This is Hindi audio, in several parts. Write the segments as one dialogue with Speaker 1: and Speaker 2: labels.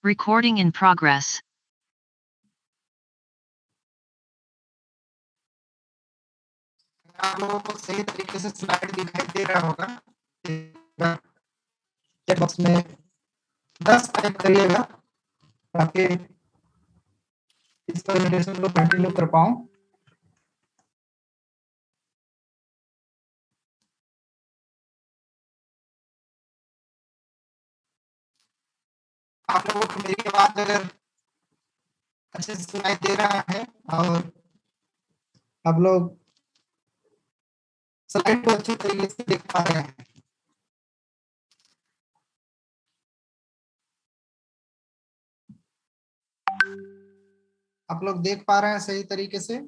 Speaker 1: Recording in progress.
Speaker 2: आप लोगों को सही तरीके से स्लाइड दिखाई दे रहा होगा। चैट बॉक्स में 10 टाइप करिएगा ताकि इस प्रेजेंटेशन को कंटिन्यू कर पाऊं। आप लोगों को मेरी आवाज अगर अच्छे से सुनाई दे रहा है और आप लोग स्लाइड को अच्छी तरीके से देख पा रहे हैं, आप लोग देख पा रहे हैं सही तरीके से।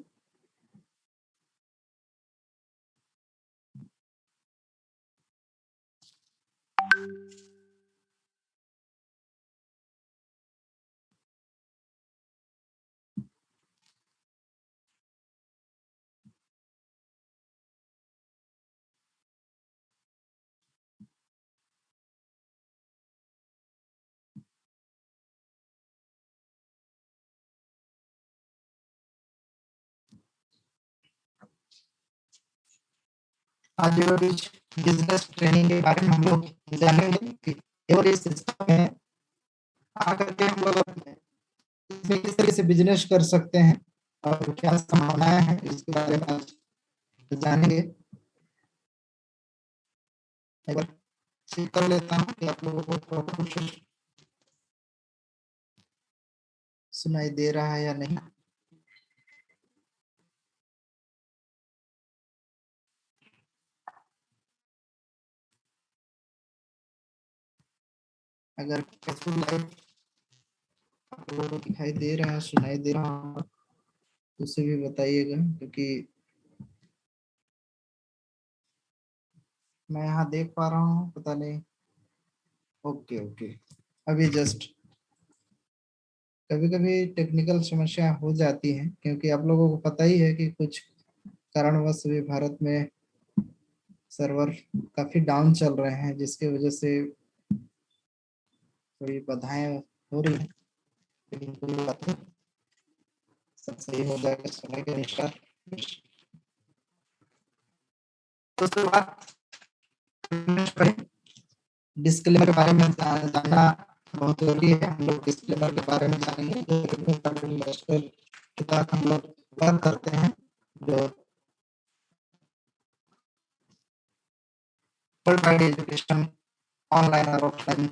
Speaker 2: आज बिजनेस ट्रेनिंग के बारे में हम लोग जानेंगे कि और इस सिस्टम में आकर के हम लोग इसमें किस तरीके से बिजनेस कर सकते हैं और क्या संभावनाएं हैं इसके बारे में आज जानेंगे। एक बार चेक कर लेता हूँ कि आप लोगों को प्रॉपर सुनाई दे रहा है या नहीं। अगर लाइव आप लोगों को दिखाई दे रहा है, सुनाई दे रहा है तो उसे भी बताइएगा, क्योंकि मैं यहाँ देख पा रहा हूँ, पता नहीं। ओके ओके, अभी जस्ट कभी कभी टेक्निकल समस्या हो जाती है, क्योंकि आप लोगों को पता ही है कि कुछ कारणवश भी भारत में सर्वर काफी डाउन चल रहे हैं, जिसकी वजह से थोड़ी बाधाएं हो रही हैं, लेकिन कोई बात नहीं, सब सही हो जाएगा समय के अनुसार। तो डिस्क्लेमर के बारे में जानना बहुत जरूरी है। हम लोग डिस्क्लेमर के बारे में जानेंगे जो के साथ हम लोग वर्क करते हैं, जो वर्ल्ड वाइड एजुकेशन ऑनलाइन और ऑफलाइन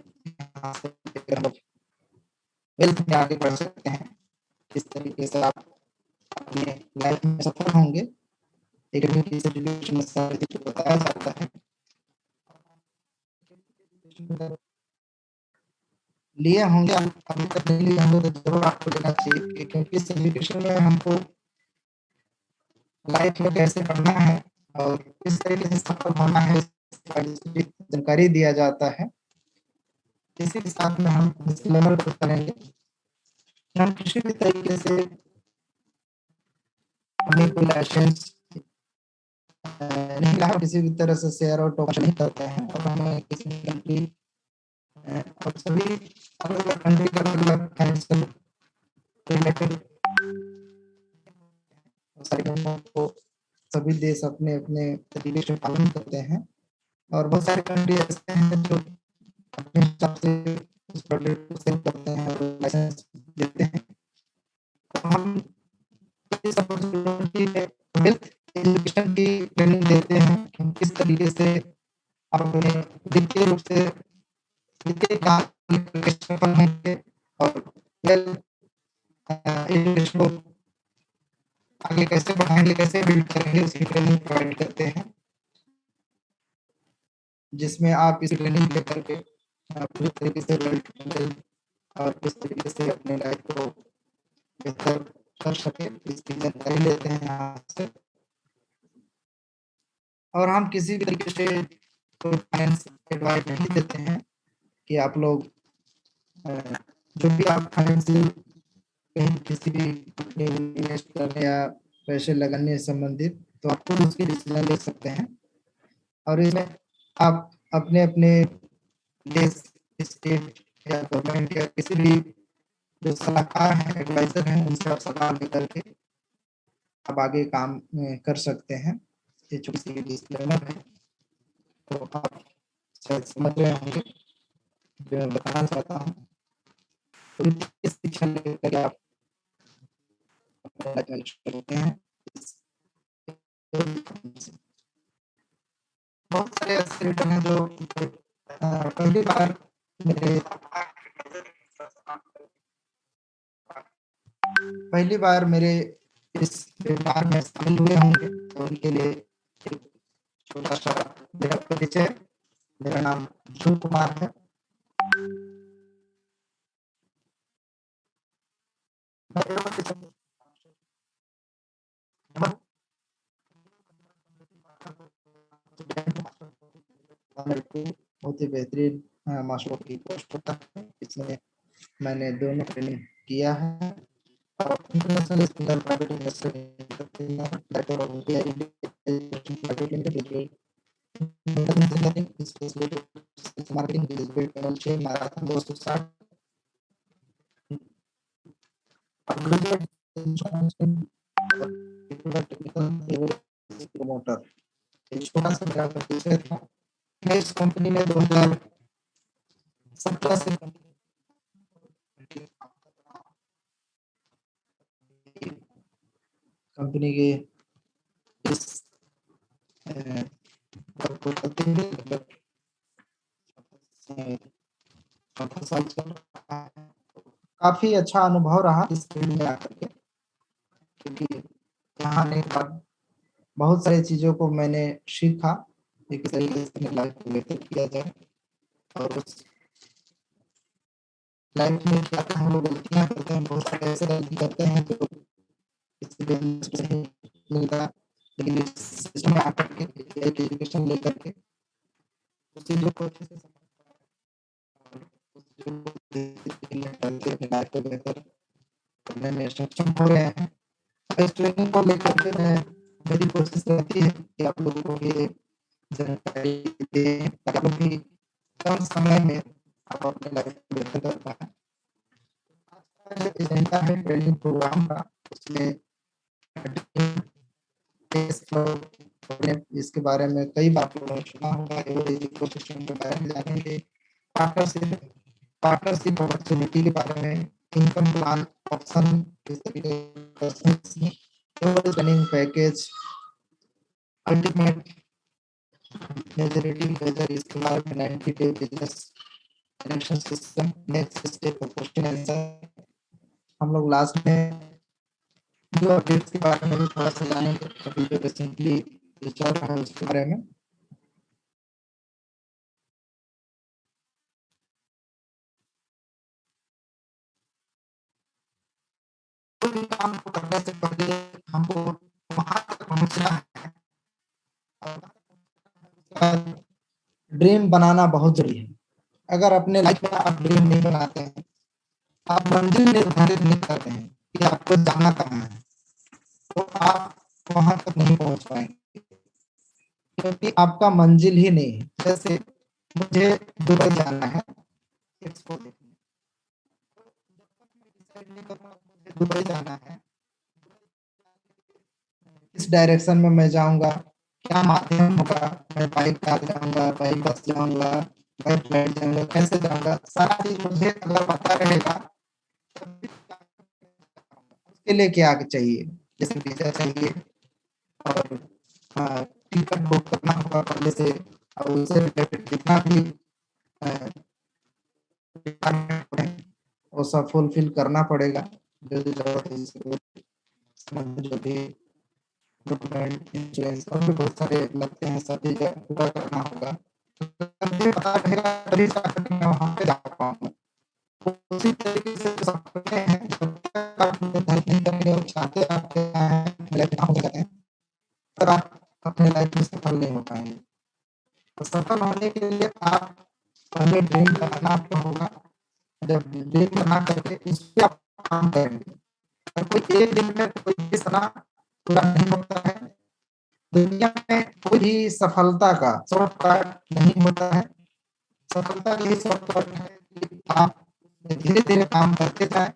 Speaker 2: वेल्थ में आगे बढ़ सकते हैं। इस तरीके से आप अपने लाइफ में सफल होंगे। एजुकेशन में बताया जाता है लिए होंगे, अभी तक नहीं लिए होंगे तो जरूर आपको लेना चाहिए, क्योंकि इस एजुकेशन में हमको लाइफ में कैसे बढ़ना है और किस तरीके से सफल होना है जानकारी दिया जाता है। इसी के साथ में हम डिस्क्लेमर को करेंगे। हम किसी भी तरीके से हमें कोई लाइसेंस नहीं लाभ किसी भी तरह से शेयर और टोकन नहीं करते हैं, और हमें किसी भी कंट्री और सभी अलग अलग कंट्री का अलग फाइनेंशियल रिलेटेड को सभी देश अपने अपने तरीके से पालन करते हैं, और बहुत सारे कंट्री ऐसे हैं जो अपने हिसाब से उस प्रोडक्ट को सेल करते हैं और लाइसेंस देते हैं। तो हम इस अपॉर्चुनिटी में हेल्थ एजुकेशन की ट्रेनिंग देते हैं कि किस तरीके से आप अपने वित्तीय रूप से वित्तीय सफल होंगे और एजुकेशन को आगे कैसे बढ़ाएंगे, कैसे बिल्ड करेंगे, उसकी ट्रेनिंग प्रोवाइड करते हैं, जिसमें आप इस ट्रेनिंग लेकर के पूरी तरीके से और किस तरीके से अपने लाइफ को बेहतर कर सके इसकी जानकारी लेते हैं यहाँ से। और हम किसी भी तरीके से कोई फाइनेंस एडवाइस नहीं देते हैं कि आप लोग जो भी आप फाइनेंशियल कहीं किसी भी इन्वेस्ट करने या पैसे लगाने से संबंधित, तो आप खुद उसकी डिसीजन ले सकते हैं। और इसमें आप अपने अपने देश, स्टेट या गवर्नमेंट या किसी भी जो सलाहकार हैं, एडवाइजर हैं, उनसे आप सलाह लेकर के आप आगे काम कर सकते हैं। ये छोटी सी डिस्क्लेमर है, तो आप शायद समझ रहे होंगे जो मैं बताना चाहता हूँ। तो इस शिक्षा लेकर आप करते हैं। बहुत सारे ऐसे रीडर हैं जो पहली बार मेरे इस व्यापार में शामिल हुए होंगे, तो उनके लिए एक छोटा सा मेरा परिचय। मेरा नाम ध्रुव कुमार है। बहुत ही बेहतरीन मास्टर की पोस्ट होता है, इसमें मैंने दोनों ट्रेनिंग किया है। International school private marketing marathon 260 promoter. छोटा सा मेरा परिचय था। मैं इस कंपनी में 2017 से कंपनी के इस साल चल रहा है। काफी अच्छा अनुभव रहा इस फील्ड में आकर के, क्योंकि यहाँ आने के बाद बहुत सारी चीजों को मैंने सीखा कि किस तरीके से अपनी लाइफ को बेहतर किया जाए। और उस लाइफ में क्या हम लोग गलतियां करते हैं, बहुत सारे ऐसे गलती करते हैं जो नहीं मिलता, लेकिन इस सिस्टम में आकर के एक एजुकेशन लेकर के उस चीजों को अच्छे से लाइफ को बेहतर करने में सक्षम हो रहे हैं। इस ट्रेनिंग को लेकर के मेरी कोशिश रहती है कि आप लोगों को ये जानकारी दें, ताकि आप लोग भी कम समय में आप अपने लाइफ को बेहतर कर पाएं। एजेंडा है ट्रेनिंग प्रोग्राम का, उसमें इसके बारे में कई बार सुना होगा, इकोसिस्टम के बारे में जानेंगे, पार्टनरशिप अपॉर्चुनिटी के बारे में, income plan option, training package, ultimate majority major, इसके बारे में 90 day business connection system, next step of question answer. हम लोग लास्ट में जो अपडेट्स के बारे में भी थोड़ा सा जानेंगे, अभी जो रिसेंटली चल रहा है उसके बारे में। काम को करने से पहले हमको वहां तक पहुंचना है। ड्रीम बनाना बहुत जरूरी है। अगर अपने लाइफ में आप ड्रीम नहीं बनाते हैं, आप मंजिल निर्धारित नहीं करते हैं कि आपको जाना कहाँ है, तो आप वहां तक नहीं पहुंच पाएंगे, क्योंकि आपका मंजिल ही नहीं है। जैसे मुझे दुबई जाना है, एक्सपो देखने, दुबई जाना है, किस डायरेक्शन में मैं जाऊंगा, क्या माध्यम होगा, मैं बाइक कार जाऊंगा, बाइक बस जाऊंगा, बाइक फ्लाइट जाऊंगा, कैसे जाऊंगा, सारा चीज मुझे अगर पता रहेगा, उसके लिए क्या चाहिए, जैसे वीजा चाहिए और टिकट बुक करना होगा पहले से, और उससे रिलेटेड जितना भी वो सब फुलफिल करना पड़ेगा। जो भी जरूरत है, जो भी डॉक्यूमेंट, इंश्योरेंस और भी बहुत सारे लगते हैं, सब चीजें पूरा करना होगा। मुझे पता रहेगा तभी जाकर मैं वहाँ पे जा पाऊंगा। उसी तरीके से सब करते हैं, जब तक आप निर्धारित नहीं करेंगे और चाहते आप हो जाते हैं, पर आप अपने लाइफ में सफल नहीं हो पाएंगे। तो सफल होने के लिए आप पहले ड्रीम बनाना आपको होगा। जब ड्रीम बना करके उस पर आप काम करेंगे, और कोई एक दिन में कोई भी सलाह पूरा नहीं होता है। दुनिया में कोई भी सफलता का शॉर्टकट नहीं होता है। सफलता यही शॉर्टकट है कि आप धीरे धीरे काम करते जाए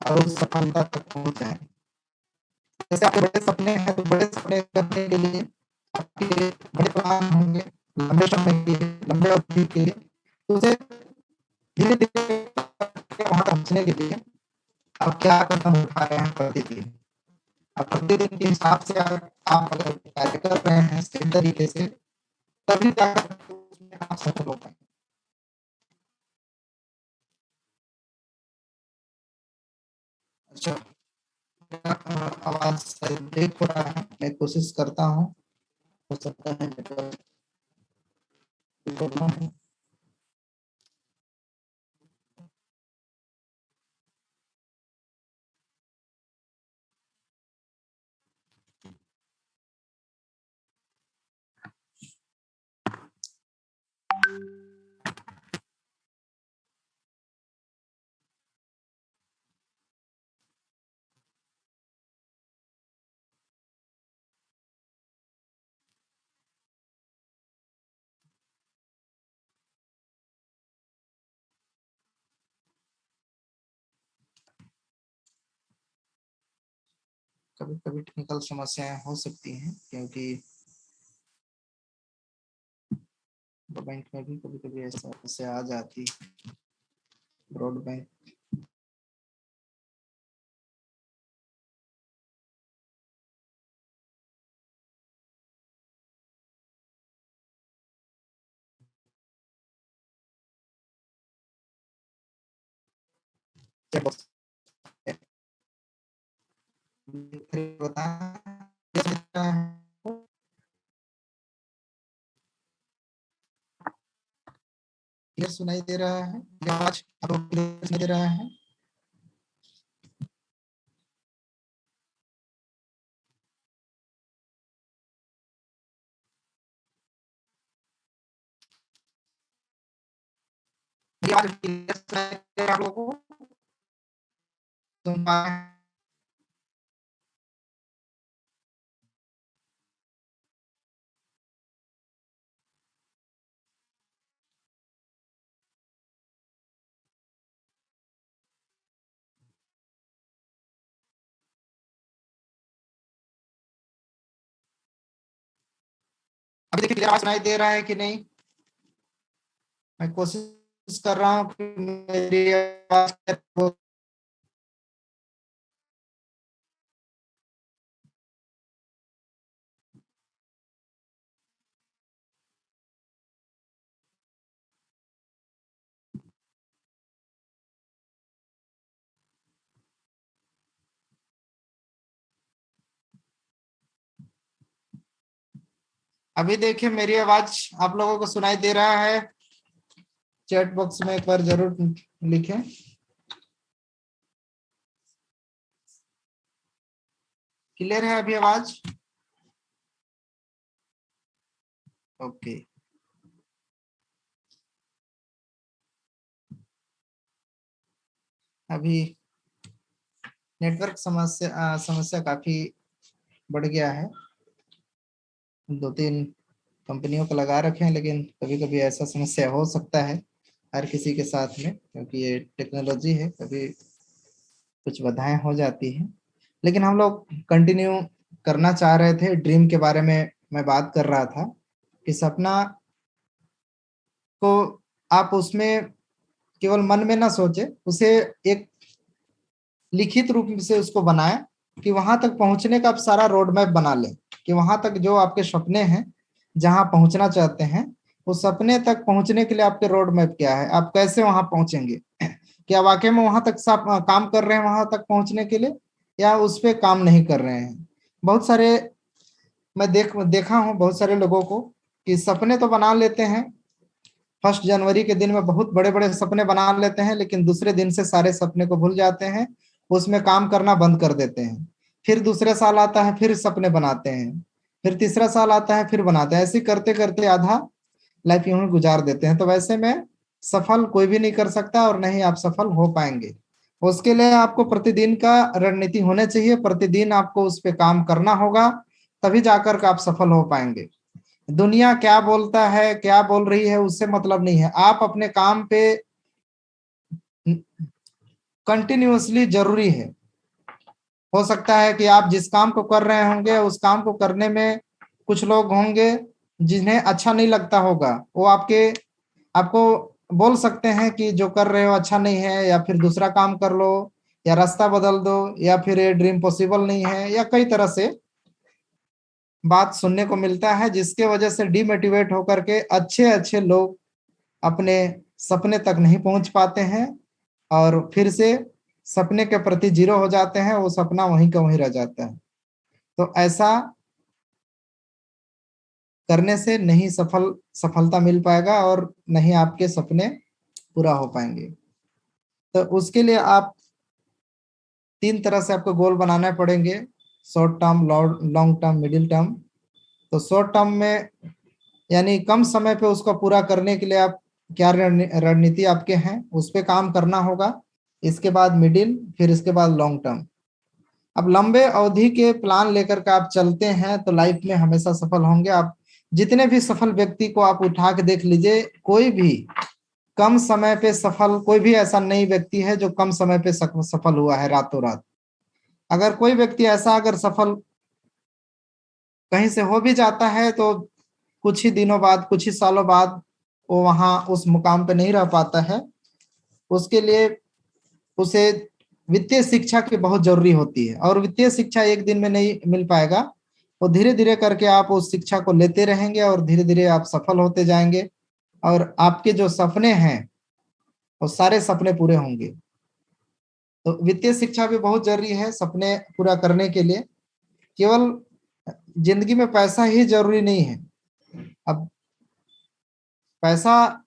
Speaker 2: और उस सफलता तक पहुंच जाए। जैसे आपके बड़े सपने हैं, तो बड़े सपने करने के लिए आपके बड़े प्लान होंगे लंबे समय के लिए, लंबे अवधि के लिए, तो उसे धीरे धीरे वहां पहुंचने के लिए आप क्या कदम उठा रहे हैं प्रतिदिन। अब प्रतिदिन के हिसाब से आप अगर कार्य कर रहे हैं सही तरीके से, तभी जाकर उसमें आप सफल हो पाएंगे। अच्छा, आवाज ब्रेक हो रहा है, मैं कोशिश करता हूँ, हो सकता है नेटवर्क प्रॉब्लम है। कभी कभी टेक्निकल समस्याएं हो सकती हैं, क्योंकि बैंक में भी कभी कभी ऐसा समस्या आ जाती है। ब्रॉड बैंक क्लियर सुनाई दे रहा है, आवाज आपको क्लियर सुनाई दे रहा है? आवाज क्लियर सुनाई दे रहा है आप लोगों को? सुन पा रहे हैं? अभी देखिए क्लियर आवाज सुनाई दे रहा है कि नहीं? मैं कोशिश कर रहा हूँ कि मेरी आवाज अभी देखिए मेरी आवाज आप लोगों को सुनाई दे रहा है? चैट बॉक्स में एक बार जरूर लिखें। क्लियर है अभी आवाज? ओके। अभी नेटवर्क समस्या काफी बढ़ गया है। दो तीन कंपनियों को लगा रखे हैं, लेकिन कभी कभी ऐसा समस्या हो सकता है हर किसी के साथ में, क्योंकि ये टेक्नोलॉजी है, कभी कुछ बाधाएं हो जाती हैं। लेकिन हम लोग कंटिन्यू करना चाह रहे थे, ड्रीम के बारे में मैं बात कर रहा था कि सपना को आप उसमें केवल मन में ना सोचे, उसे एक लिखित रूप से उसको बनाएं कि वहां तक पहुंचने का आप सारा रोड मैप बना लें, कि वहां तक जो आपके सपने हैं, जहां पहुंचना चाहते हैं, उस सपने तक पहुंचने के लिए आपके रोड मैप क्या है, आप कैसे वहां पहुंचेंगे। क्या वाकई में वहां तक काम कर रहे हैं वहां तक पहुंचने के लिए, या उस पर काम नहीं कर रहे हैं। बहुत सारे मैं देखा हूं बहुत सारे लोगों को कि सपने तो बना लेते हैं, 1 जनवरी के दिन में बहुत बड़े बड़े सपने बना लेते हैं, लेकिन दूसरे दिन से सारे सपने को भूल जाते हैं, उसमें काम करना बंद कर देते हैं। फिर दूसरे साल आता है, फिर सपने बनाते हैं, फिर तीसरा साल आता है, फिर बनाते हैं। ऐसे करते करते आधा लाइफ यूं ही गुजार देते हैं। तो वैसे में सफल कोई भी नहीं कर सकता, और नहीं आप सफल हो पाएंगे। उसके लिए आपको प्रतिदिन का रणनीति होना चाहिए, प्रतिदिन आपको उस पर काम करना होगा, तभी जाकर के आप सफल हो पाएंगे। दुनिया क्या बोलता है, क्या बोल रही है, उससे मतलब नहीं है। आप अपने काम पे कंटिन्यूअसली जरूरी है। हो सकता है कि आप जिस काम को कर रहे होंगे उस काम को करने में कुछ लोग होंगे जिन्हें अच्छा नहीं लगता होगा, वो आपको बोल सकते हैं कि जो कर रहे हो अच्छा नहीं है, या फिर दूसरा काम कर लो, या रास्ता बदल दो, या फिर ये ड्रीम पॉसिबल नहीं है, या कई तरह से बात सुनने को मिलता है, जिसके वजह से डिमोटिवेट होकर के अच्छे अच्छे लोग अपने सपने तक नहीं पहुंच पाते हैं और फिर से सपने के प्रति जीरो हो जाते हैं, वो सपना वहीं का वहीं रह जाता है। तो ऐसा करने से नहीं सफलता मिल पाएगा और नहीं आपके सपने पूरा हो पाएंगे। तो उसके लिए आप 3 तरह से आपको गोल बनाने पड़ेंगे, short term, long term, middle term. तो शॉर्ट टर्म में यानी कम समय पे उसको पूरा करने के लिए आप क्या रणनीति आपके हैं उस पर काम करना होगा। इसके बाद मिडिल, फिर इसके बाद लॉन्ग टर्म। अब लंबे अवधि के प्लान लेकर के आप चलते हैं तो लाइफ में हमेशा सफल होंगे। आप जितने भी सफल व्यक्ति को आप उठा के देख लीजिए, कोई भी कम समय पे सफल, कोई भी ऐसा नहीं व्यक्ति है जो कम समय पे सफल हुआ है रातों रात। अगर कोई व्यक्ति ऐसा अगर सफल कहीं से हो भी जाता है तो कुछ ही दिनों बाद, कुछ ही सालों बाद वो वहां उस मुकाम पे नहीं रह पाता है। उसके लिए उसे वित्तीय शिक्षा की बहुत जरूरी होती है, और वित्तीय शिक्षा एक दिन में नहीं मिल पाएगा। वो धीरे धीरे करके आप उस शिक्षा को लेते रहेंगे और धीरे धीरे आप सफल होते जाएंगे और आपके जो सपने हैं वो सारे सपने पूरे होंगे। तो वित्तीय शिक्षा भी बहुत जरूरी है सपने पूरा करने के लिए। केवल जिंदगी में पैसा ही जरूरी नहीं है। अब पैसा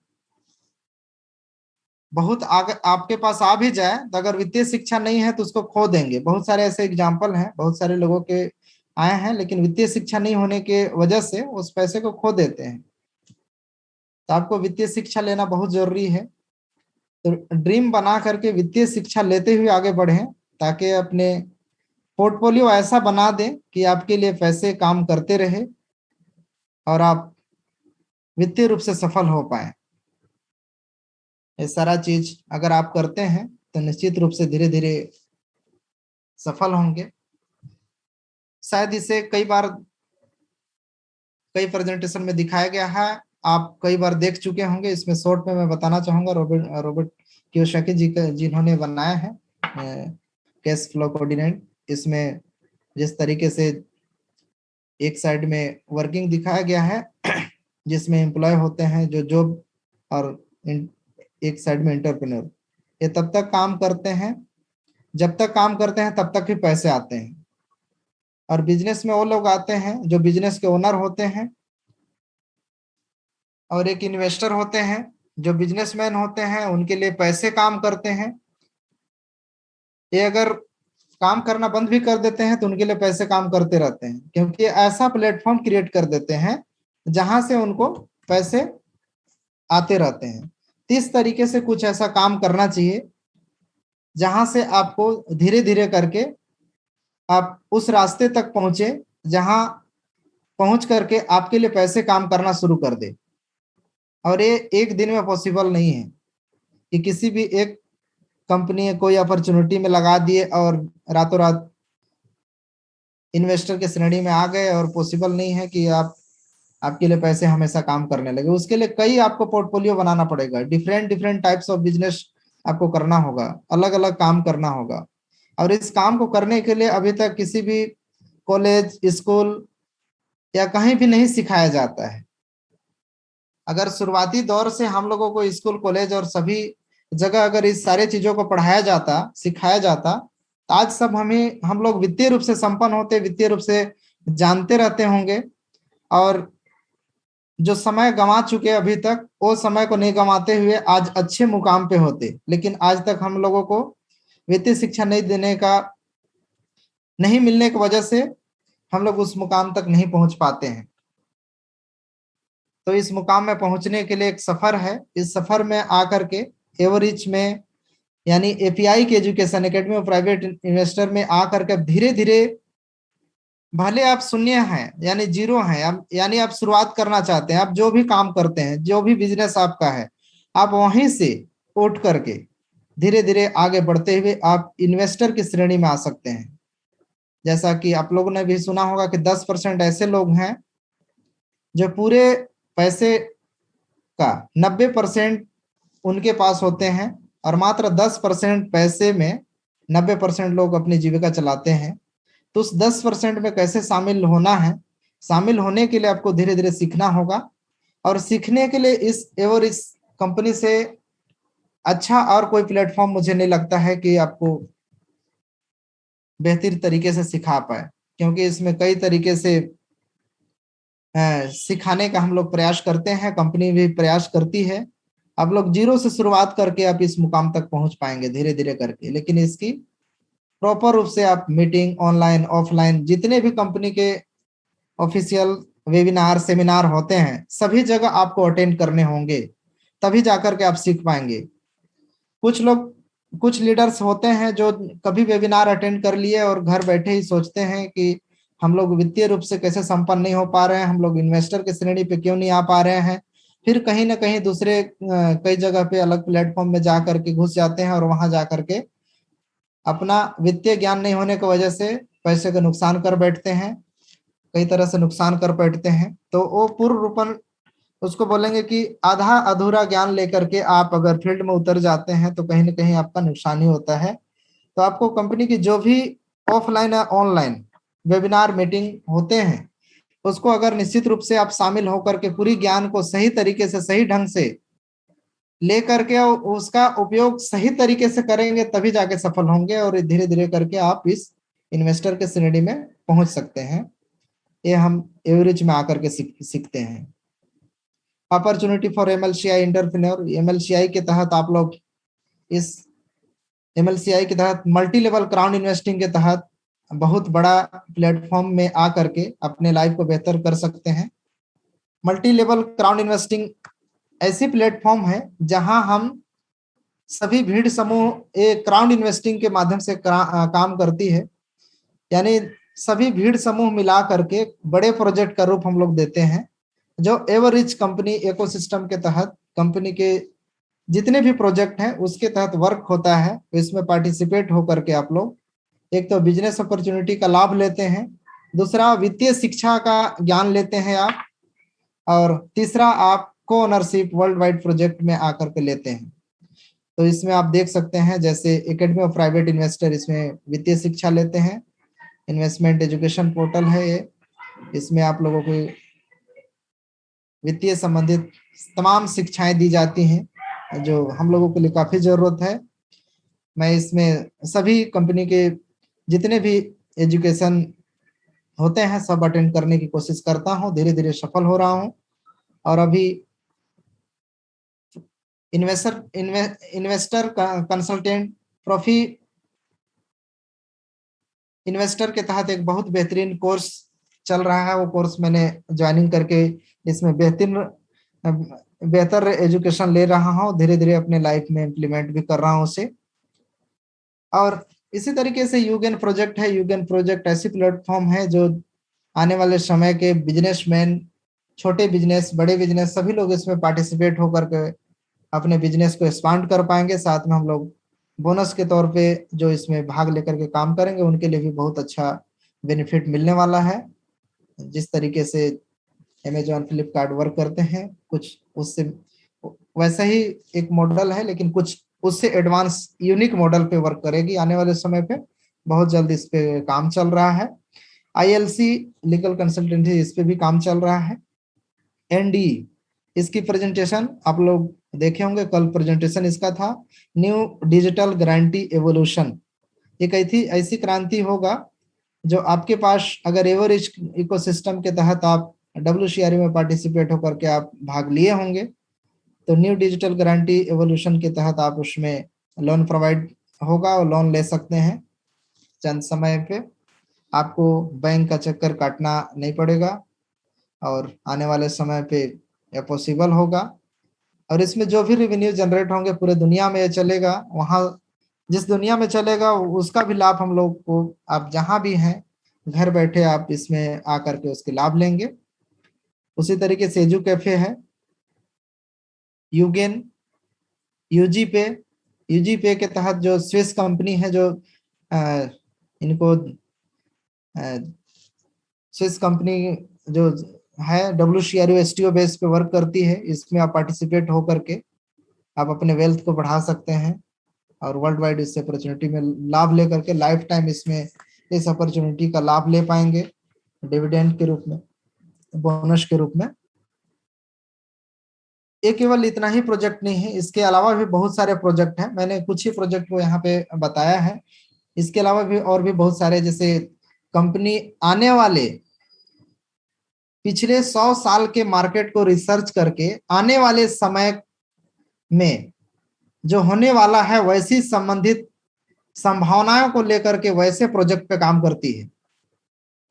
Speaker 2: बहुत आगे आपके पास आ भी जाए तो अगर वित्तीय शिक्षा नहीं है तो उसको खो देंगे। बहुत सारे ऐसे एग्जाम्पल हैं, बहुत सारे लोगों के आए हैं, लेकिन वित्तीय शिक्षा नहीं होने के वजह से उस पैसे को खो देते हैं। तो आपको वित्तीय शिक्षा लेना बहुत जरूरी है। तो ड्रीम बना करके वित्तीय शिक्षा लेते हुए आगे बढ़ें, ताकि अपने पोर्टफोलियो ऐसा बना दें कि आपके लिए पैसे काम करते रहे और आप वित्तीय रूप से सफल हो पाए। ये सारा चीज अगर आप करते हैं तो निश्चित रूप से धीरे धीरे सफल होंगे। शायद इसे कई प्रेजेंटेशन में दिखाया गया है, आप कई बार देख चुके होंगे। इसमें शॉर्ट में मैं बताना चाहूंगा, रॉबर्ट कियोसाकी जी का, जिन्होंने बनाया है कैश फ्लो कोऑर्डिनेट। इसमें जिस तरीके से एक साइड में वर्किंग दिखाया गया है जिसमें एम्प्लॉय होते हैं जो जॉब, और एक साइड में एंटरप्रेन्योर। ये तब तक काम करते हैं, जब तक काम करते हैं तब तक ही पैसे आते हैं। और बिजनेस में वो लोग आते हैं जो बिजनेस के ओनर होते हैं, और एक इन्वेस्टर होते हैं जो बिजनेसमैन होते हैं, उनके लिए पैसे काम करते हैं। ये अगर काम करना बंद भी कर देते हैं तो उनके लिए पैसे काम करते रहते हैं, क्योंकि ऐसा प्लेटफॉर्म क्रिएट कर देते हैं जहां से उनको पैसे आते रहते हैं। तो इस तरीके से कुछ ऐसा काम करना चाहिए जहां से आपको धीरे धीरे करके आप उस रास्ते तक पहुंचे जहां पहुंच करके आपके लिए पैसे काम करना शुरू कर दे। और ये एक दिन में पॉसिबल नहीं है कि किसी भी एक कंपनी कोई अपॉर्चुनिटी में लगा दिए और रातों रात इन्वेस्टर के श्रेणी में आ गए, और पॉसिबल नहीं है कि आपके लिए पैसे हमेशा काम करने लगे। उसके लिए कई आपको पोर्टफोलियो बनाना पड़ेगा, different different types of business आपको करना होगा, अलग अलग काम करना होगा। और इस काम को करने के लिए अभी तक किसी भी कॉलेज, स्कूल या कहीं भी नहीं सिखाया जाता है। अगर शुरुआती दौर से हम लोगों को स्कूल, कॉलेज और सभी जगह अगर इस सारे चीजों को पढ़ाया जाता, सिखाया जाता, तो आज सब हम लोग वित्तीय रूप से संपन्न होते, वित्तीय रूप से जानते रहते होंगे, और जो समय गंवा चुके अभी तक वो समय को नहीं गंवाते हुए आज अच्छे मुकाम पे होते। लेकिन आज तक हम लोगों को वित्तीय शिक्षा नहीं मिलने की वजह से हम लोग उस मुकाम तक नहीं पहुंच पाते हैं। तो इस मुकाम में पहुंचने के लिए एक सफर है। इस सफर में आकर के एवरेज में, यानी एपीआई की education academy of private investor में आकर के धीरे धीरे, भले आप शून्य हैं यानी जीरो हैं, आप यानी आप शुरुआत करना चाहते हैं, आप जो भी काम करते हैं, जो भी बिजनेस आपका है, आप वहीं से उठ करके धीरे धीरे आगे बढ़ते हुए आप इन्वेस्टर की श्रेणी में आ सकते हैं। जैसा कि आप लोगों ने भी सुना होगा कि 10% ऐसे लोग हैं जो पूरे पैसे का 90% उनके पास होते हैं और मात्र 10% पैसे में 90% लोग अपनी जीविका चलाते हैं। तो उस 10% में कैसे शामिल होना है, शामिल होने के लिए आपको धीरे धीरे सीखना होगा और सीखने के लिए इस एवरेज कंपनी से अच्छा और कोई प्लेटफॉर्म मुझे नहीं लगता है कि आपको बेहतर तरीके से सिखा पाए, क्योंकि इसमें कई तरीके से सिखाने का हम लोग प्रयास करते हैं, कंपनी भी प्रयास करती है। आप लोग जीरो से शुरुआत करके आप इस मुकाम तक पहुंच पाएंगे धीरे धीरे करके, लेकिन इसकी प्रॉपर रूप से आप मीटिंग ऑनलाइन ऑफलाइन जितने भी कंपनी के ऑफिशियल वेबिनार सेमिनार होते हैं सभी जगह आपको अटेंड करने होंगे, तभी जाकर के आप सीख पाएंगे। कुछ लोग कुछ लीडर्स होते हैं जो कभी वेबिनार अटेंड कर लिए और घर बैठे ही सोचते हैं कि हम लोग वित्तीय रूप से कैसे संपन्न नहीं हो पा रहे हैं, हम लोग इन्वेस्टर की श्रेणी पे क्यों नहीं आ पा रहे हैं। फिर कहीं ना कहीं दूसरे कई जगह पे अलग प्लेटफॉर्म में जा करके घुस जाते हैं और वहां जा करके अपना वित्तीय ज्ञान नहीं होने की वजह से पैसे का नुकसान कर बैठते हैं, कई तरह से नुकसान कर बैठते हैं। तो वो पूर्ण रूपन उसको बोलेंगे कि आधा अधूरा ज्ञान लेकर के आप अगर फील्ड में उतर जाते हैं तो कहीं ना कहीं आपका नुकसान ही होता है। तो आपको कंपनी की जो भी ऑफलाइन या ऑनलाइन वेबिनार मीटिंग होते हैं उसको अगर निश्चित रूप से आप शामिल होकर के पूरी ज्ञान को सही तरीके से सही ढंग से लेकर के उसका उपयोग सही तरीके से करेंगे तभी जाके सफल होंगे और धीरे धीरे करके आप इस इन्वेस्टर के श्रेणी में पहुंच सकते हैं। ये हम एवरेज में आकर के सीखते हैं। अपॉर्चुनिटी फॉर एमएलसीआई एंटरप्रेन्योर, एमएलसीआई के तहत आप लोग इस एमएलसीआई के तहत मल्टी लेवल क्राउड इन्वेस्टिंग के तहत बहुत बड़ा प्लेटफॉर्म में आकर के अपने लाइफ को बेहतर कर सकते हैं। मल्टी लेवल क्राउड इन्वेस्टिंग ऐसी प्लेटफॉर्म है जहां हम सभी भीड़ समूह एक क्राउड इन्वेस्टिंग के माध्यम से काम करती है, यानी सभी भीड़ समूह मिला करके बड़े प्रोजेक्ट का रूप हम लोग देते हैं जो एवरेज कंपनी इकोसिस्टम के तहत कंपनी के जितने भी प्रोजेक्ट हैं उसके तहत वर्क होता है। तो इसमें पार्टिसिपेट होकर के आप लोग एक तो बिजनेस अपॉर्चुनिटी का लाभ लेते हैं, दूसरा वित्तीय शिक्षा का ज्ञान लेते हैं आप, और तीसरा आप को ओनरशिप वर्ल्ड वाइड प्रोजेक्ट में आकर के लेते हैं। तो इसमें आप देख सकते हैं जैसे एकेडमी ऑफ प्राइवेट इन्वेस्टर, इसमें वित्तीय शिक्षा लेते हैं। इन्वेस्टमेंट एजुकेशन पोर्टल है ये, इसमें आप लोगों को वित्तीय संबंधित तमाम शिक्षाएं दी जाती हैं जो हम लोगों के लिए काफी जरूरत है। मैं इसमें सभी कंपनी के जितने भी एजुकेशन होते हैं सब अटेंड करने की कोशिश करता हूं, धीरे धीरे सफल हो रहा हूं। और अभी इन्वेस्टर कंसल्टेंट प्रोफी इन्वेस्टर के तहत एक बहुत बेहतरीन कोर्स चल रहा है, वो कोर्स मैंने ज्वाइनिंग करके इसमें बेहतर एजुकेशन ले रहा हूँ, धीरे धीरे अपने लाइफ में इम्प्लीमेंट भी कर रहा हूँ उसे। और इसी तरीके से यूगेन प्रोजेक्ट है, यूगेन प्रोजेक्ट ऐसी प्लेटफॉर्म है जो आने वाले समय के बिजनेसमैन, छोटे बिजनेस बड़े बिजनेस सभी लोग इसमें पार्टिसिपेट होकर के अपने बिजनेस को एक्सपांड कर पाएंगे। साथ में हम लोग बोनस के तौर पे जो इसमें भाग लेकर के काम करेंगे उनके लिए भी बहुत अच्छा बेनिफिट मिलने वाला है। जिस तरीके से अमेजॉन फ्लिपकार्ट वर्क करते हैं कुछ उससे वैसा ही एक मॉडल है, लेकिन कुछ उससे एडवांस यूनिक मॉडल पे वर्क करेगी आने वाले समय पे। बहुत जल्द इस पे काम चल रहा है। आईएलसी लीगल कंसल्टेंसी, इस पे भी काम चल रहा है। एनडी, इसकी प्रेजेंटेशन आप लोग देखे होंगे, कल प्रेजेंटेशन इसका था। न्यू डिजिटल गारंटी एवोल्यूशन, एक ऐसी क्रांति होगा जो आपके पास अगर एवरेज इकोसिस्टम के तहत आप WCRE में पार्टिसिपेट होकर के आप भाग लिए होंगे तो न्यू डिजिटल गारंटी एवोल्यूशन के तहत आप उसमें लोन प्रोवाइड होगा और लोन ले सकते हैं चंद समय पे। आपको बैंक का चक्कर काटना नहीं पड़ेगा और आने वाले समय पे यह पॉसिबल होगा। और इसमें जो भी रेवेन्यू जनरेट होंगे पूरे दुनिया में ये चलेगा, वहाँ जिस दुनिया में चलेगा उसका भी लाभ हम लोग को, आप जहाँ भी हैं घर बैठे आप इसमें आकर के उसके लाभ लेंगे। उसी तरीके से एजू कैफे है, यूगेन, यूजी पे, यूजी पे के तहत जो स्विस कंपनी है, जो इनको स्विस कंपनी जो है WCRO STO बेस पे वर्क करती है, इसमें आप पार्टिसिपेट हो करके आप अपने वेल्थ को बढ़ा सकते हैं और वर्ल्ड वाइड इस अपॉर्चुनिटी में लाभ लेकर के लाइफ टाइम इसमें इस अपॉर्चुनिटी का लाभ ले पाएंगे, डिविडेंड के रूप में, बोनस के रूप में। ये केवल इतना ही प्रोजेक्ट नहीं है, इसके अलावा भी बहुत सारे प्रोजेक्ट हैं। मैंने कुछ ही प्रोजेक्ट को यहाँ पे बताया है, इसके अलावा भी और भी बहुत सारे, जैसे कंपनी आने वाले पिछले 100 साल के मार्केट को रिसर्च करके आने वाले समय में जो होने वाला है वैसी संबंधित संभावनाओं को लेकर के वैसे प्रोजेक्ट पे काम करती है।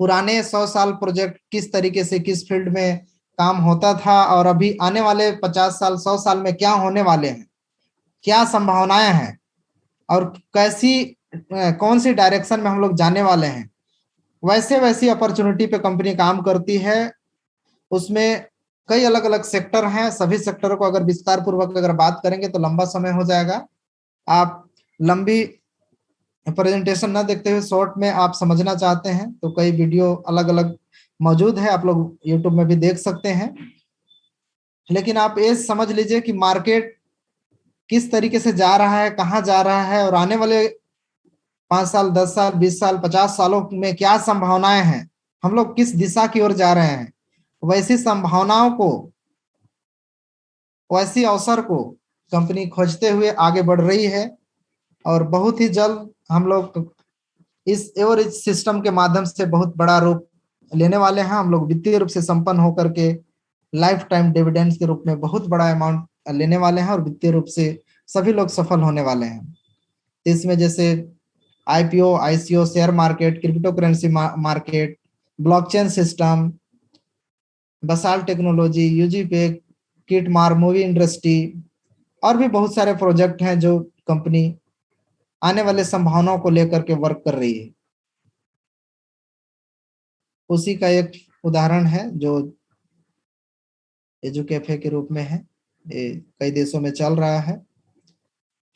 Speaker 2: पुराने 100 साल प्रोजेक्ट किस तरीके से किस फील्ड में काम होता था और अभी आने वाले 50 साल 100 साल में क्या होने वाले हैं, क्या संभावनाएं हैं और कैसी कौन सी डायरेक्शन में हम लोग जाने वाले हैं, वैसे वैसी अपॉर्चुनिटी पे कंपनी काम करती है। उसमें कई अलग अलग सेक्टर हैं, सभी सेक्टर को अगर विस्तार पूर्वक अगर बात करेंगे तो लंबा समय हो जाएगा। आप लंबी प्रेजेंटेशन ना देखते हुए शॉर्ट में आप समझना चाहते हैं तो कई वीडियो अलग अलग मौजूद है, आप लोग यूट्यूब में भी देख सकते हैं। लेकिन आप ये समझ लीजिए कि मार्केट किस तरीके से जा रहा है, कहाँ जा रहा है और आने वाले 5 साल 10 साल 20 साल 50 सालों में क्या संभावनाएं हैं, हम लोग किस दिशा की ओर जा रहे हैं, वैसी संभावनाओं को, वैसी अवसर को कंपनी खोजते हुए आगे बढ़ रही है। और बहुत ही जल्द हम लोग इस एवरेज सिस्टम के माध्यम से बहुत बड़ा रूप लेने वाले हैं। हम लोग वित्तीय रूप से संपन्न होकर के लाइफ टाइम डिविडेंड्स के रूप में बहुत बड़ा अमाउंट लेने वाले हैं और वित्तीय रूप से सभी लोग सफल होने वाले हैं। इसमें जैसे IPO ICO, share market, crypto currency market, blockchain system, बसाल टेक्नोलॉजी, यूजी पे, किट मार, मूवी इंडस्ट्री और भी बहुत सारे प्रोजेक्ट हैं जो कंपनी आने वाले संभावनाओं को लेकर के वर्क कर रही है। उसी का एक उदाहरण है जो एजुकेफे के रूप में है, ये कई देशों में चल रहा है।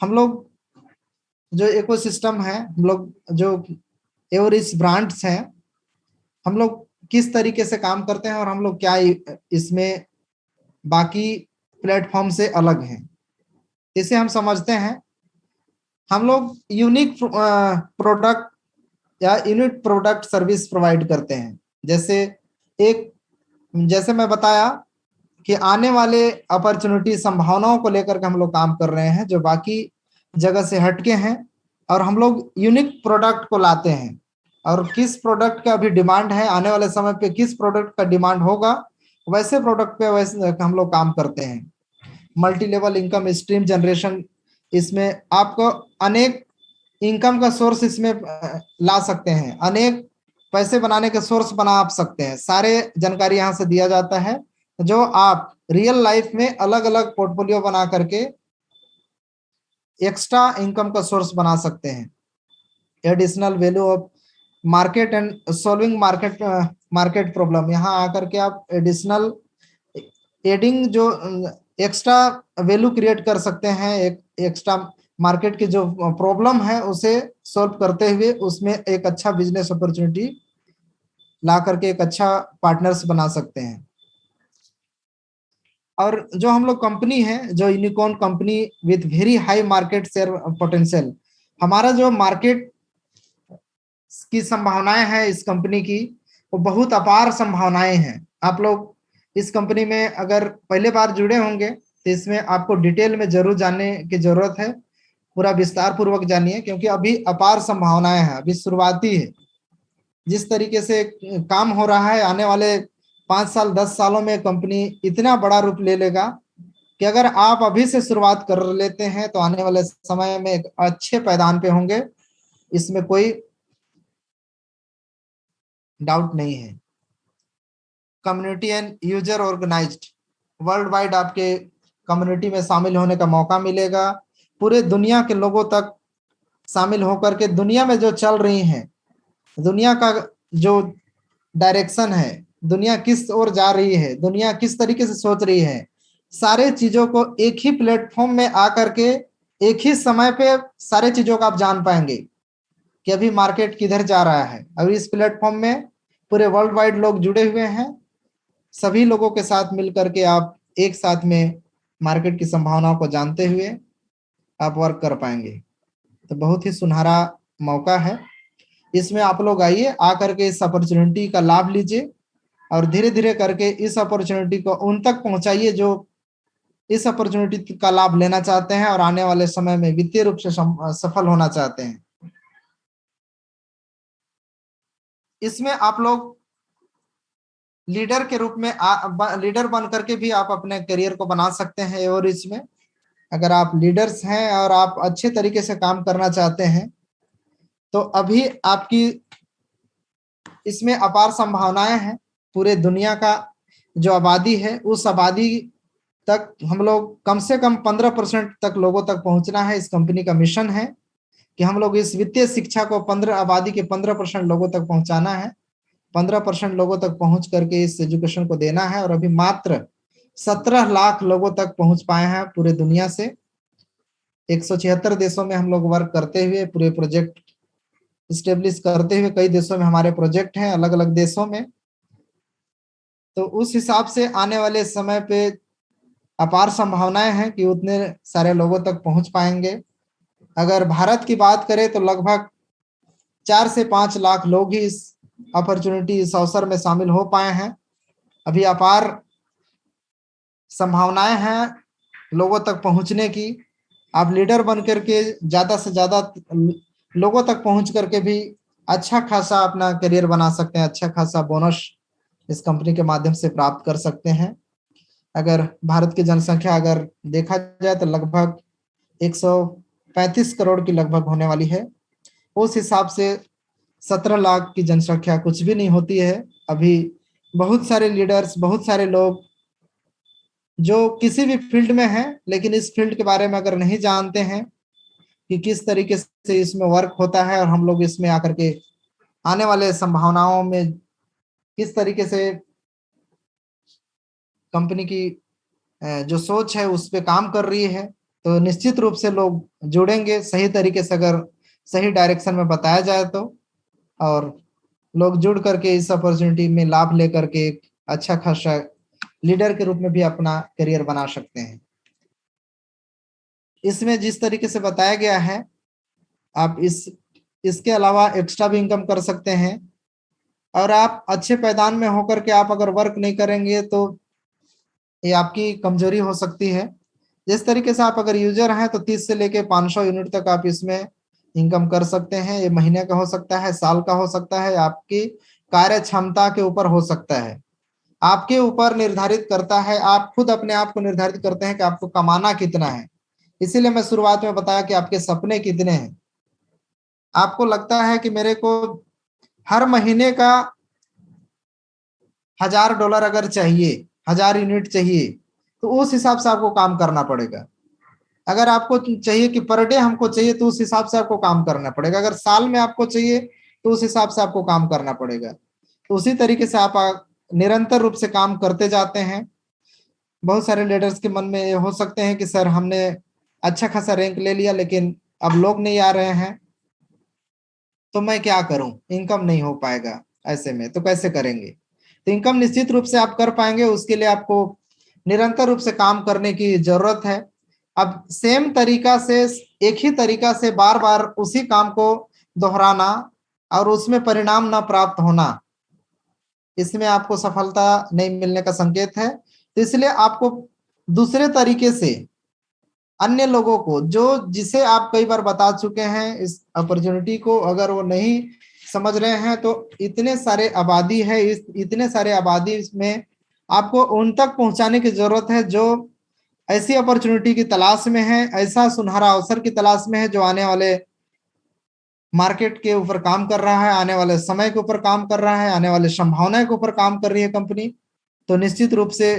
Speaker 2: हम लोग जो इकोसिस्टम है, हम लोग जो एवरेज ब्रांड्स हैं, हम लोग किस तरीके से काम करते हैं और हम लोग क्या इसमें बाकी प्लेटफॉर्म से अलग हैं, इसे हम समझते हैं। हम लोग यूनिक प्रोडक्ट या यूनिट प्रोडक्ट सर्विस प्रोवाइड करते हैं। जैसे मैं बताया कि आने वाले अपॉर्चुनिटी संभावनाओं को लेकर के हम लोग काम कर रहे हैं जो बाकी जगह से हटके हैं, और हम लोग यूनिक प्रोडक्ट को लाते हैं। और किस प्रोडक्ट का अभी डिमांड है, आने वाले समय पे किस प्रोडक्ट का डिमांड होगा, वैसे प्रोडक्ट पे वैसे हम लोग काम करते हैं। Multi level income stream generation, इसमें आपको अनेक इनकम का सोर्स इसमें ला सकते हैं, अनेक पैसे बनाने के सोर्स बना आप सकते हैं। सारे जानकारी यहाँ से दिया जाता है जो आप रियल लाइफ में अलग अलग पोर्टफोलियो बना करके एक्स्ट्रा इनकम का सोर्स बना सकते हैं। Additional value of market and solving market problem, यहाँ आकर के आप एडिशनल एडिंग जो एक्स्ट्रा वैल्यू क्रिएट कर सकते हैं, एक एक्स्ट्रा मार्केट की जो प्रॉब्लम है उसे सॉल्व करते हुए उसमें एक अच्छा बिजनेस अपॉर्चुनिटी ला करके एक अच्छा पार्टनर्स बना सकते हैं। और जो हम लोग कंपनी है, जो unicorn company with very high market share potential, हमारा जो मार्केट की संभावनाएं हैं इस कंपनी की, वो बहुत अपार संभावनाएं हैं। आप लोग इस कंपनी में अगर पहले बार जुड़े होंगे तो इसमें आपको डिटेल में जरूर जानने की जरूरत है, पूरा विस्तार पूर्वक जानिए, क्योंकि अभी अपार संभावनाएं हैं, अभी शुरुआती है। जिस तरीके से काम हो रहा है, आने वाले 5 साल 10 सालों में कंपनी इतना बड़ा रूप ले लेगा कि अगर आप अभी से शुरुआत कर लेते हैं तो आने वाले समय में एक अच्छे पैदान पे होंगे, इसमें कोई डाउट नहीं है। Community and user organised, world wide आपके कम्युनिटी में शामिल होने का मौका मिलेगा। पूरे दुनिया के लोगों तक शामिल होकर के दुनिया में जो चल रही हैं, दुनिया का जो डायरेक्शन है, दुनिया किस ओर जा रही है, दुनिया किस तरीके से सोच रही है, सारे चीजों को एक ही प्लेटफॉर्म में आकर के एक ही समय पे सारे चीजों का आप जान पाएंगे कि अभी मार्केट किधर जा रहा है। अभी इस प्लेटफॉर्म में पूरे वर्ल्ड वाइड लोग जुड़े हुए हैं, सभी लोगों के साथ मिलकर के आप एक साथ में मार्केट की संभावनाओं को जानते हुए आप वर्क कर पाएंगे। तो बहुत ही सुनहरा मौका है, इसमें आप लोग आइए, आकर के इस अपॉर्चुनिटी का लाभ लीजिए और धीरे धीरे करके इस अपॉर्चुनिटी को उन तक पहुंचाइए जो इस अपॉर्चुनिटी का लाभ लेना चाहते हैं और आने वाले समय में वित्तीय रूप से सफल होना चाहते हैं। इसमें आप लोग लीडर के रूप में लीडर बन करके भी आप अपने करियर को बना सकते हैं। और इसमें अगर आप लीडर्स हैं और आप अच्छे तरीके से काम करना चाहते हैं तो अभी आपकी इसमें अपार संभावनाएं हैं। पूरे दुनिया का जो आबादी है उस आबादी तक हम लोग कम से कम 15% तक लोगों तक पहुंचना है। इस कंपनी का मिशन है कि हम लोग इस वित्तीय शिक्षा को 15 आबादी के 15% लोगों तक पहुंचाना है। 15% लोगों तक पहुंच करके इस एजुकेशन को देना है। और अभी मात्र 17 लाख लोगों तक पहुंच पाए हैं पूरे दुनिया से। 176 देशों में हम लोग वर्क करते हुए पूरे प्रोजेक्ट स्टेब्लिश करते हुए, कई देशों में हमारे प्रोजेक्ट हैं, अलग अलग देशों में। तो उस हिसाब से आने वाले समय पे अपार संभावनाएं हैं कि उतने सारे लोगों तक पहुंच पाएंगे। अगर भारत की बात करें तो लगभग 4 से 5 लाख लोग ही इस अपॉर्चुनिटी, इस अवसर में शामिल हो पाए हैं। अभी अपार संभावनाएं हैं लोगों तक पहुंचने की। आप लीडर बन करके ज्यादा से ज्यादा लोगों तक पहुंच करके भी अच्छा खासा अपना करियर बना सकते हैं, अच्छा खासा बोनस इस कंपनी के माध्यम से प्राप्त कर सकते हैं। अगर भारत की जनसंख्या अगर देखा जाए तो लगभग 135 करोड़ की लगभग होने वाली है। उस हिसाब से 17 लाख की जनसंख्या कुछ भी नहीं होती है। अभी बहुत सारे लीडर्स, बहुत सारे लोग जो किसी भी फील्ड में हैं लेकिन इस फील्ड के बारे में अगर नहीं जानते हैं कि किस तरीके से इसमें वर्क होता है और हम लोग इसमें आकर के आने वाले संभावनाओं में किस तरीके से कंपनी की जो सोच है उस पर काम कर रही है, तो निश्चित रूप से लोग जुड़ेंगे सही तरीके से, अगर सही डायरेक्शन में बताया जाए तो। और लोग जुड़ करके इस अपॉर्चुनिटी में लाभ लेकर के एक अच्छा खासा लीडर के रूप में भी अपना करियर बना सकते हैं। इसमें जिस तरीके से बताया गया है, आप इसके अलावा एक्स्ट्रा भी इनकम कर सकते हैं। और आप अच्छे पैदान में होकर के आप अगर वर्क नहीं करेंगे तो ये आपकी कमजोरी हो सकती है। जिस तरीके से आप अगर यूजर हैं तो 30 से लेके 500 यूनिट तक आप इसमें इनकम कर सकते हैं। ये महीने का हो सकता है, साल का हो सकता है, आपकी कार्य क्षमता के ऊपर हो सकता है। आपके ऊपर निर्धारित करता है, आप खुद अपने आप को निर्धारित करते हैं कि आपको कमाना कितना है। इसीलिए मैं शुरुआत में बताया कि आपके सपने कितने हैं। आपको लगता है कि मेरे को हर महीने का $1000 अगर चाहिए, 1000 यूनिट चाहिए, तो उस हिसाब से आपको काम करना पड़ेगा। अगर आपको चाहिए कि पर डे हमको चाहिए तो उस हिसाब से आपको काम करना पड़ेगा। अगर साल में आपको चाहिए तो उस हिसाब से आपको काम करना पड़ेगा। तो उसी तरीके से आप निरंतर रूप से काम करते जाते हैं। बहुत सारे लीडर्स के मन में ये हो सकते हैं कि सर हमने अच्छा खासा रैंक ले लिया लेकिन अब लोग नहीं आ रहे हैं, तो मैं क्या करूं, इनकम नहीं हो पाएगा, ऐसे में तो कैसे करेंगे। तो इनकम निश्चित रूप से आप कर पाएंगे, उसके लिए आपको निरंतर रूप से काम करने की जरूरत है। अब सेम तरीका से, एक ही तरीका से बार बार उसी काम को दोहराना और उसमें परिणाम ना प्राप्त होना, इसमें आपको सफलता नहीं मिलने का संकेत है। तो इसलिए आपको दूसरे तरीके से अन्य लोगों को, जो जिसे आप कई बार बता चुके हैं इस अपॉर्चुनिटी को, अगर वो नहीं समझ रहे हैं तो इतने सारे आबादी है, इस इतने सारे आबादी में आपको उन तक पहुंचाने की जरूरत है जो ऐसी अपॉर्चुनिटी की तलाश में है, ऐसा सुनहरा अवसर की तलाश में है जो आने वाले मार्केट के ऊपर काम कर रहा है, आने वाले समय के ऊपर काम कर रहा है, आने वाले संभावनाएं के ऊपर काम कर रही है कंपनी। तो निश्चित रूप से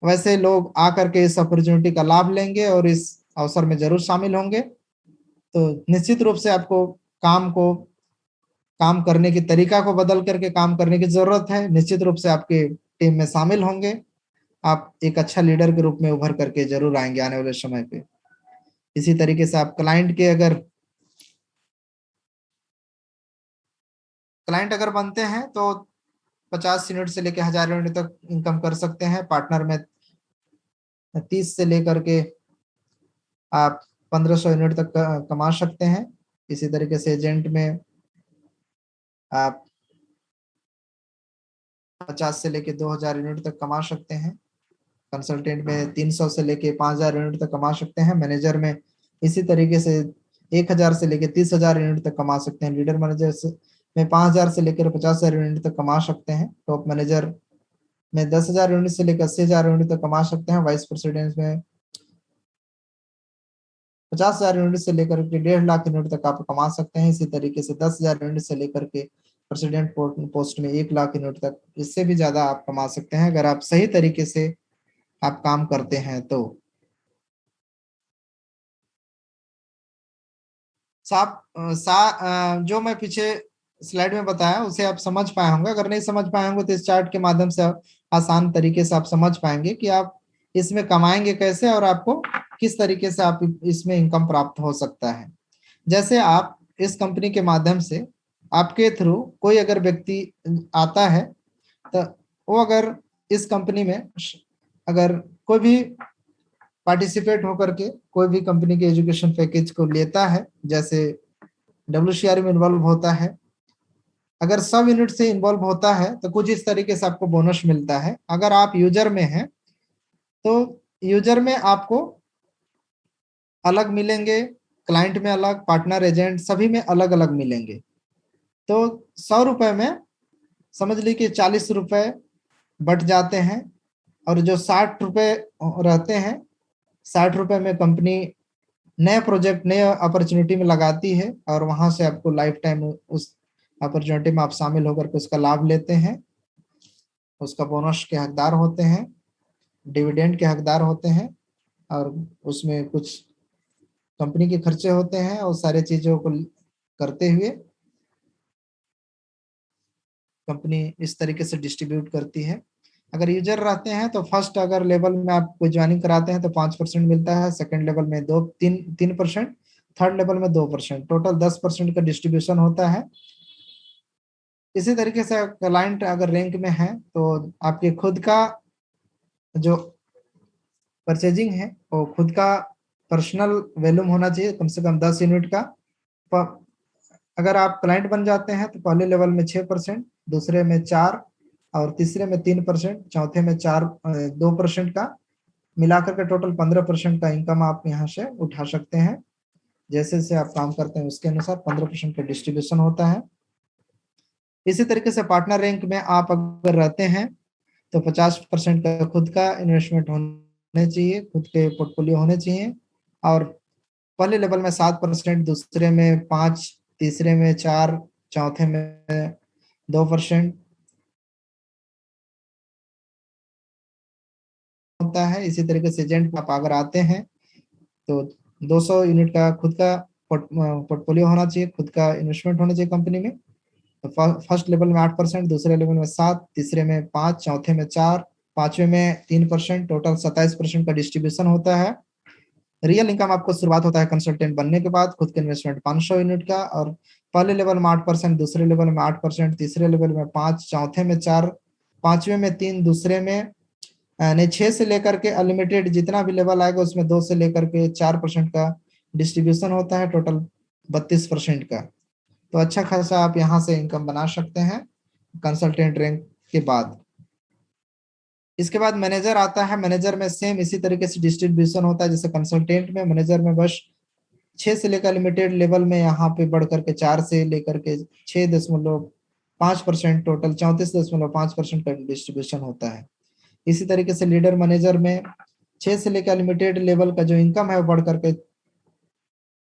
Speaker 2: वैसे लोग आकर के इस अपॉर्चुनिटी का लाभ लेंगे और इस अवसर में जरूर शामिल होंगे। तो निश्चित रूप से आपको काम करने की तरीका को बदल करके काम करने की जरूरत है। निश्चित रूप से आपके टीम में शामिल होंगे, आप एक अच्छा लीडर के रूप में उभर करके जरूर आएंगे आने वाले समय पे। इसी तरीके से आप क्लाइंट अगर बनते हैं तो 50 यूनिट से लेकर 1000 यूनिट तक इनकम कर सकते हैं। पार्टनर में 30 से लेकर के आप 1500 यूनिट तक कमा सकते हैं। इसी तरीके से एजेंट में आप 50 से लेके 2000 यूनिट तक कमा सकते हैं। कंसल्टेंट में 300 से लेके 5000 यूनिट तक कमा सकते हैं। मैनेजर में इसी तरीके से 1000 से लेके 30,000 यूनिट तक कमा सकते हैं। लीडर मैनेजर में 5000 से लेकर 50,000 यूनिट तक कमा सकते हैं। टॉप मैनेजर में 10,000 यूनिट से लेकर 80,000 यूनिट तक कमा सकते हैं। वाइस प्रेसिडेंट में 50,000 यूनिट से लेकर के 1.5 लाख यूनिट तक आप कमा सकते हैं। इसी तरीके से 10,000 यूनिट से लेकर के प्रेसिडेंट पोस्ट में 1 लाख यूनिट तक, इससे भी ज्यादा आप कमा सकते हैं अगर आप सही तरीके से आप काम करते हैं तो। जो मैं पीछे स्लाइड में बताया उसे आप समझ पाए होंगे। अगर नहीं समझ पाए होंगे तो इस चार्ट के माध्यम से आसान तरीके से आप समझ पाएंगे कि आप इसमें कमाएंगे कैसे और आपको किस तरीके से आप इसमें इनकम प्राप्त हो सकता है। जैसे आप इस कंपनी के माध्यम से आपके थ्रू कोई अगर व्यक्ति आता है तो वो अगर इस कंपनी में अगर कोई भी पार्टिसिपेट होकर के कोई भी कंपनी के एजुकेशन पैकेज को लेता है, जैसे WCR में इन्वॉल्व होता है, अगर सब यूनिट से इन्वॉल्व होता है तो कुछ इस तरीके से आपको बोनस मिलता है। अगर आप यूजर में हैं तो यूजर में आपको अलग मिलेंगे, क्लाइंट में अलग, पार्टनर एजेंट सभी में अलग अलग मिलेंगे। तो 100 रुपए में समझ लीजिए कि 40 रुपए बट जाते हैं और जो 60 रुपए रहते हैं, 60 रुपए में कंपनी नए प्रोजेक्ट नए अपॉर्चुनिटी में लगाती है और वहां से आपको लाइफ टाइम उस अपॉर्चुनिटी में आप शामिल होकर के उसका लाभ लेते हैं, उसका बोनस के हकदार होते हैं, डिविडेंड के हकदार होते हैं और उसमें कुछ कंपनी के खर्चे होते हैं और सारे चीजों को करते हुए कंपनी इस तरीके से डिस्ट्रीब्यूट करती है। अगर यूजर रहते हैं तो फर्स्ट अगर लेवल में आप कोई ज्वाइनिंग कराते हैं तो 5% मिलता है, सेकंड लेवल में 3%, थर्ड लेवल में 2%, टोटल 10% का डिस्ट्रीब्यूशन होता है। इसी तरीके से क्लाइंट अगर रैंक में है तो आपके खुद का जो परचेजिंग है वो खुद का पर्सनल वॉल्यूम होना चाहिए कम से कम 10 यूनिट का। अगर आप क्लाइंट बन जाते हैं तो पहले लेवल में 6%, दूसरे में 4 और तीसरे में 3%, चौथे में 2% का मिलाकर के टोटल 15% का इनकम आप यहाँ से उठा सकते हैं। जैसे जैसे आप काम करते हैं उसके अनुसार 15% का डिस्ट्रीब्यूशन होता है। इसी तरीके से पार्टनर रैंक में आप अगर रहते हैं तो 50% का खुद का इन्वेस्टमेंट होने चाहिए, खुद के पोर्टफोलियो होने चाहिए और पहले लेवल में 7%, दूसरे में 5, तीसरे में 4, चौथे में 2% होता है। इसी तरीके से एजेंट आप अगर आते हैं तो 200 यूनिट का खुद का पोर्टफोलियो होना चाहिए, खुद का इन्वेस्टमेंट होना चाहिए कंपनी में। तो फर्स्ट लेवल में 8%, दूसरे लेवल में 7, तीसरे में 5, चौथे में 4, पांचवे में 3%, टोटल 27% का डिस्ट्रीब्यूशन होता है। रियल इनकम आपको शुरुआत होता है कंसल्टेंट बनने के बाद, खुद के इन्वेस्टमेंट 500 यूनिट का और पहले लेवल में 8%, दूसरे लेवल में 8%, तीसरे लेवल में 5, चौथे में 4, पांचवे में 3, दूसरे में नहीं 6 से लेकर के अनलिमिटेड जितना भी लेवल आएगा उसमें 2 से लेकर के 4% का डिस्ट्रीब्यूशन होता है, टोटल 32% का। तो अच्छा खासा आप यहाँ से इनकम बना सकते हैं कंसल्टेंट रैंक के बाद। इसके बाद मैनेजर आता है। मैनेजर में सेम इसी तरीके से डिस्ट्रीब्यूशन होता है जैसे कंसल्टेंट में। मैनेजर में बस 6 से लेकर लिमिटेड लेवल में यहाँ पे बढ़ करके 4 से लेकर के 6.5%, टोटल 34.5% का डिस्ट्रीब्यूशन होता है। इसी तरीके से लीडर मैनेजर में 6 से लेकर लिमिटेड लेवल का जो इनकम है वो बढ़ करके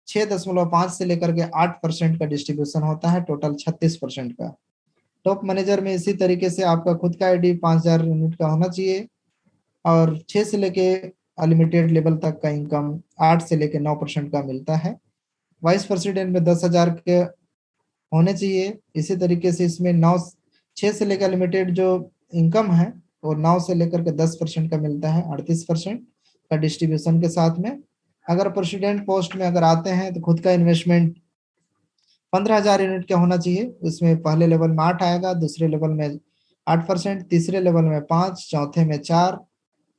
Speaker 2: 6.5 से लेकर के 8% का डिस्ट्रीब्यूशन होता है, टोटल 36% का। टॉप मैनेजर में इसी तरीके से आपका खुद का आईडी 5000 यूनिट का होना चाहिए और 6 से लेके अनलिमिटेड लेवल तक का इनकम 8 से लेके 9% का मिलता है। वाइस प्रेसिडेंट में 10,000 के होने चाहिए। इसी तरीके से इसमें 6 से लेकर लिमिटेड जो इनकम है वो 9 से लेकर के 10% का मिलता है, 38% का डिस्ट्रीब्यूशन के साथ में। अगर प्रेसिडेंट पोस्ट में अगर आते हैं तो खुद का इन्वेस्टमेंट 15,000 यूनिट का होना चाहिए। उसमें पहले लेवल में 8 आएगा, दूसरे लेवल में 8%, तीसरे लेवल में 5, चौथे में 4,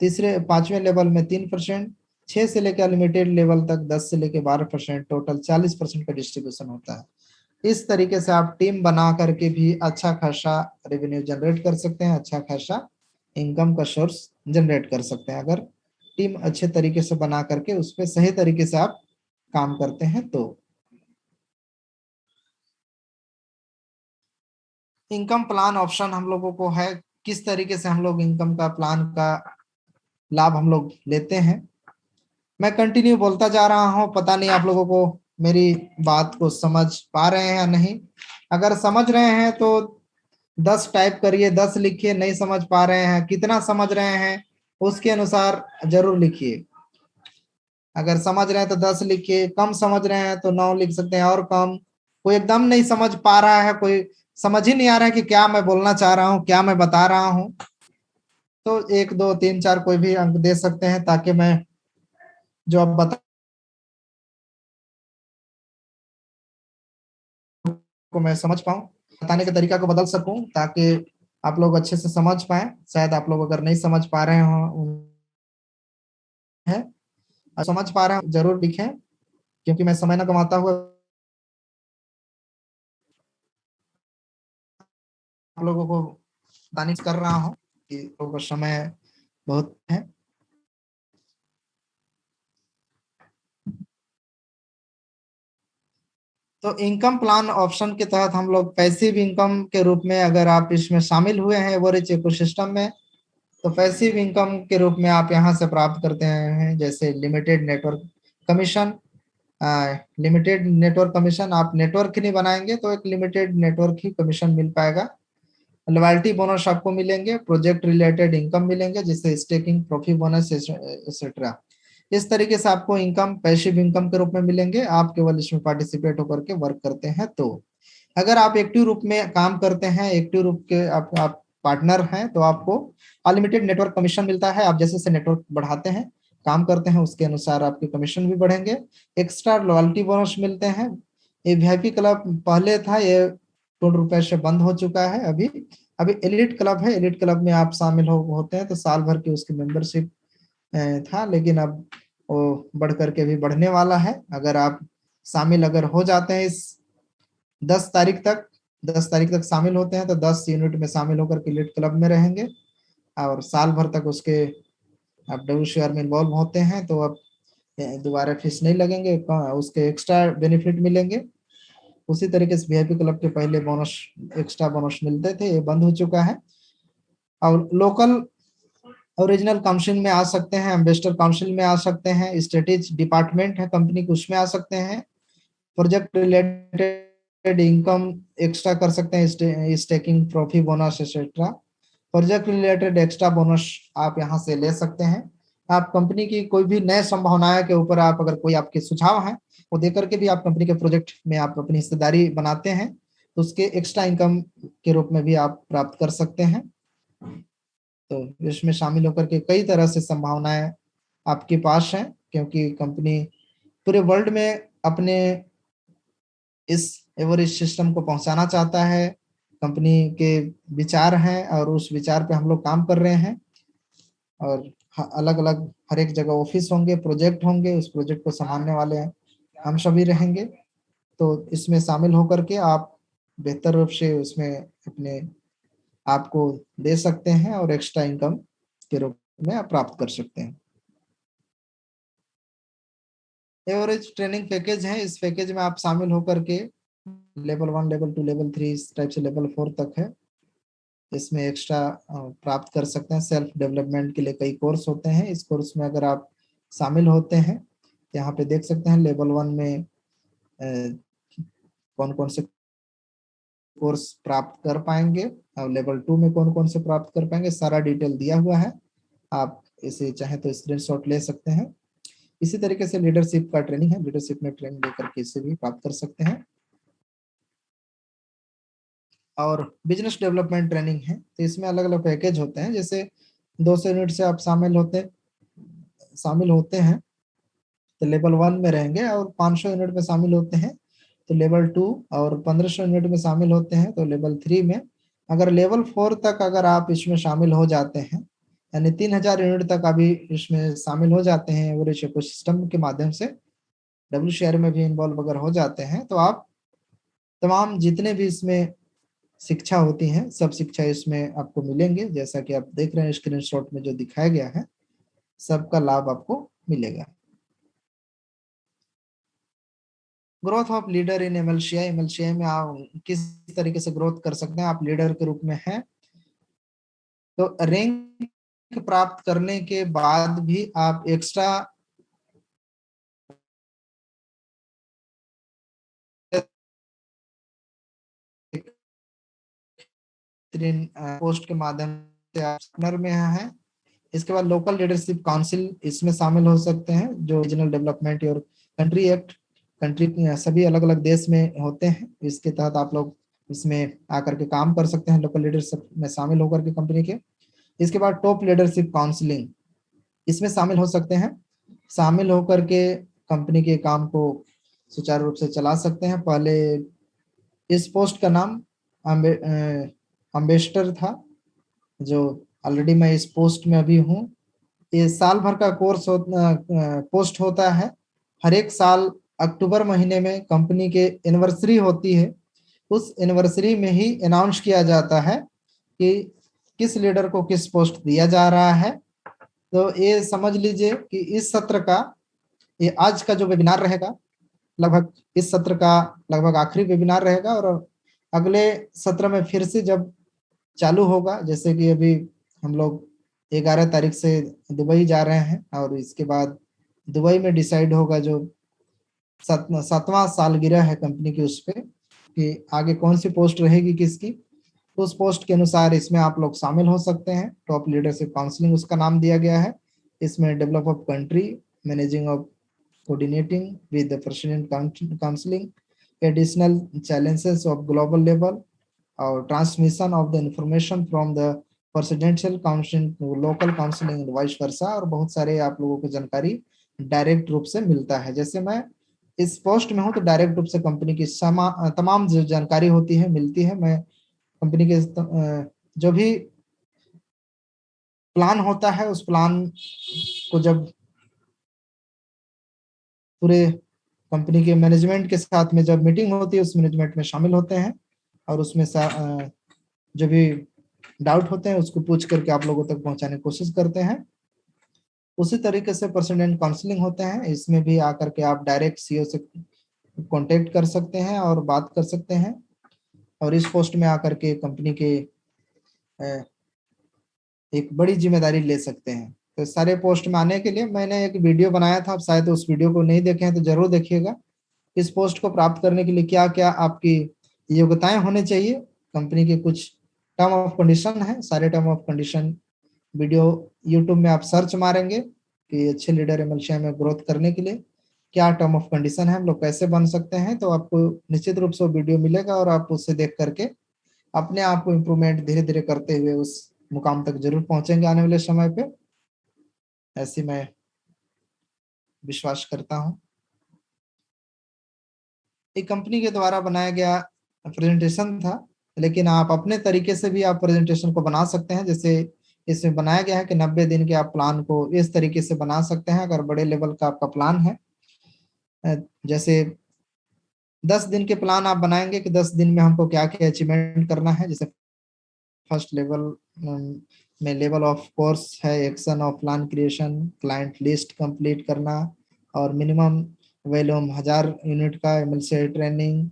Speaker 2: तीसरे 5वें लेवल में 3%, 6 से लेकर अनलिमिटेड लेवल तक 10 से लेकर 12%, टोटल 40% का डिस्ट्रीब्यूशन होता है। इस तरीके से आप टीम बना करके भी अच्छा खासा रेवेन्यू जनरेट कर सकते हैं, अच्छा खासा इनकम का सोर्स जनरेट कर सकते हैं, अगर टीम अच्छे तरीके से बना करके उस पर सही तरीके से आप काम करते हैं तो। इनकम प्लान ऑप्शन हम लोगों को है, किस तरीके से हम लोग इनकम का प्लान का लाभ हम लोग लेते हैं। मैं कंटिन्यू बोलता जा रहा हूं, पता नहीं आप लोगों को मेरी बात को समझ पा रहे हैं या नहीं। अगर समझ रहे हैं तो 10 टाइप करिए, 10 लिखिए। नहीं समझ पा रहे हैं, कितना समझ रहे हैं उसके अनुसार जरूर लिखिए। अगर समझ रहे हैं तो 10 लिखिए, कम समझ रहे हैं तो 9 लिख सकते हैं और कम। कोई एकदम नहीं समझ पा रहा है, कोई समझ ही नहीं आ रहा है कि क्या मैं बोलना चाह रहा हूँ, क्या मैं बता रहा हूँ, तो 1 2 3 4 कोई भी अंक दे सकते हैं, ताकि मैं जो अब बता को मैं समझ पाऊँ, बताने के तरीका को बदल सकूं, ताकि आप लोग अच्छे से समझ पाए। शायद आप लोग अगर नहीं समझ पा रहे हो है, समझ पा रहे हैं जरूर लिखें, क्योंकि मैं समय ना गंवाता हुआ आप लोगों को दानिश कर रहा हूँ कि लोगों का समय बहुत है। तो इनकम प्लान ऑप्शन के तहत हम लोग पैसिव इनकम के रूप में, अगर आप इसमें शामिल हुए हैं एवरेज इकोसिस्टम में, तो पैसिव इनकम के रूप में आप यहाँ से प्राप्त करते हैं, जैसे limited network commission. Limited network commission, आप नेटवर्क ही नहीं बनाएंगे तो एक लिमिटेड नेटवर्क ही कमीशन मिल पाएगा। लॉयल्टी बोनस आपको मिलेंगे, प्रोजेक्ट रिलेटेड इनकम मिलेंगे, जिससे स्टेकिंग, प्रॉफिट बोनस एक्सेट्रा। इस तरीके से आपको इनकम पैसिव इनकम के रूप में मिलेंगे, आप केवल इसमें पार्टिसिपेट होकर के वर्क करते हैं तो। अगर आप एक्टिव रूप में काम करते हैं, एक्टिव रूप के आप पार्टनर हैं, तो आपको अनलिमिटेड नेटवर्क कमीशन मिलता है। आप जैसे जैसे नेटवर्क बढ़ाते हैं, काम करते हैं, उसके अनुसार आपके कमीशन भी बढ़ेंगे। एक्स्ट्रा लॉयल्टी बोनस मिलते हैं। ये वीआईपी क्लब पहले था, ये ₹2 से बंद हो चुका है। अभी अभी एलिट क्लब है, एलिट क्लब में आप शामिल होते हैं तो साल भर की उसकी मेंबरशिप था, लेकिन अब वो बढ़ करके भी बढ़ने वाला है। अगर आप शामिल अगर हो जाते हैं इस 10 तारीख तक, 10 तारीख तक शामिल होते हैं तो 10 यूनिट में शामिल होकर के एलिट क्लब में रहेंगे, और साल भर तक उसके आप WCR में इन्वॉल्व होते हैं तो अब दोबारा फीस नहीं लगेंगे, उसके एक्स्ट्रा बेनिफिट मिलेंगे। उसी तरीके से वीआईपी क्लब के पहले बोनस, एक्स्ट्रा बोनस मिलते थे, ये बंद हो चुका है। और लोकल ओरिजिनल काउंसिल में आ सकते हैं, एम्बेसडर काउंसिल में आ सकते हैं, स्ट्रेटेजी डिपार्टमेंट है कंपनी के, उसमें आ सकते हैं। प्रोजेक्ट रिलेटेड इनकम एक्स्ट्रा कर सकते हैं, staking, profit bonus etcetera. Project related extra bonus आप यहाँ से ले सकते हैं। आप कंपनी की कोई भी नए संभावनाएं के ऊपर आप अगर कोई आपके सुझाव हैं, वो देकर के भी आप कंपनी के प्रोजेक्ट में आप अपनी हिस्सेदारी बनाते हैं, तो उसके एक्स्ट्रा इनकम के रूप में भी आप प्राप्त कर सकते हैं। तो इसमें शामिल होकर के कई तरह से संभावनाएं आपके पास हैं, क्योंकि कंपनी पूरे वर्ल्ड में अपने इस एवरेज सिस्टम को पहुंचाना चाहता है। कंपनी के विचार हैं और उस विचार पे हम लोग काम कर रहे हैं, और अलग अलग हर एक जगह ऑफिस होंगे, प्रोजेक्ट होंगे, उस प्रोजेक्ट को संभालने वाले हम सभी रहेंगे। तो इसमें शामिल होकर के आप बेहतर रूप से उसमें अपने आप को दे सकते हैं और एक्स्ट्रा इनकम के रूप में आप प्राप्त कर सकते हैं। एवरेज ट्रेनिंग पैकेज है, इस पैकेज में आप शामिल होकर के लेवल 1, लेवल 2, लेवल 3, इस टाइप से लेवल 4 तक है, इसमें एक्स्ट्रा प्राप्त कर सकते हैं। सेल्फ डेवलपमेंट के लिए कई कोर्स होते हैं, इस कोर्स में अगर आप शामिल होते हैं, यहाँ पे देख सकते हैं लेवल 1 में कौन कौन से कोर्स प्राप्त कर पाएंगे, और लेवल 2 में कौन कौन से प्राप्त कर पाएंगे, सारा डिटेल दिया हुआ है। आप इसे चाहे तो स्क्रीनशॉट ले सकते हैं। इसी तरीके से लीडरशिप का ट्रेनिंग है, लीडरशिप में ट्रेनिंग लेकर के इसे भी प्राप्त कर सकते हैं। और बिजनेस डेवलपमेंट ट्रेनिंग है, तो इसमें अलग अलग पैकेज होते हैं। जैसे 200 यूनिट से आप शामिल होते हैं, तो लेवल 1 में रहेंगे, और 500 यूनिट में शामिल होते हैं तो लेवल 2, और 1500 यूनिट में शामिल होते हैं तो लेवल 3 में। अगर लेवल 4 तक अगर आप इसमें शामिल हो जाते हैं, यानी 3000 यूनिट तक अभी इसमें शामिल हो जाते हैं एवरेज इकोसिस्टम के माध्यम से, WCR में भी इन्वॉल्व अगर हो जाते हैं, तो आप तमाम जितने भी इसमें शिक्षा होती हैं सब शिक्षा इसमें आपको मिलेंगे। जैसा कि आप देख रहे हैं स्क्रीनशॉट में जो दिखाया गया है, सबका लाभ आपको मिलेगा। Growth of leader in MLCI. MLCI में आप किस तरीके से ग्रोथ कर सकते हैं? आप लीडर के रूप में हैं तो रैंक प्राप्त करने के बाद भी आप एक्स्ट्रा पोस्ट के माध्यम से आप पार्टनर में हैं। इसके बाद लोकल लीडरशिप काउंसिल इसमें शामिल हो सकते हैं, जो रीजनल डेवलपमेंट और कंट्री एक्ट, कंट्री सभी अलग अलग देश में होते हैं, इसके तहत आप लोग इसमें आकर के काम कर सकते हैं लोकल लीडरशिप में शामिल होकर के कंपनी के। इसके बाद टॉप लीडरशिप काउंसलिंग इसमें शामिल हो सकते हैं, शामिल होकर के कंपनी के काम को सुचारू रूप से चला सकते हैं। पहले इस पोस्ट का नाम अम्बेसडर था, जो ऑलरेडी मैं इस पोस्ट में अभी हूँ। ये साल भर का पोस्ट होता है। हर एक साल अक्टूबर महीने में कंपनी के एनिवर्सरी होती है, उस एनिवर्सरी में ही अनाउंस किया जाता है कि किस लीडर को किस पोस्ट दिया जा रहा है। तो ये समझ लीजिए कि इस सत्र का, ये आज का जो वेबिनार रहेगा, लगभग इस सत्र का लगभग आखिरी वेबिनार रहेगा, और अगले सत्र में फिर से जब चालू होगा, जैसे कि अभी हम लोग 11 तारीख से दुबई जा रहे हैं, और इसके बाद दुबई में डिसाइड होगा जो 7वां सालगिरह है कंपनी की, उस पर कि आगे कौन सी पोस्ट रहेगी किसकी, उस पोस्ट के अनुसार इसमें आप लोग शामिल हो सकते हैं। टॉप लीडरशिप काउंसलिंग उसका नाम दिया गया है। इसमें develop of country, managing of, coordinating with the president counselling, additional challenges of global level, और transmission of the information from the presidential council to local counselling vice versa, और बहुत सारे आप लोगों को जानकारी डायरेक्ट रूप से मिलता है। जैसे मैं इस पोस्ट में हूँ तो डायरेक्ट रूप से कंपनी की तमाम जो जानकारी होती है मिलती है। मैं कंपनी के जो भी प्लान होता है उस प्लान को जब पूरे कंपनी के मैनेजमेंट के साथ में जब मीटिंग होती है, उस मैनेजमेंट में शामिल होते हैं, और उसमें जो भी डाउट होते हैं उसको पूछ करके आप लोगों तक पहुंचाने की कोशिश करते हैं। उसी तरीके से प्रेसिडेंट काउंसलिंग होते हैं, इसमें भी आकर के आप डायरेक्ट सीईओ से कांटेक्ट कर सकते हैं और बात कर सकते हैं, और इस पोस्ट में आकर के कंपनी के एक बड़ी जिम्मेदारी ले सकते हैं। तो सारे पोस्ट में आने के लिए मैंने एक वीडियो बनाया था, आप शायद उस वीडियो को नहीं देखे हैं तो जरूर देखिएगा। इस पोस्ट को प्राप्त करने के लिए क्या क्या आपकी योग्यताएं होनी चाहिए, कंपनी के कुछ टर्म ऑफ कंडीशन है, सारे term of condition video YouTube में आप सर्च मारेंगे कि अच्छे लीडर एमएलसीआई में ग्रोथ करने के लिए क्या टर्म ऑफ कंडीशन है, हम लोग कैसे बन सकते हैं, तो आपको निश्चित रूप से वो वीडियो मिलेगा, और आप उससे देख करके अपने आप को इम्प्रूवमेंट धीरे धीरे करते हुए उस मुकाम तक जरूर पहुंचेंगे आने वाले समय पे, ऐसी मैं विश्वास करता हूँ। एक कंपनी के द्वारा बनाया गया प्रेजेंटेशन था, लेकिन आप अपने तरीके से भी आप प्रेजेंटेशन को बना सकते हैं। जैसे इसमें बनाया गया है कि 90 दिन के आप प्लान को इस तरीके से बना सकते हैं, अगर बड़े लेवल का आपका प्लान है। जैसे 10 दिन के प्लान आप बनाएंगे कि 10 दिन में हमको क्या क्या अचीवमेंट करना है। जैसे फर्स्ट लेवल में लेवल ऑफ कोर्स है, action of plan creation, client list complete करना, और मिनिमम वॉल्यूम 1000 यूनिट का एमएलसीआई ट्रेनिंग,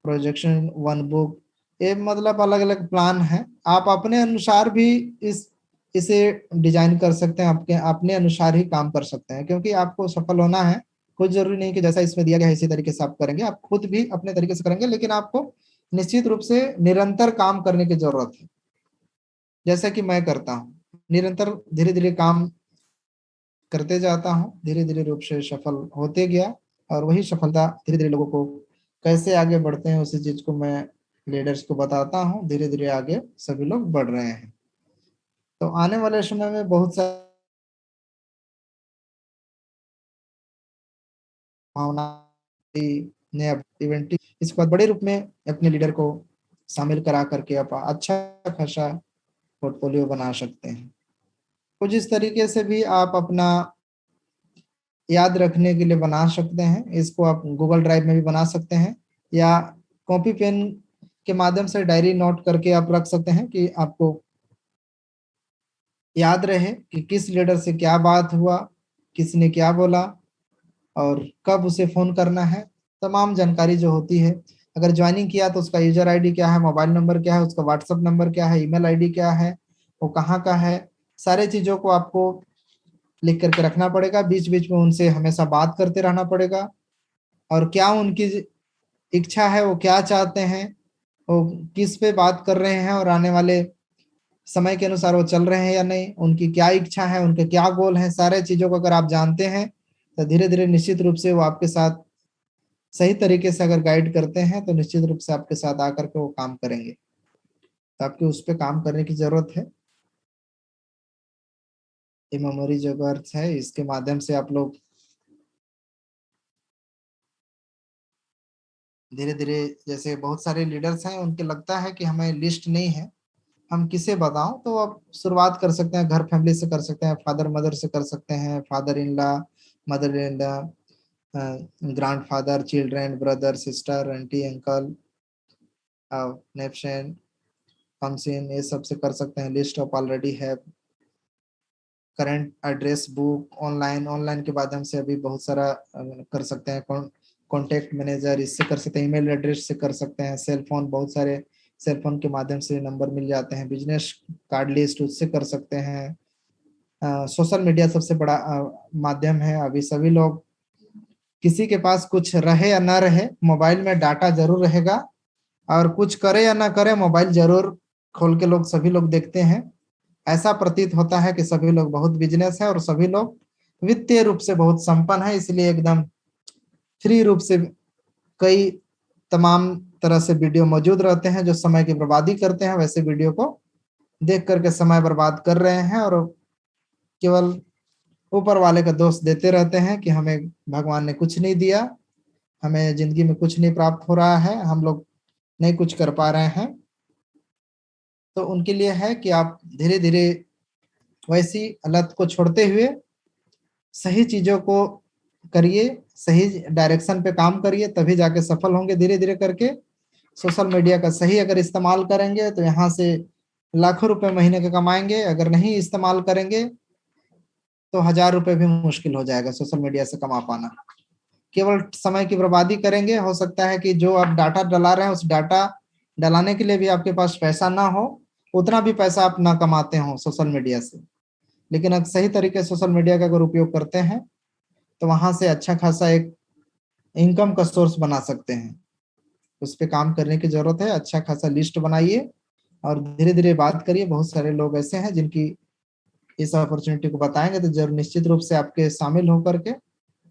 Speaker 2: प्रोजेक्शन 1 बुक। ये मतलब अलग अलग प्लान है, आप अपने अनुसार भी इसे डिजाइन कर सकते हैं, आपके अपने अनुसार ही काम कर सकते हैं, क्योंकि आपको सफल होना है। कोई जरूरी नहीं कि जैसा इसमें दिया गया है इसी तरीके से आप करेंगे, आप खुद भी अपने तरीके से करेंगे, लेकिन आपको निश्चित रूप से निरंतर काम करने की जरूरत है। जैसा कि मैं करता हूँ, निरंतर धीरे धीरे काम करते जाता हूँ, धीरे धीरे रूप से सफल होते गया, और वही सफलता धीरे धीरे लोगों को कैसे आगे बढ़ते हैं उसी चीज को मैं लीडर्स को बताता हूँ, धीरे धीरे आगे सभी लोग बढ़ रहे हैं। तो आने वाले समय में बहुत सारे भावना ने इवेंट इसके बाद बड़े रूप में अपने लीडर को शामिल करा करके आप अच्छा खासा पोर्टफोलियो बना सकते हैं। कुछ इस तरीके से भी आप अपना याद रखने के लिए बना सकते हैं। इसको आप गूगल ड्राइव में भी बना सकते हैं या कॉपी पेन के माध्यम से डायरी नोट करके आप रख सकते हैं कि आपको याद रहे कि किस लीडर से क्या बात हुआ, किसने क्या बोला और कब उसे फोन करना है। तमाम जानकारी जो होती है, अगर ज्वाइनिंग किया तो उसका यूजर आईडी क्या है, मोबाइल नंबर क्या है, उसका व्हाट्सएप नंबर क्या है, ईमेल आईडी क्या है, वो कहाँ का है, सारे चीजों को आपको लिख करके रखना पड़ेगा। बीच बीच में उनसे हमेशा बात करते रहना पड़ेगा और क्या उनकी इच्छा है, वो क्या चाहते हैं, वो किस पे बात कर रहे हैं और आने वाले समय के अनुसार वो चल रहे हैं या नहीं, उनकी क्या इच्छा है, उनके क्या गोल हैं, सारे चीजों को अगर आप जानते हैं तो धीरे धीरे निश्चित रूप से वो आपके साथ सही तरीके से अगर गाइड करते हैं तो निश्चित रूप से आपके साथ आकर के वो काम करेंगे। तो आपको उस पर काम करने की जरूरत है। ये मेमोरी जो अर्थ है, इसके माध्यम से आप लोग धीरे धीरे, जैसे बहुत सारे लीडर्स हैं उनके लगता है कि हमें लिस्ट नहीं है, हम किसे बताऊं, तो आप शुरुआत कर सकते हैं घर फैमिली से कर सकते हैं, फादर मदर से कर सकते हैं, father in law, mother in law, grand father, children, brother, sister, aunty, uncle, नेप्शन, फंक्शन, ये सब से कर सकते हैं। लिस्ट ऑफ ऑलरेडी है, करंट एड्रेस बुक, ऑनलाइन के माध्यम से अभी बहुत सारा कर सकते हैं। कॉन्टेक्ट मैनेजर, इससे कर सकते हैं, ईमेल एड्रेस से कर सकते हैं, सेल फोन, बहुत सारे सेल फोन के माध्यम से नंबर मिल जाते हैं, बिजनेस कार्ड लिस्ट उससे कर सकते हैं। सोशल मीडिया सबसे बड़ा माध्यम है। अभी सभी लोग, किसी के पास कुछ रहे या ना रहे, मोबाइल में डाटा जरूर रहेगा और कुछ करे या ना करे मोबाइल जरूर खोल के लोग सभी लोग देखते हैं। ऐसा प्रतीत होता है कि सभी लोग बहुत बिजनेस है और सभी लोग वित्तीय रूप से बहुत संपन्न है, इसलिए एकदम फ्री रूप से कई तमाम तरह से वीडियो मौजूद रहते हैं जो समय की बर्बादी करते हैं। वैसे वीडियो को देख करके समय बर्बाद कर रहे हैं और केवल ऊपर वाले का दोष देते रहते हैं कि हमें भगवान ने कुछ नहीं दिया, हमें जिंदगी में कुछ नहीं प्राप्त हो रहा है, हम लोग नहीं कुछ कर पा रहे हैं। तो उनके लिए है कि आप धीरे धीरे वैसी लत को छोड़ते हुए सही चीजों को करिए, सही डायरेक्शन पे काम करिए, तभी जाके सफल होंगे धीरे धीरे करके। सोशल मीडिया का सही अगर इस्तेमाल करेंगे तो यहाँ से लाखों रुपए महीने के कमाएंगे, अगर नहीं इस्तेमाल करेंगे तो 1000 रुपए भी मुश्किल हो जाएगा सोशल मीडिया से कमा पाना। केवल समय की बर्बादी करेंगे। हो सकता है कि जो आप डाटा डला रहे हैं उस डाटा डलाने के लिए भी आपके पास पैसा ना हो, उतना भी पैसा आप ना कमाते हो सोशल मीडिया से। लेकिन अगर सही तरीके से सोशल मीडिया का अगर उपयोग करते हैं तो वहां से अच्छा खासा एक इनकम का सोर्स बना सकते हैं। उस पर काम करने की जरूरत है। अच्छा खासा लिस्ट बनाइए और धीरे धीरे बात करिए। बहुत सारे लोग ऐसे हैं जिनकी इस अपॉर्चुनिटी को बताएंगे तो जरूर निश्चित रूप से आपके शामिल होकर के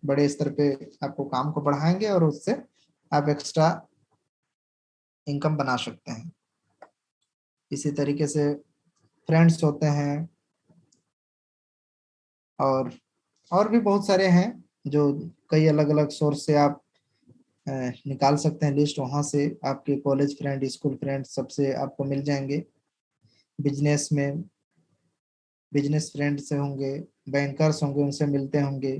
Speaker 2: बड़े स्तर पे आपको काम को बढ़ाएंगे और उससे आप एक्स्ट्रा इनकम बना सकते हैं। इसी तरीके से फ्रेंड्स होते हैं और भी बहुत सारे हैं जो कई अलग अलग सोर्स से आप निकाल सकते हैं लिस्ट। वहां से आपके कॉलेज फ्रेंड, स्कूल फ्रेंड सबसे आपको मिल जाएंगे। बिजनेस में बिजनेस फ्रेंड से होंगे, बैंकर्स होंगे उनसे मिलते होंगे।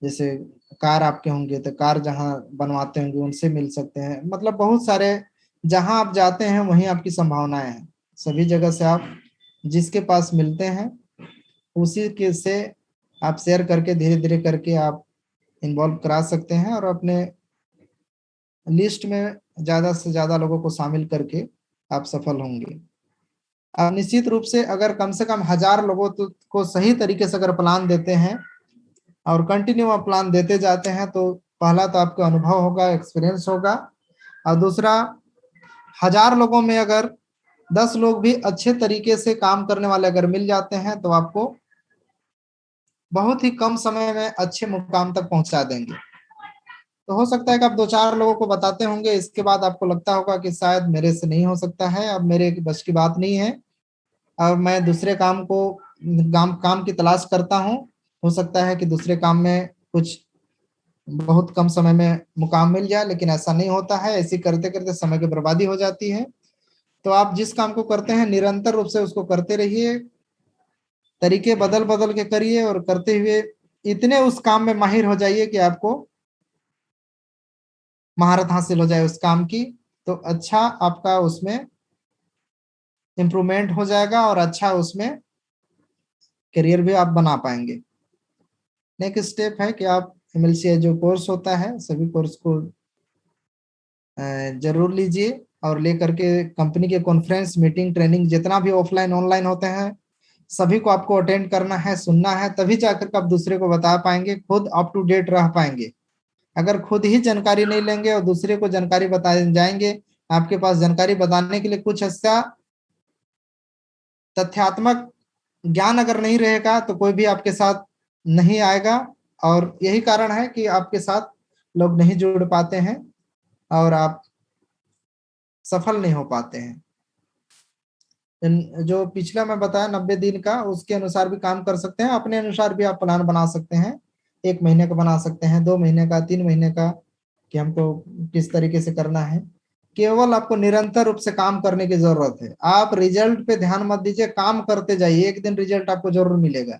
Speaker 2: जैसे कार आपके होंगे तो कार जहाँ बनवाते होंगे उनसे मिल सकते हैं। मतलब बहुत सारे, जहाँ आप जाते हैं वहीं आपकी संभावनाएं हैं। सभी जगह से आप जिसके पास मिलते हैं उसी के से आप शेयर करके धीरे धीरे करके आप इन्वॉल्व करा सकते हैं और अपने लिस्ट में ज्यादा से ज्यादा लोगों को शामिल करके आप सफल होंगे। आप निश्चित रूप से कम 1000 लोगों को सही तरीके से अगर प्लान देते हैं और कंटिन्यू आप प्लान देते जाते हैं तो पहला तो आपका अनुभव होगा, एक्सपीरियंस होगा, और दूसरा 1000 लोगों में अगर 10 लोग भी अच्छे तरीके से काम करने वाले अगर मिल जाते हैं तो आपको बहुत ही कम समय में अच्छे मुकाम तक पहुंचा देंगे। तो हो सकता है कि आप 2-4 लोगों को बताते होंगे, इसके बाद आपको लगता होगा कि शायद मेरे से नहीं हो सकता है, अब मेरे बस की बात नहीं है, अब मैं दूसरे काम की तलाश करता हूँ। हो सकता है कि दूसरे काम में कुछ बहुत कम समय में मुकाम मिल जाए, लेकिन ऐसा नहीं होता है। ऐसे करते करते समय की बर्बादी हो जाती है। तो आप जिस काम को करते हैं निरंतर रूप से उसको करते रहिए, तरीके बदल बदल के करिए, और करते हुए इतने उस काम में माहिर हो जाइए कि आपको महारत हासिल हो जाए उस काम की। तो अच्छा आपका उसमें इम्प्रूवमेंट हो जाएगा और अच्छा उसमें करियर भी आप बना पाएंगे। नेक्स्ट स्टेप है कि आप एमएलसीआई जो कोर्स होता है सभी कोर्स को जरूर लीजिए, और लेकर के कंपनी के कॉन्फ्रेंस मीटिंग ट्रेनिंग जितना भी ऑफलाइन ऑनलाइन होते हैं सभी को आपको अटेंड करना है, सुनना है, तभी जाकर के आप दूसरे को बता पाएंगे, खुद अप टू डेट रह पाएंगे। अगर खुद ही जानकारी नहीं लेंगे और दूसरे को जानकारी बताए जाएंगे, आपके पास जानकारी बताने के लिए कुछ ऐसा तथ्यात्मक ज्ञान अगर नहीं रहेगा तो कोई भी आपके साथ नहीं आएगा। और यही कारण है कि आपके साथ लोग नहीं जुड़ पाते हैं और आप सफल नहीं हो पाते हैं। जो पिछला मैं बताया 90 दिन का, उसके अनुसार भी काम कर सकते हैं, अपने अनुसार भी आप प्लान बना सकते हैं। 1 महीने का बना सकते हैं, 2 महीने का, 3 महीने का, कि हमको किस तरीके से करना है। केवल आपको निरंतर रूप से काम करने की जरूरत है। आप रिजल्ट पे ध्यान मत दीजिए, काम करते जाइए, एक दिन रिजल्ट आपको जरूर मिलेगा।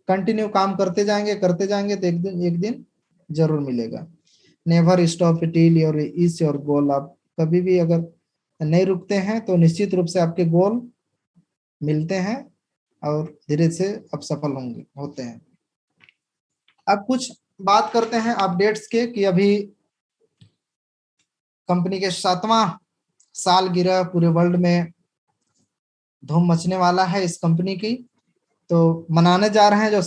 Speaker 2: कंटिन्यू काम करते जाएंगे तो एक दिन जरूर मिलेगा। Never stop till your is your goal. आप कभी भी अगर नहीं रुकते हैं तो निश्चित रूप से आपके गोल मिलते हैं और धीरे से आप सफल होंगे होते हैं। अब कुछ बात करते हैं अपडेट्स के, कि अभी कंपनी के 7वां सालगिरह पूरे वर्ल्ड में धूम मचने वाला है इस कंपनी की। तो मनाने जा रहे हैं जो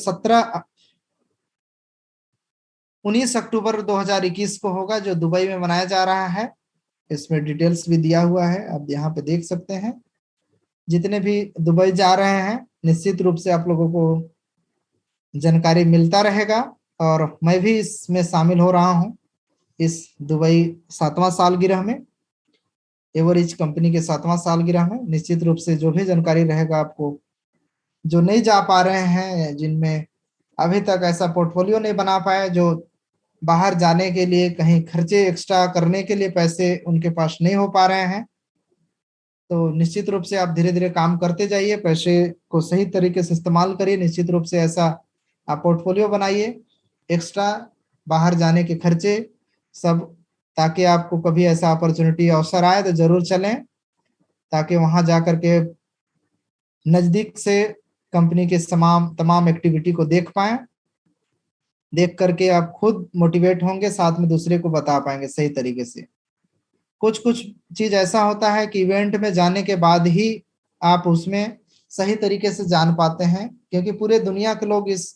Speaker 2: 19 अक्टूबर 2021 को होगा, जो दुबई में मनाया जा रहा है। इसमें डिटेल्स भी दिया हुआ है, आप यहाँ पे देख सकते हैं। जितने भी दुबई जा रहे हैं निश्चित रूप से आप लोगों को जानकारी मिलता रहेगा, और मैं भी इसमें शामिल हो रहा हूँ इस दुबई 7वां सालगिरह में, एवरेज कंपनी के 7वां सालगिरह में। निश्चित रूप से जो भी जानकारी रहेगा आपको, जो नहीं जा पा रहे हैं, जिनमें अभी तक ऐसा पोर्टफोलियो नहीं बना पाए, जो बाहर जाने के लिए कहीं खर्चे एक्स्ट्रा करने के लिए पैसे उनके पास नहीं हो पा रहे हैं, तो निश्चित रूप से आप धीरे धीरे काम करते जाइए, पैसे को सही तरीके से इस्तेमाल करिए। निश्चित रूप से ऐसा आप पोर्टफोलियो बनाइए, एक्स्ट्रा बाहर जाने के खर्चे सब, ताकि आपको कभी ऐसा अपॉर्चुनिटी अवसर आए तो जरूर चलें, ताकि वहां जाकर के नजदीक से कंपनी के तमाम एक्टिविटी को देख पाए। देख करके आप खुद मोटिवेट होंगे, साथ में दूसरे को बता पाएंगे सही तरीके से। कुछ कुछ चीज ऐसा होता है कि इवेंट में जाने के बाद ही आप उसमें सही तरीके से जान पाते हैं, क्योंकि पूरे दुनिया के लोग इस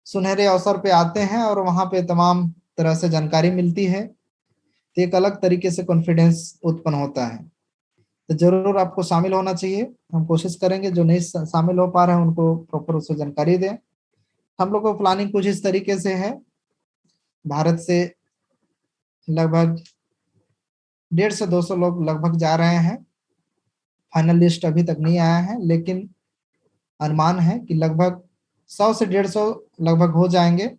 Speaker 2: सुनहरे अवसर पे आते हैं और वहां पे तमाम तरह से जानकारी मिलती है, तो एक अलग तरीके से कॉन्फिडेंस उत्पन्न होता है। तो जरूर आपको शामिल होना चाहिए। हम कोशिश करेंगे जो नहीं शामिल हो पा रहे हैं उनको प्रॉपर उससे जानकारी दें। हम लोग को प्लानिंग कुछ इस तरीके से है, भारत से लगभग 150 से 200 लोग लगभग जा रहे हैं। फाइनल लिस्ट अभी तक नहीं आया है, लेकिन अनुमान है कि लगभग 100 से 150 लगभग हो जाएंगे,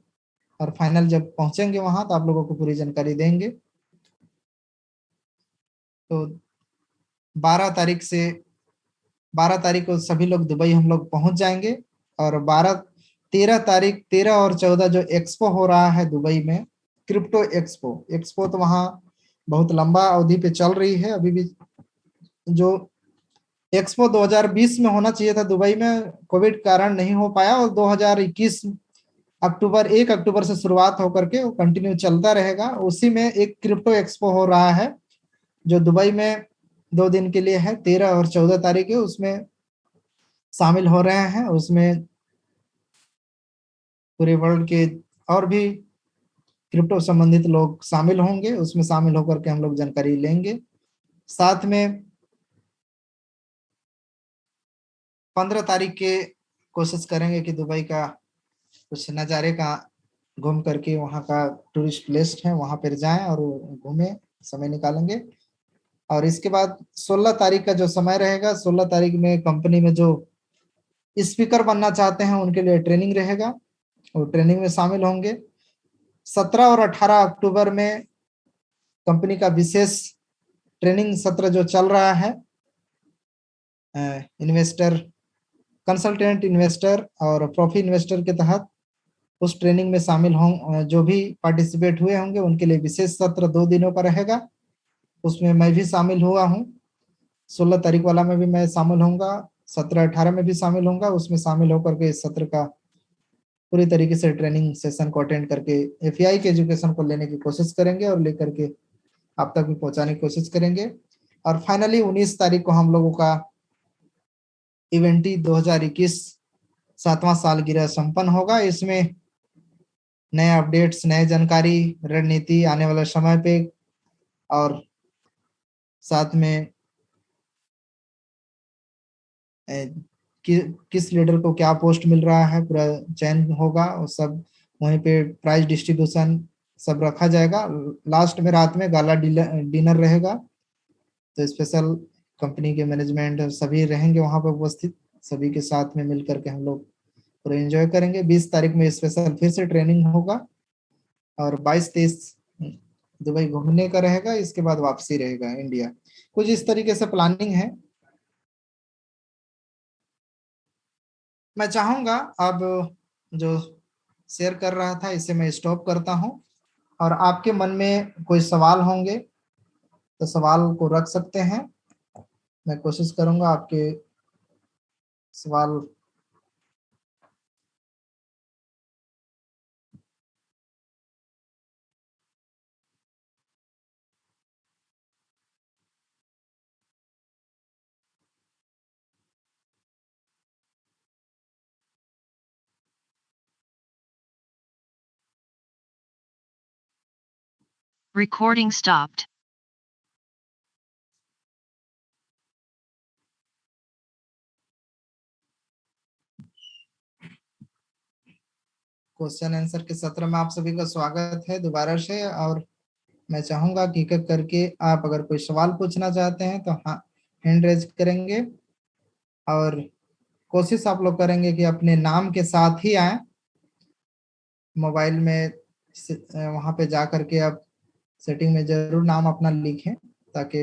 Speaker 2: और फाइनल जब पहुंचेंगे वहां तो आप लोगों को पूरी जानकारी देंगे। तो 12 तारीख को सभी लोग दुबई हम लोग पहुंच जाएंगे, और 13 और 14 जो एक्सपो हो रहा है दुबई में, क्रिप्टो एक्सपो तो वहाँ बहुत लंबा अवधि पे चल रही है अभी भी। जो एक्सपो 2020 में होना चाहिए था दुबई में, कोविड कारण नहीं हो पाया, और 2021 1 अक्टूबर से शुरुआत होकर के वो कंटिन्यू चलता रहेगा। उसी में एक क्रिप्टो एक्सपो हो रहा है जो दुबई में 2 दिन के लिए है, 13 और 14 तारीख है। उसमें शामिल हो रहे हैं, उसमें पूरे वर्ल्ड के और भी क्रिप्टो संबंधित लोग शामिल होंगे। उसमें शामिल होकर के हम लोग जानकारी लेंगे। साथ में 15 तारीख के कोशिश करेंगे कि दुबई का कुछ नज़ारे का घूम करके, वहाँ का टूरिस्ट प्लेस है वहाँ पर जाएं और घूमें, समय निकालेंगे। और इसके बाद 16 तारीख का जो समय रहेगा, 16 तारीख में कंपनी में जो स्पीकर बनना चाहते हैं उनके लिए ट्रेनिंग रहेगा, वो ट्रेनिंग में शामिल होंगे। 17 और 18 अक्टूबर में कंपनी का विशेष ट्रेनिंग सत्र जो चल रहा है, इन्वेस्टर, कंसल्टेंट इन्वेस्टर और प्रॉफिट इन्वेस्टर के तहत, उस ट्रेनिंग में शामिल हों जो भी पार्टिसिपेट हुए होंगे उनके लिए विशेष सत्र 2 दिनों का रहेगा। उसमें मैं भी शामिल हुआ हूँ। 16 तारीख वाला में भी मैं शामिल होऊंगा, 17-18 में भी शामिल होऊंगा। उसमें शामिल होकर के इस सत्र का पूरी तरीके से ट्रेनिंग सेशन को अटेंड करके एफआई के एजुकेशन को लेने की कोशिश करेंगे और लेकर के आप तक भी पहुंचाने की कोशिश करेंगे। और फाइनली 19 तारीख को हम लोगों का इवेंटी 2021 7वां सालगिरह संपन्न होगा। इसमें नए अपडेट्स, नए जानकारी, रणनीति आने वाले समय पे, और साथ में किस लीडर को क्या पोस्ट मिल रहा है पूरा चयन होगा, और सब वहीं पे प्राइज डिस्ट्रीब्यूशन सब रखा जाएगा। लास्ट में रात में गाला डिनर रहेगा, तो स्पेशल कंपनी के मैनेजमेंट सभी रहेंगे वहां पर उपस्थित। सभी के साथ में मिलकर के हम लोग पूरा एंजॉय करेंगे। 20 तारीख में स्पेशल फिर से ट्रेनिंग होगा और 22-23 दुबई घूमने का रहेगा। इसके बाद वापसी रहेगा इंडिया। कुछ इस तरीके से प्लानिंग है। मैं चाहूंगा अब जो शेयर कर रहा था इसे मैं स्टॉप करता हूं, और आपके मन में कोई सवाल होंगे तो सवाल को रख सकते हैं। मैं कोशिश करूंगा आपके सवाल
Speaker 1: Recording stopped.
Speaker 2: क्वेश्चन आंसर के सत्र में आप सभी का स्वागत है दोबारा से। और मैं चाहूंगा कि एक एक करके आप अगर कोई सवाल पूछना चाहते हैं तो हाँ हैंड रेज करेंगे, और कोशिश आप लोग करेंगे कि अपने नाम के साथ ही आए। मोबाइल में वहां पे जा करके आप सेटिंग में जरूर नाम अपना लिखें, ताकि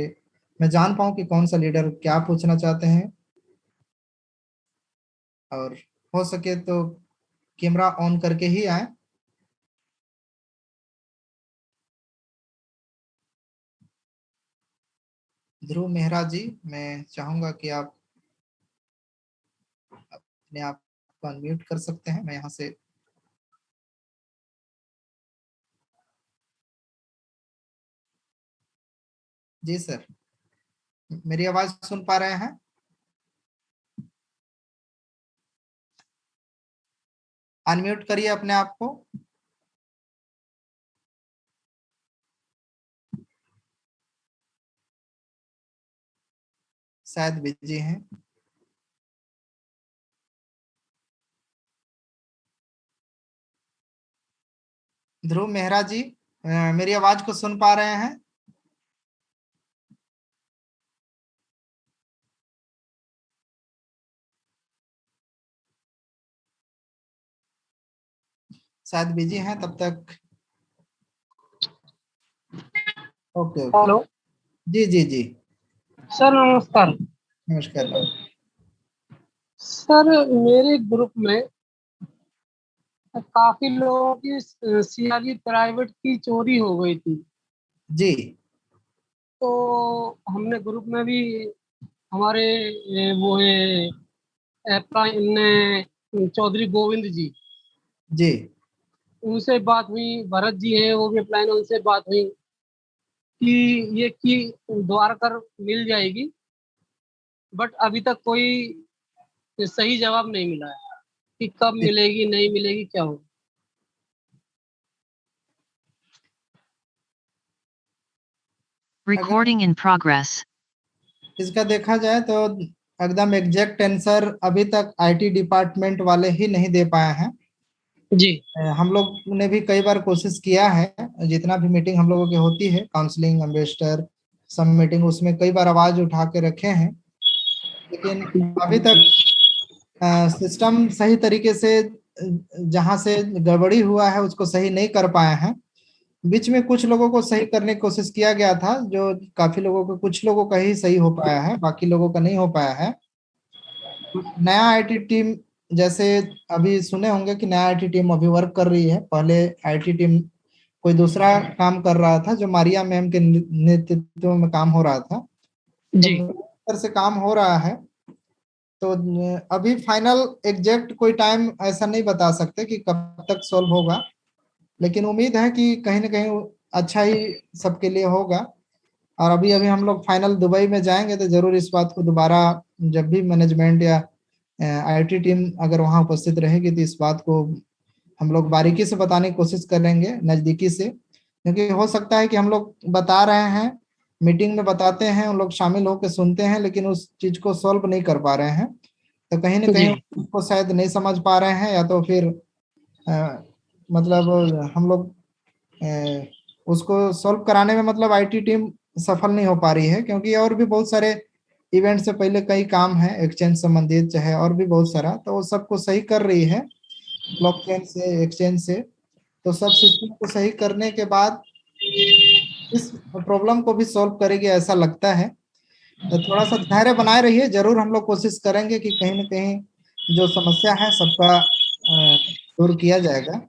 Speaker 2: मैं जान पाऊं कि कौन सा लीडर क्या पूछना चाहते हैं। और हो सके तो कैमरा ऑन करके ही आए। ध्रुव मेहरा जी, मैं चाहूंगा कि आप अपने आप को अनम्यूट कर सकते हैं। मैं यहाँ से जी सर, मेरी आवाज सुन पा रहे हैं? अनम्यूट करिए अपने आप को। शायद बिजी हैं। ध्रुव मेहरा जी, मेरी आवाज को सुन पा रहे हैं? शायद बिजी हैं तब तक। Okay okay.
Speaker 3: हेलो
Speaker 2: जी जी जी,
Speaker 3: सर, नमस्कार।
Speaker 2: नमस्कार।
Speaker 3: सर, मेरे ग्रुप में काफी लोगों की सीआरबी प्राइवेट की चोरी हो गई थी।
Speaker 2: जी
Speaker 3: तो हमने ग्रुप में भी हमारे वो है चौधरी गोविंद जी,
Speaker 2: जी
Speaker 3: उनसे बात हुई। भरत जी हैं, वो भी अप्लाइन, उनसे बात हुई कि ये की द्वार कर मिल जाएगी, बट अभी तक कोई सही जवाब नहीं मिला है कि कब मिलेगी, नहीं मिलेगी, क्या होगा।
Speaker 1: Recording in progress.
Speaker 2: इसका देखा जाए तो एकदम एग्जैक्ट आंसर अभी तक आईटी डिपार्टमेंट वाले ही नहीं दे पाए हैं।
Speaker 3: जी
Speaker 2: हम लोग ने भी कई बार कोशिश किया है, जितना भी मीटिंग हम लोगों की होती है, काउंसलिंग, एम्बेसडर, सब मीटिंग, उसमें कई बार आवाज उठा के रखे हैं, लेकिन अभी तक सिस्टम सही तरीके से जहां से गड़बड़ी हुआ है उसको सही नहीं कर पाए हैं। बीच में कुछ लोगों को सही करने की कोशिश किया गया था, जो काफी लोगों को, कुछ लोगों का ही सही हो पाया है, बाकी लोगों का नहीं हो पाया है। नया आईटी टीम, जैसे अभी सुने होंगे कि नया आईटी टीम अभी वर्क कर रही है। पहले आईटी टीम कोई दूसरा काम कर रहा था, जो मारिया मैम के नेतृत्व में काम हो रहा था। तो
Speaker 3: जी
Speaker 2: तरह से काम हो रहा है। तो अभी फाइनल एग्जैक्ट कोई टाइम ऐसा नहीं बता सकते कि कब तक सॉल्व होगा, लेकिन उम्मीद है कि कहीं ना कहीं अच्छा ही सबके लिए होगा। और अभी अभी हम लोग फाइनल दुबई में जाएंगे तो जरूर इस बात को दोबारा, जब भी मैनेजमेंट या आईटी टीम अगर वहां उपस्थित रहेगी, तो इस बात को हम लोग बारीकी से बताने की कोशिश करेंगे, नजदीकी से। क्योंकि हो सकता है कि हम लोग बता रहे हैं, मीटिंग में बताते हैं, उन लोग शामिल होकर सुनते हैं, लेकिन उस चीज को सॉल्व नहीं कर पा रहे हैं। तो कहीं ना कहीं
Speaker 3: जी
Speaker 2: उसको शायद नहीं समझ पा रहे हैं, या तो फिर मतलब हम लोग उसको सॉल्व कराने में मतलब आईटी टीम सफल नहीं हो पा रही है। क्योंकि और भी बहुत सारे इवेंट से पहले कई काम है एक्सचेंज संबंधित, चाहे और भी बहुत सारा, तो वो सबको सही कर रही है ब्लॉकचेन से, एक्सचेंज से। तो सब सिस्टम को सही करने के बाद इस प्रॉब्लम को भी सॉल्व करेगी ऐसा लगता है। तो थोड़ा सा धैर्य बनाए रहिए, जरूर हम लोग कोशिश करेंगे कि कहीं ना कहीं जो समस्या है सबका दूर किया जाएगा।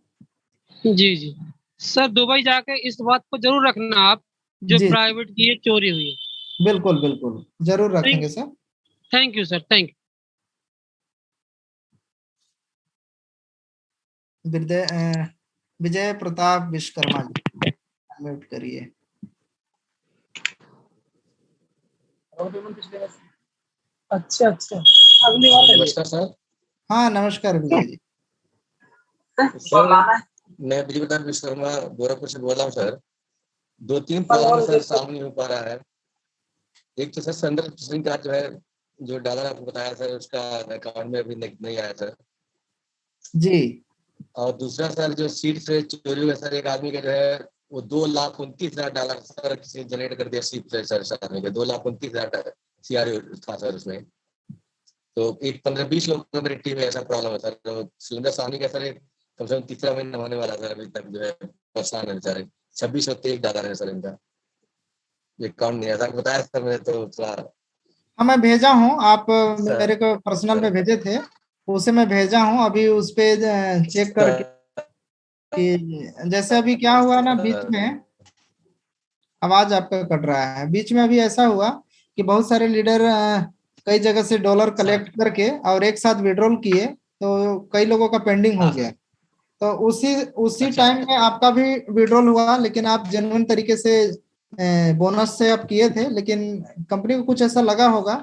Speaker 3: जी जी सर, दुबई जाके इस बात को जरूर रखना आप, जो
Speaker 2: जी
Speaker 3: प्राइवेट की ये चोरी हुई है।
Speaker 2: बिल्कुल बिल्कुल, जरूर
Speaker 3: थैंक
Speaker 2: रखेंगे sir.
Speaker 3: Thank you sir, thank
Speaker 2: Vijay Pratap Vishwakarma ji, mute करिए।
Speaker 3: यू। अच्छा अच्छा, अगली बार ले
Speaker 4: नमस्कार सर।
Speaker 2: हाँ नमस्कार विजय जी।
Speaker 4: सर मैं विजय प्रताप विश्वकर्मा गोरखपुर से बोल रहा हूँ सर। 2-3 प्रॉब्लम सर सामने नहीं हो पा रहा है। एक तो सर संदर्भ सिंह का जो है, जो डॉलर आपको बताया सर, उसका अकाउंट में अभी नहीं आया सर।
Speaker 2: जी
Speaker 4: और दूसरा सर, जो सीट से चोरी हुआ सर, एक आदमी का जो है वो $2,29,000 सर किसी ने जनरेट कर दिया सीट से सर। इस आदमी का $2,29,000 सीआरओ था सर उसमें। तो एक 15-20 लोग मेरी टीम में ऐसा प्रॉब्लम है सर। तो सिलेंडर सानी का सर एक कम से कम तीसरा महीना होने वाला सर, अभी तक जो है परेशान है बेचारे। 2623 है सर इनका। ये अकाउंट नहीं ऐसा बताया सर मैंने, तो थोड़ा
Speaker 2: हाँ मैं भेजा हूँ, आप
Speaker 4: सर
Speaker 2: मेरे को पर्सनल में
Speaker 4: सर
Speaker 2: भेजे थे, उसे मैं भेजा हूँ अभी। उस पे चेक करके कि जैसे अभी क्या हुआ ना, बीच
Speaker 4: सर
Speaker 2: में आवाज आपका कट रहा है। बीच में अभी ऐसा हुआ कि बहुत सारे लीडर कई जगह से डॉलर कलेक्ट करके और एक साथ विड्रॉल किए, तो कई लोगों का पेंडिंग हो
Speaker 4: हाँ
Speaker 2: गया।
Speaker 4: सर।
Speaker 2: तो उसी
Speaker 4: अच्छा
Speaker 2: टाइम में आपका भी विड्रॉल हुआ, लेकिन आप जेन्युइन तरीके से बोनस से आप किए थे, लेकिन कंपनी को कुछ ऐसा लगा होगा,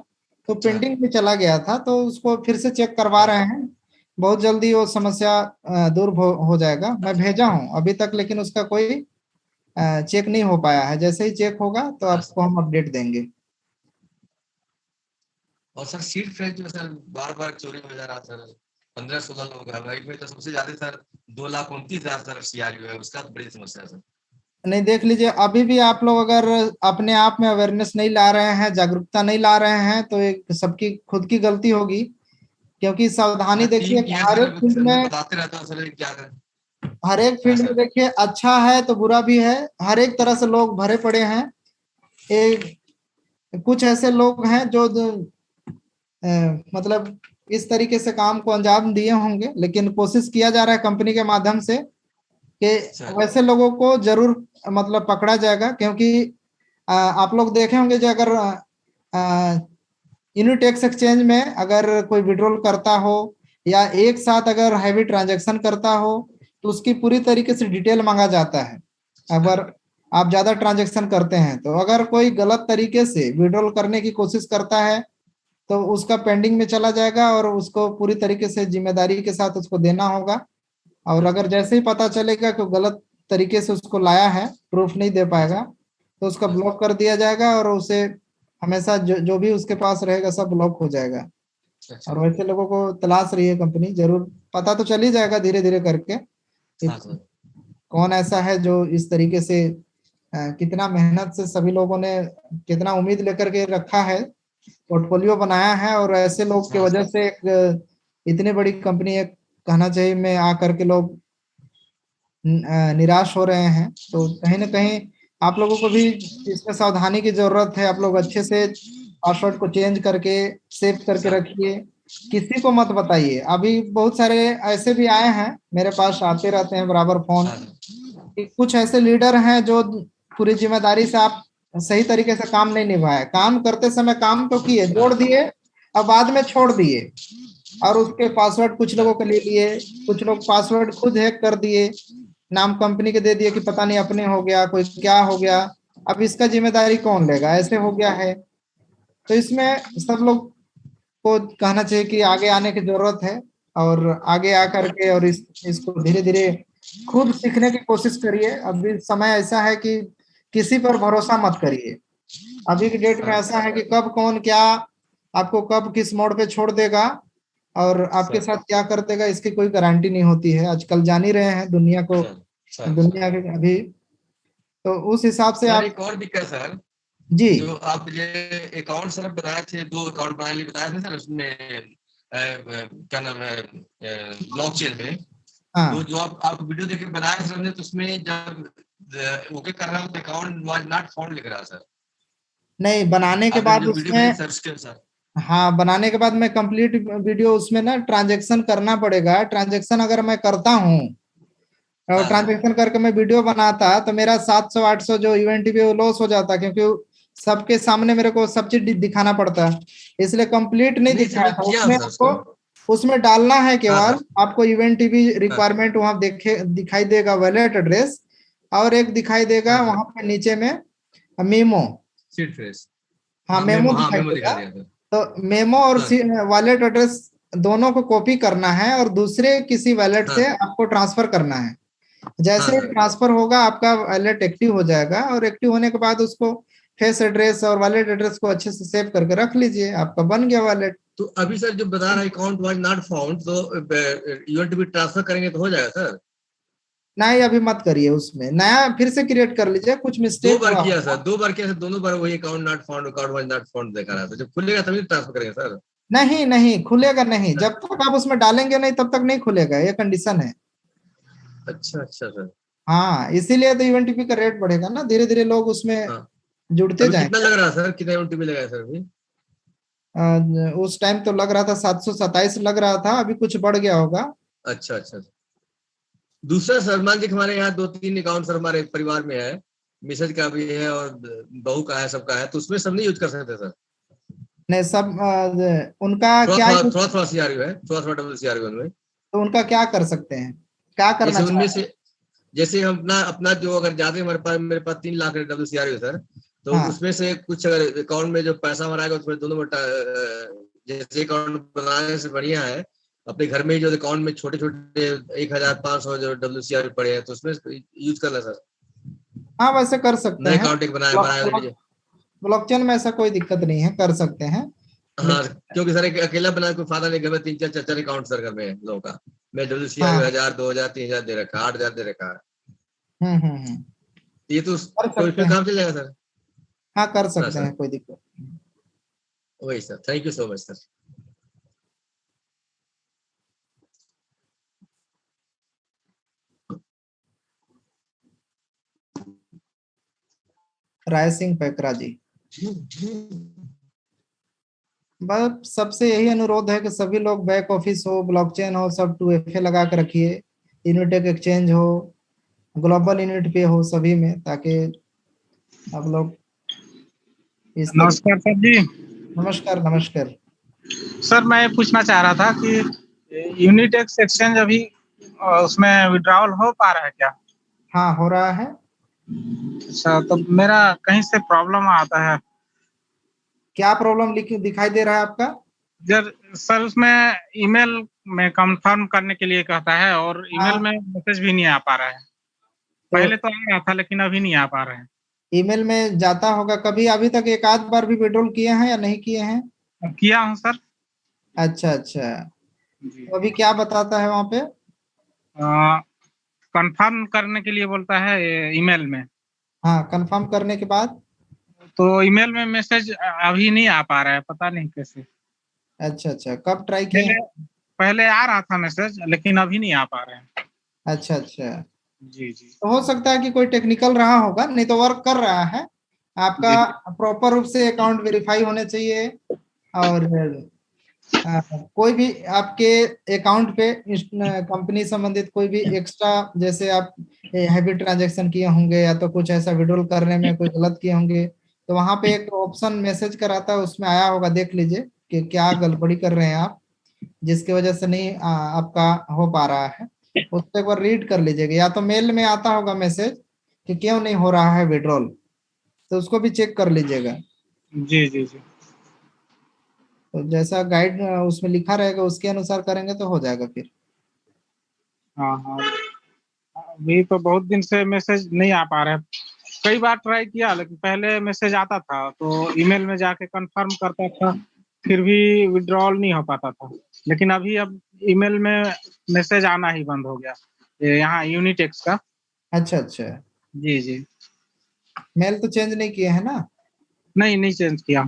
Speaker 2: तो
Speaker 4: अच्छा
Speaker 2: पेंडिंग में चला गया था। तो उसको फिर से चेक करवा
Speaker 4: हाँ
Speaker 2: रहे
Speaker 4: सर।
Speaker 2: हैं। बहुत जल्दी वो समस्या दूर हो जाएगा। मैं भेजा हूँ अभी तक, लेकिन उसका कोई चेक नहीं हो पाया है। जैसे ही चेक होगा तो
Speaker 4: हाँ सर।
Speaker 2: आपको हम अपडेट देंगे।
Speaker 4: और सर सीट फ्रेश जो सर बार बार चोरी हो जा रहा सर। 15-16 लोग है भाई में, तो सबसे ज्यादा सर 2,29,000 सर सीआरओ है, उसका तो बड़ी समस्या है सर।
Speaker 2: नहीं देख लीजिए, अभी भी आप लोग अगर अपने आप में अवेयरनेस नहीं ला रहे हैं, जागरूकता नहीं ला रहे हैं, तो एक सबकी खुद की गलती होगी। क्योंकि सावधानी
Speaker 4: मैं
Speaker 2: देखिए,
Speaker 4: टीम किया
Speaker 2: हर
Speaker 4: सर,
Speaker 2: एक फील्ड
Speaker 4: अंदर
Speaker 2: में,
Speaker 4: बताते रहता हूँ सर क्या करें।
Speaker 2: हर एक
Speaker 4: हाँ
Speaker 2: फील्ड में
Speaker 4: सर।
Speaker 2: देखिए, अच्छा है तो बुरा भी है। हर एक तरह से लोग भरे पड़े हैं। एक कुछ ऐसे लोग हैं जो मतलब इस तरीके से काम को अंजाम दिए होंगे, लेकिन कोशिश किया जा रहा है कंपनी के माध्यम से कि
Speaker 4: सर
Speaker 2: वैसे लोगों को जरूर मतलब पकड़ा जाएगा। क्योंकि आप लोग देखे होंगे, जो अगर यूनिटेक्स एक्सचेंज में अगर कोई विड्रॉल करता हो या एक साथ अगर हैवी ट्रांजैक्शन करता हो, तो उसकी पूरी तरीके से डिटेल मांगा जाता है।
Speaker 4: सर।
Speaker 2: अगर आप ज्यादा ट्रांजैक्शन करते हैं, तो अगर कोई गलत तरीके से विड्रॉल करने की कोशिश करता है, तो उसका पेंडिंग में चला जाएगा और उसको पूरी तरीके से जिम्मेदारी के साथ उसको देना होगा। और अगर जैसे ही पता चलेगा कि गलत तरीके से उसको लाया है, प्रूफ नहीं दे
Speaker 4: हाँ सर।
Speaker 2: पाएगा, तो उसका
Speaker 4: हाँ सर।
Speaker 2: ब्लॉक कर दिया जाएगा और उसे हमेशा जो भी उसके पास रहेगा सब ब्लॉक हो जाएगा।
Speaker 4: अच्छा।
Speaker 2: और वैसे लोगों को तलाश रही है कंपनी, जरूर पता तो चल ही जाएगा धीरे धीरे करके कि
Speaker 4: हाँ सर।
Speaker 2: कौन ऐसा है जो इस तरीके से कितना मेहनत से सभी लोगों ने कितना उम्मीद लेकर के रखा है, पोर्टफोलियो बनाया है, और ऐसे लोग की
Speaker 4: हाँ
Speaker 2: वजह
Speaker 4: सर।
Speaker 2: से एक इतनी बड़ी कंपनी एक कहना चाहिए में आकर के लोग निराश हो रहे हैं। तो कहीं ना कहीं आप लोगों को भी इसमें सावधानी की जरूरत है। आप लोग अच्छे से पासवर्ड को चेंज करके सेव करके रखिए, किसी को मत बताइए। अभी बहुत सारे ऐसे भी आए हैं मेरे पास, आते रहते हैं बराबर फोन, कि कुछ ऐसे लीडर हैं जो पूरी जिम्मेदारी से आप सही तरीके से काम नहीं निभाए, काम करते समय काम तो किए, जोड़ दिए और बाद में छोड़ दिए, और उसके पासवर्ड कुछ लोगों के ले लिए, कुछ लोग पासवर्ड खुद हैक कर दिए, नाम कंपनी के दे दिए कि पता नहीं अपने हो गया, कोई क्या हो गया, अब इसका जिम्मेदारी कौन लेगा, ऐसे हो गया है। तो इसमें सब लोग को कहना चाहिए कि आगे आने की जरूरत है, और आगे आकर के और इसको धीरे धीरे खुद सीखने की कोशिश करिए। अभी समय ऐसा है कि किसी पर भरोसा मत करिए। अभी की डेट में ऐसा है कि कब कौन क्या आपको कब किस मोड़ पे छोड़ देगा और आपके साथ क्या कर देगा, इसकी कोई गारंटी नहीं होती है। आजकल जान ही रहे हैं दुनिया को, दुनिया के अभी, तो उस हिसाब से आप।
Speaker 4: एक और दिक्कत सर,
Speaker 2: जी,
Speaker 4: जो आप ये अकाउंट सर बताए थे, 2 अकाउंट बनाने लिए बताए थे सर, उसमें क्या नाम है, ब्लॉकचेन में।
Speaker 2: हाँ,
Speaker 4: तो जो आप वीडियो देख के बनाए सर ने, तो उसमें जब ओके कर रहा हूँ तो अकाउंट वाज नॉट फाउंड लिख रहा सर।
Speaker 2: नहीं बनाने के
Speaker 4: आपने
Speaker 2: बाद
Speaker 4: जो वीडियो भेजे
Speaker 2: उसमें,
Speaker 4: सर उसके अनुसार।
Speaker 2: हाँ बनाने के बाद मैं कंप्लीट वीडियो उसमें ना ट्रांजैक्शन करना पड़ेगा। ट्रांजैक्शन अगर मैं करता हूँ और ट्रांजैक्शन करके मैं वीडियो बनाता तो मेरा 700-800 जो इवेंट भी वो लॉस हो जाता, क्योंकि सबके सामने मेरे को सब चीज दिखाना पड़ता है, इसलिए कंप्लीट नहीं दिखाया था
Speaker 4: किया
Speaker 2: उसमें।
Speaker 4: सर
Speaker 2: आपको
Speaker 4: उसको।
Speaker 2: उसमें डालना है
Speaker 4: हाँ
Speaker 2: केवल,
Speaker 4: सर।
Speaker 2: आपको इवेंट टीवी रिक्वायरमेंट वहां देखे दिखाई देगा वैलेट एड्रेस, और एक दिखाई देगा
Speaker 4: हाँ सर,
Speaker 2: वहां पे नीचे में मेमो।
Speaker 4: Seed fresh.
Speaker 2: हाँ
Speaker 4: हाँ
Speaker 2: मेमो
Speaker 4: मेमो, हाँ
Speaker 2: दिखाई
Speaker 4: मेमो
Speaker 2: देगा।
Speaker 4: दिखा दिया सर।
Speaker 2: तो मेमो और
Speaker 4: सर
Speaker 2: वॉलेट एड्रेस दोनों को कॉपी करना है और दूसरे किसी वॉलेट
Speaker 4: हाँ
Speaker 2: से आपको ट्रांसफर करना है।
Speaker 4: हाँ
Speaker 2: जैसे
Speaker 4: सर।
Speaker 2: ट्रांसफर होगा आपका वॉलेट एक्टिव हो जाएगा, और एक्टिव होने के बाद उसको फेस एड्रेस और वॉलेट एड्रेस को अच्छे से सेव करके रख लीजिए, आपका बन गया वॉलेट।
Speaker 4: तो अभी सर जो बता रहा है अकाउंट वाज नॉट फाउंड, तो यूएंट भी ट्रांसफर करेंगे तो हो जाएगा सर?
Speaker 2: नहीं अभी मत करिए, उसमें नया फिर से क्रिएट कर लीजिए, कुछ
Speaker 4: दो
Speaker 2: मिस्टेक
Speaker 4: बार
Speaker 2: हुआ
Speaker 4: किया सर,
Speaker 2: होगा।
Speaker 4: 2 बार किया सर, दोनों बार वही account not found, account was not found दिखा रहा था। जब खुलेगा तभी ट्रांसफर करेंगे सर।
Speaker 2: नहीं नहीं खुलेगा नहीं, जब तक आप उसमें डालेंगे नहीं तब तक नहीं खुलेगा, ये कंडीशन है।
Speaker 4: अच्छा अच्छा सर।
Speaker 2: हाँ इसीलिए तो इवेंट फी का रेट बढ़ेगा ना, धीरे धीरे लोग उसमें
Speaker 4: हाँ,
Speaker 2: जुड़ते
Speaker 4: अभी कितना
Speaker 2: जाएंगे।
Speaker 4: लग रहा है सर, कितना यूनिट भी लगा है सर अभी?
Speaker 2: उस टाइम तो लग रहा था 727 लग रहा था, अभी कुछ बढ़ गया होगा।
Speaker 4: अच्छा अच्छा। दूसरा सर, मान लीजिए हमारे यहाँ 2-3 अकाउंट सर हमारे परिवार में है, मिसेज का भी है और बहू का है, सबका है, तो उसमें सब नहीं यूज कर सकते सर?
Speaker 2: नहीं सब उनका
Speaker 4: थोड़ा
Speaker 2: क्या
Speaker 4: थोड़ा
Speaker 2: यूज,
Speaker 4: थोड़ा थोड़ा सीआरयू है, थोड़ा थोड़ा डबल सीआरयू उनमें।
Speaker 2: तो उनका क्या कर सकते हैं, क्या करना
Speaker 4: जैसे उनमें
Speaker 2: चाहते हैं?
Speaker 4: से, जैसे हम अपना अपना जो अगर ज्यादा हमारे पास, मेरे पास 3 लाख डब्ल्यू सी आर है सर, तो
Speaker 2: हाँ
Speaker 4: उसमें से कुछ अगर अकाउंट में जो पैसा हमारा आएगा उसमें दोनों बटा, जैसे अकाउंट बनाने से बढ़िया है अपने घर में ही जो अकाउंट में छोटे छोटे 1500 जो डब्ल्यू सी आर पड़े हैं, तो उसमें यूज करना सर।
Speaker 2: हाँ वैसे कर सकते
Speaker 4: नए
Speaker 2: हैं।
Speaker 4: अकाउंट एक बनाया बनाया लीजिए।
Speaker 2: ब्लॉकचेन में ऐसा कोई दिक्कत नहीं है, कर सकते हैं।
Speaker 4: हाँ, क्योंकि सर अकेला बनाने कोई फायदा नहीं, घर में 3-4 अकाउंट सर घर में लोगों का। मैं डब्ल्यू सी आर
Speaker 2: हाँ
Speaker 4: 1000, 2000, 3000 दे रखा है, 8000 दे रखा है।
Speaker 2: हम्म,
Speaker 4: ये तो
Speaker 2: कर
Speaker 4: कोई
Speaker 2: सकते
Speaker 4: उसमें
Speaker 2: हैं।
Speaker 4: काम चल जाएगा सर?
Speaker 2: हाँ कर
Speaker 4: हाँ
Speaker 2: सकते
Speaker 4: सर,
Speaker 2: हैं, कोई दिक्कत नहीं।
Speaker 4: वही sir, thank you so much sir.
Speaker 2: Rai Singh Paikra ji, बस सबसे यही अनुरोध है कि सभी लोग बैक ऑफिस हो, ब्लॉकचेन हो, सब 2FA लगा के रखिए, यूनिटेक एक्सचेंज हो, ग्लोबल यूनिट पे हो, सभी में, ताकि आप लोग इस तरीके।
Speaker 5: नमस्कार सर जी।
Speaker 2: नमस्कार नमस्कार।
Speaker 5: सर मैं ये पूछना चाह रहा था कि यूनिटेक्स एक्सचेंज अभी उसमें विड्रॉल हो पा रहा है क्या?
Speaker 2: हाँ हो रहा है।
Speaker 5: अच्छा, तो मेरा कहीं से प्रॉब्लम आता है।
Speaker 2: क्या प्रॉब्लम दिखाई दे रहा है आपका?
Speaker 5: जब सर उसमें ईमेल में कंफर्म करने के लिए कहता है और ईमेल
Speaker 2: हाँ
Speaker 5: में मैसेज भी नहीं आ पा रहा है।
Speaker 2: तो
Speaker 5: पहले तो आ रहा था लेकिन अभी नहीं आ पा रहा है।
Speaker 2: ईमेल में जाता होगा कभी, अभी तक एक आध बार भी विड्रॉल किए हैं या नहीं किए हैं?
Speaker 5: किया हूँ सर।
Speaker 2: अच्छा अच्छा,
Speaker 5: जी।
Speaker 2: तो अभी क्या बताता है वहां पे?
Speaker 5: कंफर्म करने के लिए बोलता है ईमेल में।
Speaker 2: हाँ कंफर्म करने के बाद?
Speaker 5: तो ईमेल में मैसेज अभी नहीं आ पा रहा है, पता नहीं कैसे।
Speaker 2: अच्छा अच्छा, कब ट्राई किए
Speaker 5: पहले
Speaker 2: हैं?
Speaker 5: पहले आ रहा था मैसेज, लेकिन अभी नहीं आ पा रहे हैं।
Speaker 2: अच्छा अच्छा,
Speaker 5: जी जी
Speaker 2: तो हो सकता है कि कोई टेक्निकल रहा होगा, नहीं तो वर्क कर रहा है आपका।
Speaker 5: जी
Speaker 2: प्रॉपर रूप से अकाउंट वेरीफाई होने चाहिए, और कोई भी आपके अकाउंट पे कंपनी संबंधित कोई भी एक्स्ट्रा, जैसे आप हैवी ट्रांजैक्शन किए होंगे या तो कुछ ऐसा विड्रॉल करने में कोई गलत किए होंगे, तो वहां पे एक ऑप्शन मैसेज कराता है, उसमें आया होगा, देख लीजिए कि क्या गड़बड़ी कर रहे हैं आप, जिसकी वजह से नहीं आपका हो पा रहा है। उसको एक बार रीड कर लीजिएगा, या तो मेल में आता होगा मैसेज कि क्यों नहीं हो रहा है विड्रॉल, तो उसको भी चेक कर लीजिएगा।
Speaker 5: जी जी जी।
Speaker 2: तो जैसा गाइड उसमें लिखा रहेगा उसके अनुसार करेंगे तो हो जाएगा फिर।
Speaker 5: हाँ हाँ, अभी तो बहुत दिन से मैसेज नहीं आ पा रहा है। कई बार ट्राई किया, लेकिन पहले मैसेज आता था तो ईमेल में जाके कंफर्म करता था, फिर भी विड्रॉल नहीं हो पाता था। लेकिन अभी अब ईमेल में मैसेज आना ही बंद हो गया, ये यहाँ यूनिटेक्स का।
Speaker 2: अच्छा अच्छा,
Speaker 5: जी जी।
Speaker 2: मेल तो चेंज नहीं किए हैं ना?
Speaker 5: नहीं नहीं चेंज किया।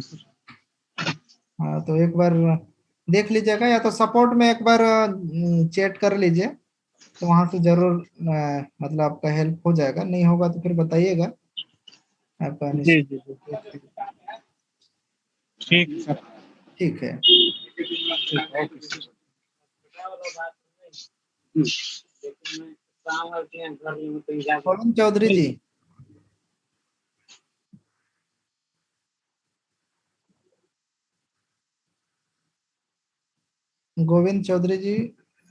Speaker 2: हाँ, तो एक बार देख लीजिएगा, या तो सपोर्ट में एक बार चैट कर लीजिए, तो वहां से जरूर मतलब आपका हेल्प हो जाएगा, नहीं होगा तो फिर बताइएगा आपका
Speaker 5: जी जी जी, ठीक है सर।
Speaker 2: ठीक है।
Speaker 5: ठीक, ओके सर।
Speaker 2: पवन चौधरी जी, गोविंद चौधरी जी,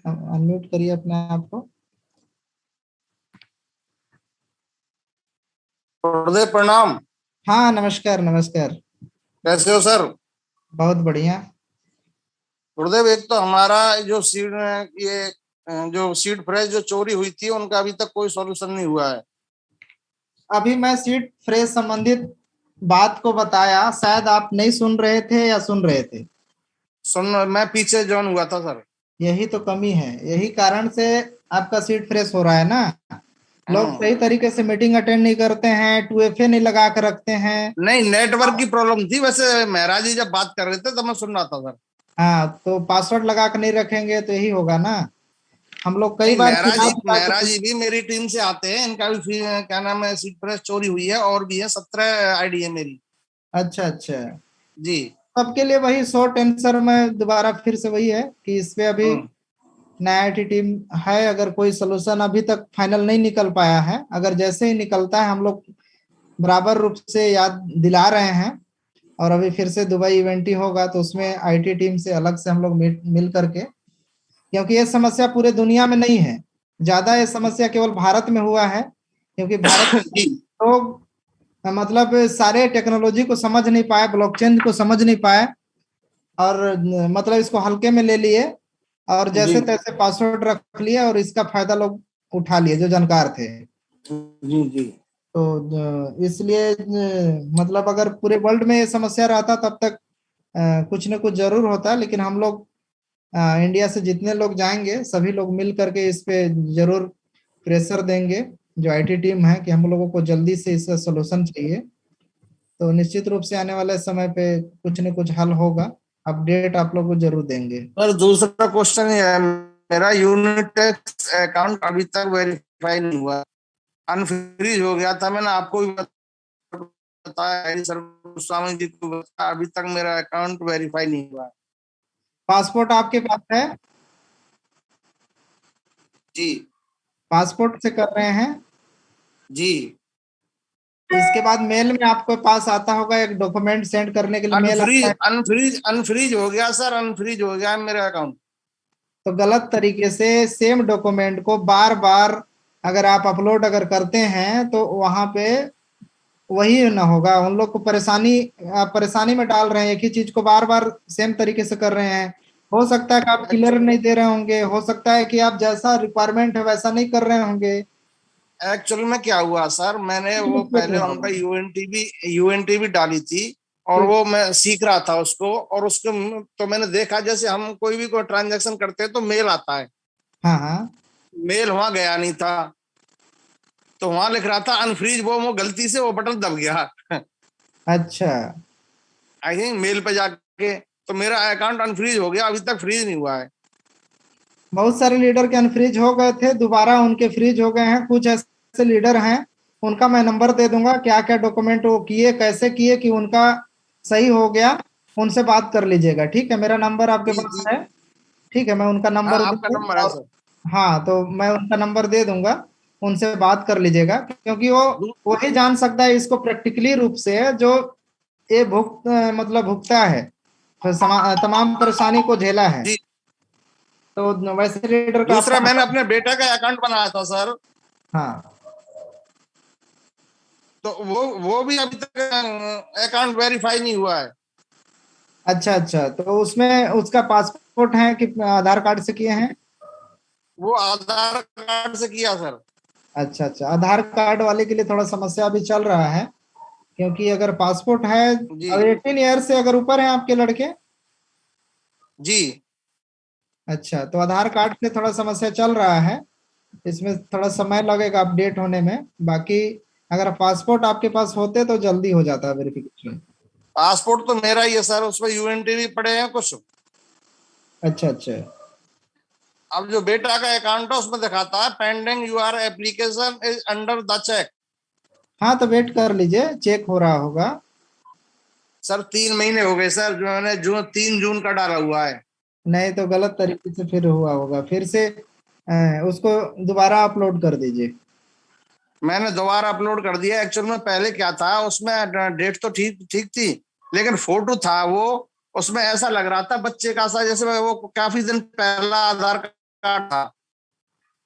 Speaker 2: अनम्यूट करिए अपने आप को।
Speaker 6: गुरुदेव प्रणाम।
Speaker 2: हाँ नमस्कार नमस्कार।
Speaker 6: कैसे हो सर?
Speaker 2: बहुत बढ़िया।
Speaker 6: गुरुदेव, एक तो हमारा जो सीड, ये जो सीड फ्रेश जो चोरी हुई थी उनका अभी तक कोई सॉल्यूशन नहीं हुआ है।
Speaker 2: अभी मैं सीड फ्रेश संबंधित बात को बताया, शायद आप नहीं सुन रहे थे या सुन रहे थे?
Speaker 6: मैं पीछे ज्वाइन हुआ था सर।
Speaker 2: यही तो कमी है, यही कारण से आपका सीट फ्रेश हो रहा है ना। लोग सही तरीके से मीटिंग अटेंड नहीं करते हैं, 2FA नहीं लगा कर रखते हैं।
Speaker 6: नहीं, नेटवर्क की प्रॉब्लम थी। वैसे महाराज जी जब बात कर रहे थे तो मैं सुन रहा था सर।
Speaker 2: हाँ, तो पासवर्ड लगा कर नहीं रखेंगे तो यही होगा ना। हम लोग कई
Speaker 6: नहीं,
Speaker 2: बार
Speaker 6: महाराज जी भी मेरी टीम से आते हैं, इनका भी क्या नाम है, सीड फ्रेश चोरी हुई है और भी है, 17 आईडी है मेरी।
Speaker 2: अच्छा अच्छा,
Speaker 6: जी।
Speaker 2: सबके लिए वही शॉर्ट आंसर में दोबारा फिर से वही है कि इस पे अभी नया टीम है। अगर कोई सोल्यूशन अभी तक फाइनल नहीं निकल पाया है, अगर जैसे ही निकलता है हम लोग बराबर रूप से याद दिला रहे हैं। और अभी फिर से दुबई इवेंट ही होगा, तो उसमें IT टीम से अलग से हम लोग मिल करके, क्योंकि ये समस्या पूरे दुनिया में नहीं है, ज्यादा ये समस्या केवल भारत में हुआ है, क्योंकि भारत
Speaker 6: जी।
Speaker 2: लोग मतलब सारे टेक्नोलॉजी को समझ नहीं पाए, ब्लॉकचेन को समझ नहीं पाए, और मतलब इसको हल्के में ले लिए, और
Speaker 6: जी
Speaker 2: जैसे तैसे पासवर्ड रख लिए, और इसका फायदा लोग उठा लिए जो जानकार थे।
Speaker 6: जी जी।
Speaker 2: तो इसलिए मतलब अगर पूरे वर्ल्ड में ये समस्या रहता तब तक कुछ न कुछ जरूर होता, लेकिन हम लोग इंडिया से जितने लोग जाएंगे सभी लोग मिल करके इस पे जरूर प्रेशर देंगे जो IT टीम है, कि हम लोगों को जल्दी से इसका सोल्यूशन चाहिए। तो निश्चित रूप से आने वाले समय पे कुछ न कुछ हल होगा, अपडेट आप लोग को जरूर देंगे।
Speaker 6: सर, दूसरा क्वेश्चन ये है, मेरा यूनिटेक्स अकाउंट अभी तक वेरीफाई नहीं हुआ, अनफ्रीज हो गया था। मैंने आपको भी बताया, सर स्वामी जी को बताया, अभी तक मेरा अकाउंट वेरीफाई नहीं हुआ।
Speaker 2: पासपोर्ट आपके पास है?
Speaker 6: जी
Speaker 2: पासपोर्ट से कर रहे हैं?
Speaker 6: जी।
Speaker 2: इसके बाद मेल में आपके पास आता होगा एक डॉक्यूमेंट सेंड करने के लिए, मेल आता
Speaker 6: अनफ्रीज
Speaker 2: है।
Speaker 6: अनफ्रीज अनफ्रीज हो गया सर, अनफ्रीज हो गया है मेरा अकाउंट।
Speaker 2: तो गलत तरीके से सेम डॉक्यूमेंट को बार बार अगर आप अपलोड अगर करते हैं तो वहां पे वही ना होगा, उन लोग को परेशानी, आप परेशानी में डाल रहे हैं, एक ही चीज को बार बार सेम तरीके से कर रहे हैं। हो सकता है कि आप क्लियर नहीं दे रहे होंगे, हो सकता है कि आप जैसा रिक्वायरमेंट है वैसा नहीं कर रहे होंगे।
Speaker 6: एक्चुअल में क्या हुआ सर, मैंने वो
Speaker 2: मिस्टेक
Speaker 6: पहले
Speaker 2: हुआ
Speaker 6: उनका
Speaker 2: होगा।
Speaker 6: यूएनटीबी डाली थी, और
Speaker 2: ठीक।
Speaker 6: वो मैं सीख रहा था उसको, और उसको तो मैंने देखा जैसे हम कोई भी ट्रांजैक्शन करते हैं तो मेल आता है,
Speaker 2: हाँ हाँ।
Speaker 6: मेल वहां गया नहीं था, तो वहां लिख रहा था अनफ्रीज, वो गलती से वो बटन दब गया।
Speaker 2: अच्छा
Speaker 6: आई थिंक मेल पे जाके, तो मेरा अकाउंट अनफ्रीज हो गया, अभी तक फ्रीज नहीं हुआ है।
Speaker 2: बहुत सारे लीडर के अनफ्रीज हो गए थे, दोबारा उनके फ्रीज हो गए हैं। कुछ ऐसे लीडर हैं, उनका मैं नंबर दे दूंगा, क्या क्या डॉक्यूमेंट वो किए, कैसे किए कि उनका सही हो गया, उनसे बात कर लीजिएगा। ठीक है, मेरा नंबर आपके
Speaker 6: जी
Speaker 2: पास
Speaker 6: जी।
Speaker 2: है? ठीक है, मैं उनका
Speaker 6: हाँ
Speaker 2: नंबर
Speaker 6: आपका
Speaker 2: दूंगा
Speaker 6: नंबर है
Speaker 2: और
Speaker 6: सर।
Speaker 2: हाँ, तो मैं उनका नंबर दे दूंगा, उनसे बात कर लीजिएगा, क्योंकि वो वही जान सकता है इसको प्रैक्टिकली रूप से, जो ये मतलब भुगता है, तो तमाम परेशानी को झेला है।
Speaker 6: जी।
Speaker 2: तो वैसे लीडर का
Speaker 6: दूसरा
Speaker 2: आपका
Speaker 6: मैंने अपने बेटे का अकाउंट बनाया था सर,
Speaker 2: हाँ।
Speaker 6: तो वो भी अभी तक अकाउंट वेरीफाई नहीं हुआ है।
Speaker 2: अच्छा अच्छा, तो उसमें उसका पासपोर्ट है कि आधार कार्ड से किए हैं?
Speaker 6: वो आधार कार्ड से किया सर।
Speaker 2: अच्छा अच्छा, आधार कार्ड वाले के लिए थोड़ा समस्या अभी चल रहा है, क्योंकि अगर पासपोर्ट है,
Speaker 6: जी
Speaker 2: 18 ईयर से अगर ऊपर है आपके लड़के।
Speaker 6: जी।
Speaker 2: अच्छा, तो आधार कार्ड से थोड़ा समस्या चल रहा है, इसमें थोड़ा समय लगेगा अपडेट होने में। बाकी अगर पासपोर्ट आपके पास होते तो जल्दी हो जाता है वेरिफिकेशन।
Speaker 6: पासपोर्ट तो मेरा ही है सर, उसमें यूएनटी भी पड़े हैं कुछ।
Speaker 2: अच्छा अच्छा।
Speaker 6: अब जो बेटा का अकाउंट है उसमें दिखाता है pending your application is under the check.
Speaker 2: हाँ, तो वेट कर लीजिए, चेक हो रहा होगा।
Speaker 6: सर 3 महीने हो गए सर, जो मैंने जून 3 जून का डाला हुआ है।
Speaker 2: नहीं तो गलत तरीके से फिर हुआ होगा, फिर से उसको दोबारा अपलोड कर दीजिए।
Speaker 6: मैंने दोबारा अपलोड कर दिया। एक्चुअल में पहले क्या था, उसमें डेट तो ठीक ठीक थी, लेकिन फोटो था वो उसमें ऐसा लग रहा था बच्चे का सा, जैसे वो काफी दिन पहला आधार कार्ड था।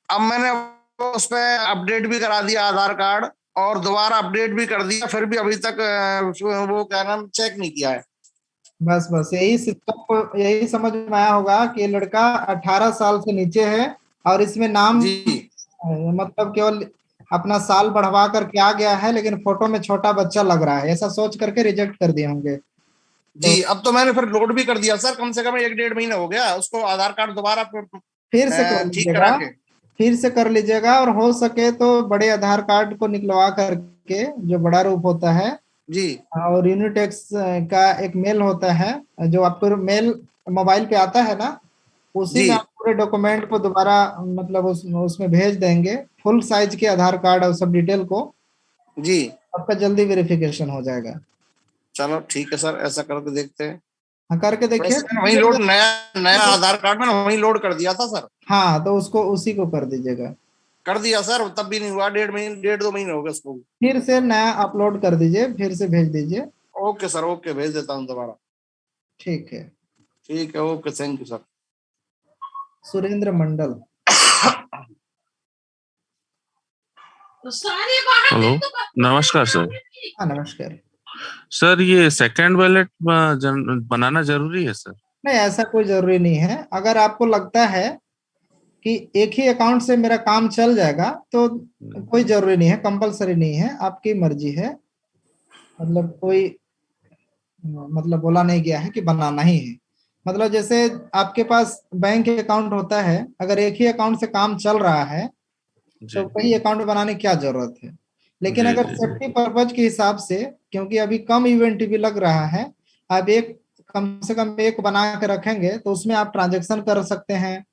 Speaker 6: अब मैंने वो उस पर अपडेट भी करा दिया आधार कार्ड, और दोबारा अपडेट भी कर दिया, फिर भी अभी तक वो क्या नाम चेक नहीं किया है।
Speaker 2: बस बस यही सिस्टम को यही समझ में आया होगा कि ये लड़का 18 साल से नीचे है, और इसमें नाम
Speaker 6: जी
Speaker 2: मतलब केवल अपना साल बढ़वा कर के आ गया है, लेकिन फोटो में छोटा बच्चा लग रहा है, ऐसा सोच करके रिजेक्ट कर दिए होंगे। तो
Speaker 6: जी। अब तो मैंने फिर लोड भी कर दिया सर, कम से कम 1 डेढ़ महीना हो गया उसको आधार कार्ड दोबारा
Speaker 2: फिर से कर
Speaker 6: ठीक करा
Speaker 2: लीजिएगा,
Speaker 6: के।
Speaker 2: फिर से कर लीजिएगा, और हो सके तो बड़े आधार कार्ड को निकलवा करके, जो बड़ा रूप होता है,
Speaker 6: जी
Speaker 2: और यूनिटेक्स का एक मेल होता है, जो आपको मेल मोबाइल पे आता है ना, उसी
Speaker 6: जी
Speaker 2: में आप पूरे डॉक्यूमेंट को दोबारा मतलब उसमें भेज देंगे, फुल साइज के आधार कार्ड और सब डिटेल को,
Speaker 6: जी।
Speaker 2: आपका जल्दी वेरिफिकेशन हो जाएगा।
Speaker 6: चलो ठीक है सर, ऐसा करके देखते हैं।
Speaker 2: हाँ, करके देखिए।
Speaker 6: वैसे मैंने वही लोड, नया नया आधार कार्ड मैंने वही लोड कर दिया था सर।
Speaker 2: हाँ, तो उसको उसी को कर दीजिएगा।
Speaker 6: कर दिया सर, तब भी नहीं हुआ, 1.5 महीने 1.5 2 महीने हो गए उसको।
Speaker 2: फिर से नया अपलोड कर दीजिए, फिर से भेज दीजिए।
Speaker 6: ओके सर, ओके, भेज देता हूँ दोबारा।
Speaker 2: ठीक है।
Speaker 6: ठीक है, okay, thank you sir.
Speaker 2: Surendra Mandal.
Speaker 7: Hello, नमस्कार सर।
Speaker 2: हाँ, नमस्कार।
Speaker 7: सर ये सेकंड वैलेट बनाना जरूरी है सर?
Speaker 2: नहीं, ऐसा कोई जरूरी नहीं है। अगर आपको लगता है कि एक ही अकाउंट से मेरा काम चल जाएगा, तो कोई जरूरी नहीं है, कंपलसरी नहीं है, आपकी मर्जी है। मतलब कोई मतलब बोला नहीं गया है कि बनाना ही है। मतलब जैसे आपके पास बैंक अकाउंट होता है, अगर एक ही अकाउंट से काम चल रहा है, तो
Speaker 7: जी
Speaker 2: कई अकाउंट बनाने की क्या जरूरत है। लेकिन
Speaker 7: जी
Speaker 2: अगर
Speaker 7: जी जी।
Speaker 2: सेफ्टी पर्पज के हिसाब से, क्योंकि अभी कम इवेंट भी लग रहा है, आप एक कम से कम एक बना के रखेंगे, तो उसमें आप ट्रांजेक्शन कर सकते हैं,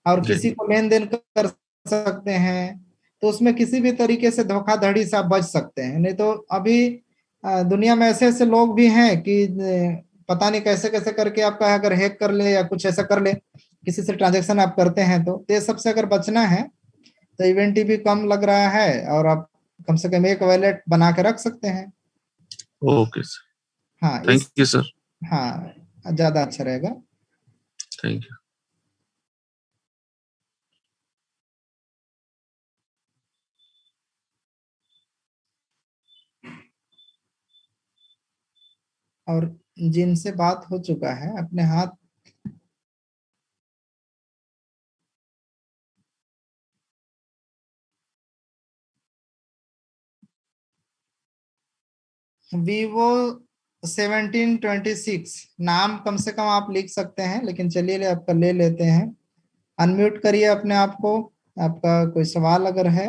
Speaker 2: और
Speaker 7: जी
Speaker 2: किसी को लेन देन कर सकते हैं। तो उसमें किसी भी तरीके से धोखाधड़ी से आप बच सकते हैं। नहीं तो अभी दुनिया में ऐसे ऐसे लोग भी हैं कि पता नहीं कैसे कैसे करके आपका अगर हैक कर ले या कुछ ऐसा कर ले, किसी से ट्रांजेक्शन आप करते हैं, तो ये सबसे अगर बचना है, तो इवेंट भी कम लग रहा है, और आप कम से कम एक वॉलेट बना के रख सकते हैं।
Speaker 7: ओके सर,
Speaker 2: हाँ
Speaker 7: थैंक यू सर।
Speaker 2: हाँ, ज्यादा अच्छा रहेगा।
Speaker 7: Thank you.
Speaker 2: और जिनसे बात हो चुका है अपने हाथ Vivo 1726 नाम कम से कम आप लिख सकते हैं, लेकिन चलिए आपका ले लेते हैं। अनम्यूट करिए अपने आप को, आपका कोई सवाल अगर है।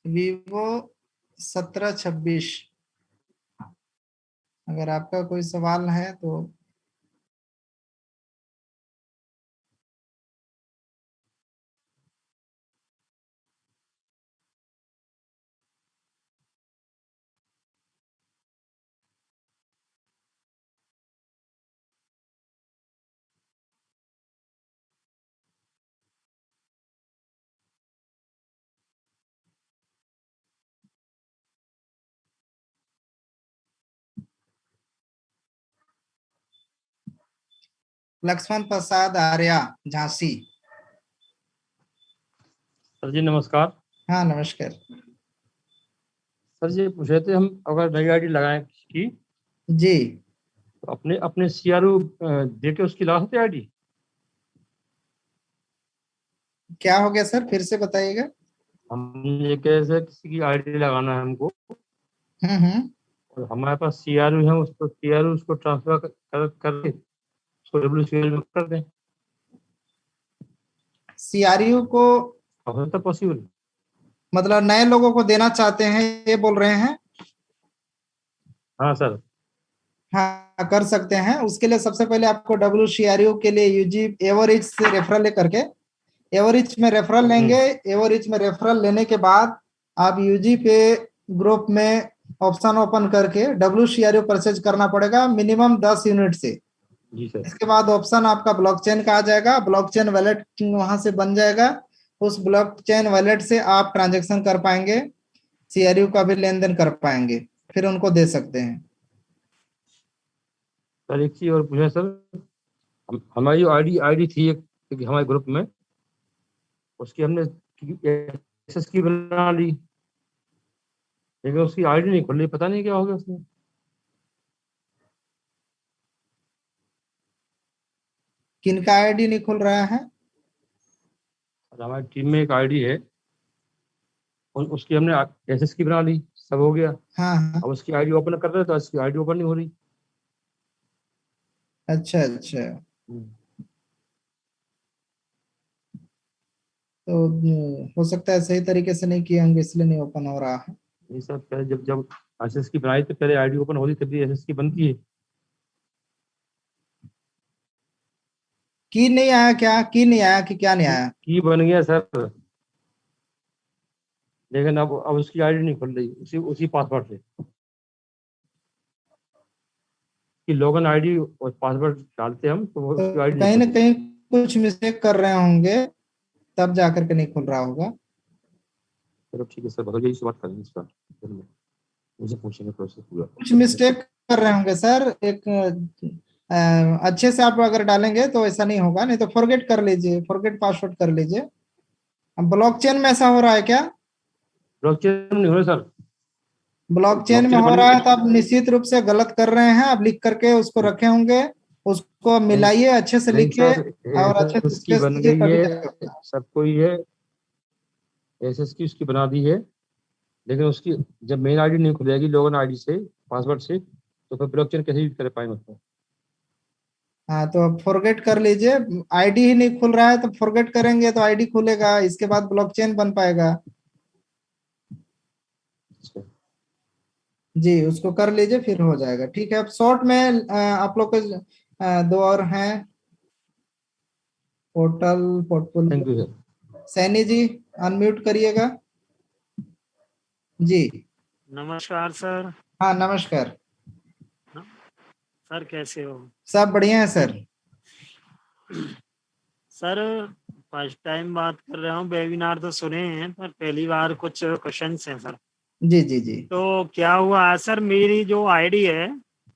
Speaker 2: वीवो 1726। अगर आपका कोई सवाल है तो लक्ष्मण प्रसाद आर्या, झांसी।
Speaker 8: सर जी नमस्कार।
Speaker 2: हाँ नमस्कार।
Speaker 8: सर जी पूछ रहे थे, हम अगर नई आईडी लगाएं की
Speaker 2: जी
Speaker 8: तो अपने अपने सीआरओ दे के उसकी लगा सकते आईडी?
Speaker 2: क्या हो गया सर, फिर से बताइएगा।
Speaker 8: हम ये कैसे किसी की आईडी लगाना है हमको,
Speaker 2: हम्म।
Speaker 8: और हमारे पास सीआरओ है, उसको सीआरओ उसको ट्रांसफर करके उसको डब्ल्यूसीएल में कर दें।
Speaker 2: सीआरयू को
Speaker 8: हो सकता पॉसिबल?
Speaker 2: मतलब नए लोगों को देना चाहते हैं, ये बोल रहे हैं?
Speaker 8: हाँ सर।
Speaker 2: हाँ कर सकते हैं। उसके लिए सबसे पहले आपको WCRU के लिए यूजी एवरेज से रेफरल लेकर के एवरेज में रेफरल लेंगे। एवरेज में रेफरल लेने के बाद आप यूजी पे ग्रुप में ऑप्शन ओपन करके WCRU परचेज करना पड़ेगा मिनिमम 10 यूनिट से।
Speaker 8: जी सर।
Speaker 2: इसके बाद ऑप्शन आपका ब्लॉकचेन का आ जाएगा, ब्लॉकचेन वॉलेट वहां से बन जाएगा। उस ब्लॉकचेन वॉलेट से आप ट्रांजेक्शन कर पाएंगे, सीआरयू का भी लेन देन कर पाएंगे, फिर उनको दे सकते हैं।
Speaker 8: सर एक चीज और पूछे सर, हमारी जो आईडी थी एक हमारे ग्रुप में, उसकी हमने एक्सेस की बना ली, लेकिन उसकी आईडी नहीं खुल रही, पता नहीं क्या हो गया उसमें।
Speaker 2: किनका आईडी नहीं खुल रहा है?
Speaker 8: हमारी टीम में एक आईडी है, उसकी हमने एसएस की बना ली, सब हो गया।
Speaker 2: हाँ हाँ।
Speaker 8: अब उसकी आईडी ओपन कर रहे तो उसकी आईडी ओपन नहीं हो रही।
Speaker 2: अच्छा अच्छा, तो हो सकता है सही तरीके से नहीं किए होंगे इसलिए नहीं ओपन हो रहा है।
Speaker 8: ये सब पहले जब जब एसएस की बनाई तो पहले आईडी ओपन होती तभी एसएस की बनती है।
Speaker 2: की नहीं आया क्या? की नहीं आया कि क्या नहीं आया?
Speaker 8: की बन गया सर, लेकिन अब उसकी आईडी नहीं खुल रही उसी पासवर्ड से। कि लॉगिन आईडी और पासवर्ड डालते हम तो
Speaker 2: तो
Speaker 8: उसकी आईडी नहीं
Speaker 2: कहीं ना
Speaker 8: खुलती।
Speaker 2: कहीं कुछ मिस्टेक कर रहे होंगे, तब जाकर के नहीं खुल रहा होगा।
Speaker 8: चलो ठीक है सर, भैया से बात करेंगे इस बार, मुझे पूछेंगे प्रोसेस पूरा।
Speaker 2: कुछ मिस्टेक कर रहे होंगे सर। एक अच्छे से आप अगर डालेंगे तो ऐसा नहीं होगा, नहीं तो फॉरगेट कर लीजिए, फॉरगेट पासवर्ड कर लीजिए। ब्लॉकचेन में ऐसा हो रहा है क्या?
Speaker 8: ब्लॉकचेन नहीं हो रहा सर।
Speaker 2: ब्लॉकचेन में हो रहा है तो आप निश्चित रूप से गलत कर रहे हैं। आप लिख करके उसको रखे होंगे, उसको मिलाइए अच्छे से लिख के और अच्छे से
Speaker 8: उसकी
Speaker 2: स्पेस
Speaker 8: बन
Speaker 2: दीजिए,
Speaker 8: गई
Speaker 2: तभी
Speaker 8: है,
Speaker 2: जाएगा।
Speaker 8: सबको ही है, एसएस की उसकी बना दी है, लेकिन उसकी जब मेन आईडी नहीं खुलेगी लॉगिन आईडी से पासवर्ड से, तो फिर ब्लॉकचेन कैसे यूज कर पाएंगे उसको?
Speaker 2: हाँ तो अब फॉरगेट कर लीजिए। आईडी ही नहीं खुल रहा है तो फॉरगेट करेंगे तो आईडी खुलेगा, इसके बाद ब्लॉकचेन बन पाएगा। जी उसको कर लीजिए फिर हो जाएगा। ठीक है, अब शॉर्ट में आप लोग के दो और हैं, portal
Speaker 8: thank
Speaker 2: portfolio.
Speaker 8: You sir.
Speaker 2: Saini ji unmute करिएगा जी।
Speaker 9: नमस्कार सर।
Speaker 2: हाँ नमस्कार
Speaker 9: सर कैसे हो?
Speaker 2: सब बढ़िया है सर।
Speaker 9: सर फर्स्ट टाइम बात कर रहा हूँ, वेबिनार तो सुने हैं पर पहली बार कुछ क्वेश्चंस हैं सर।
Speaker 2: जी जी जी।
Speaker 9: तो क्या हुआ है सर, मेरी जो आईडी है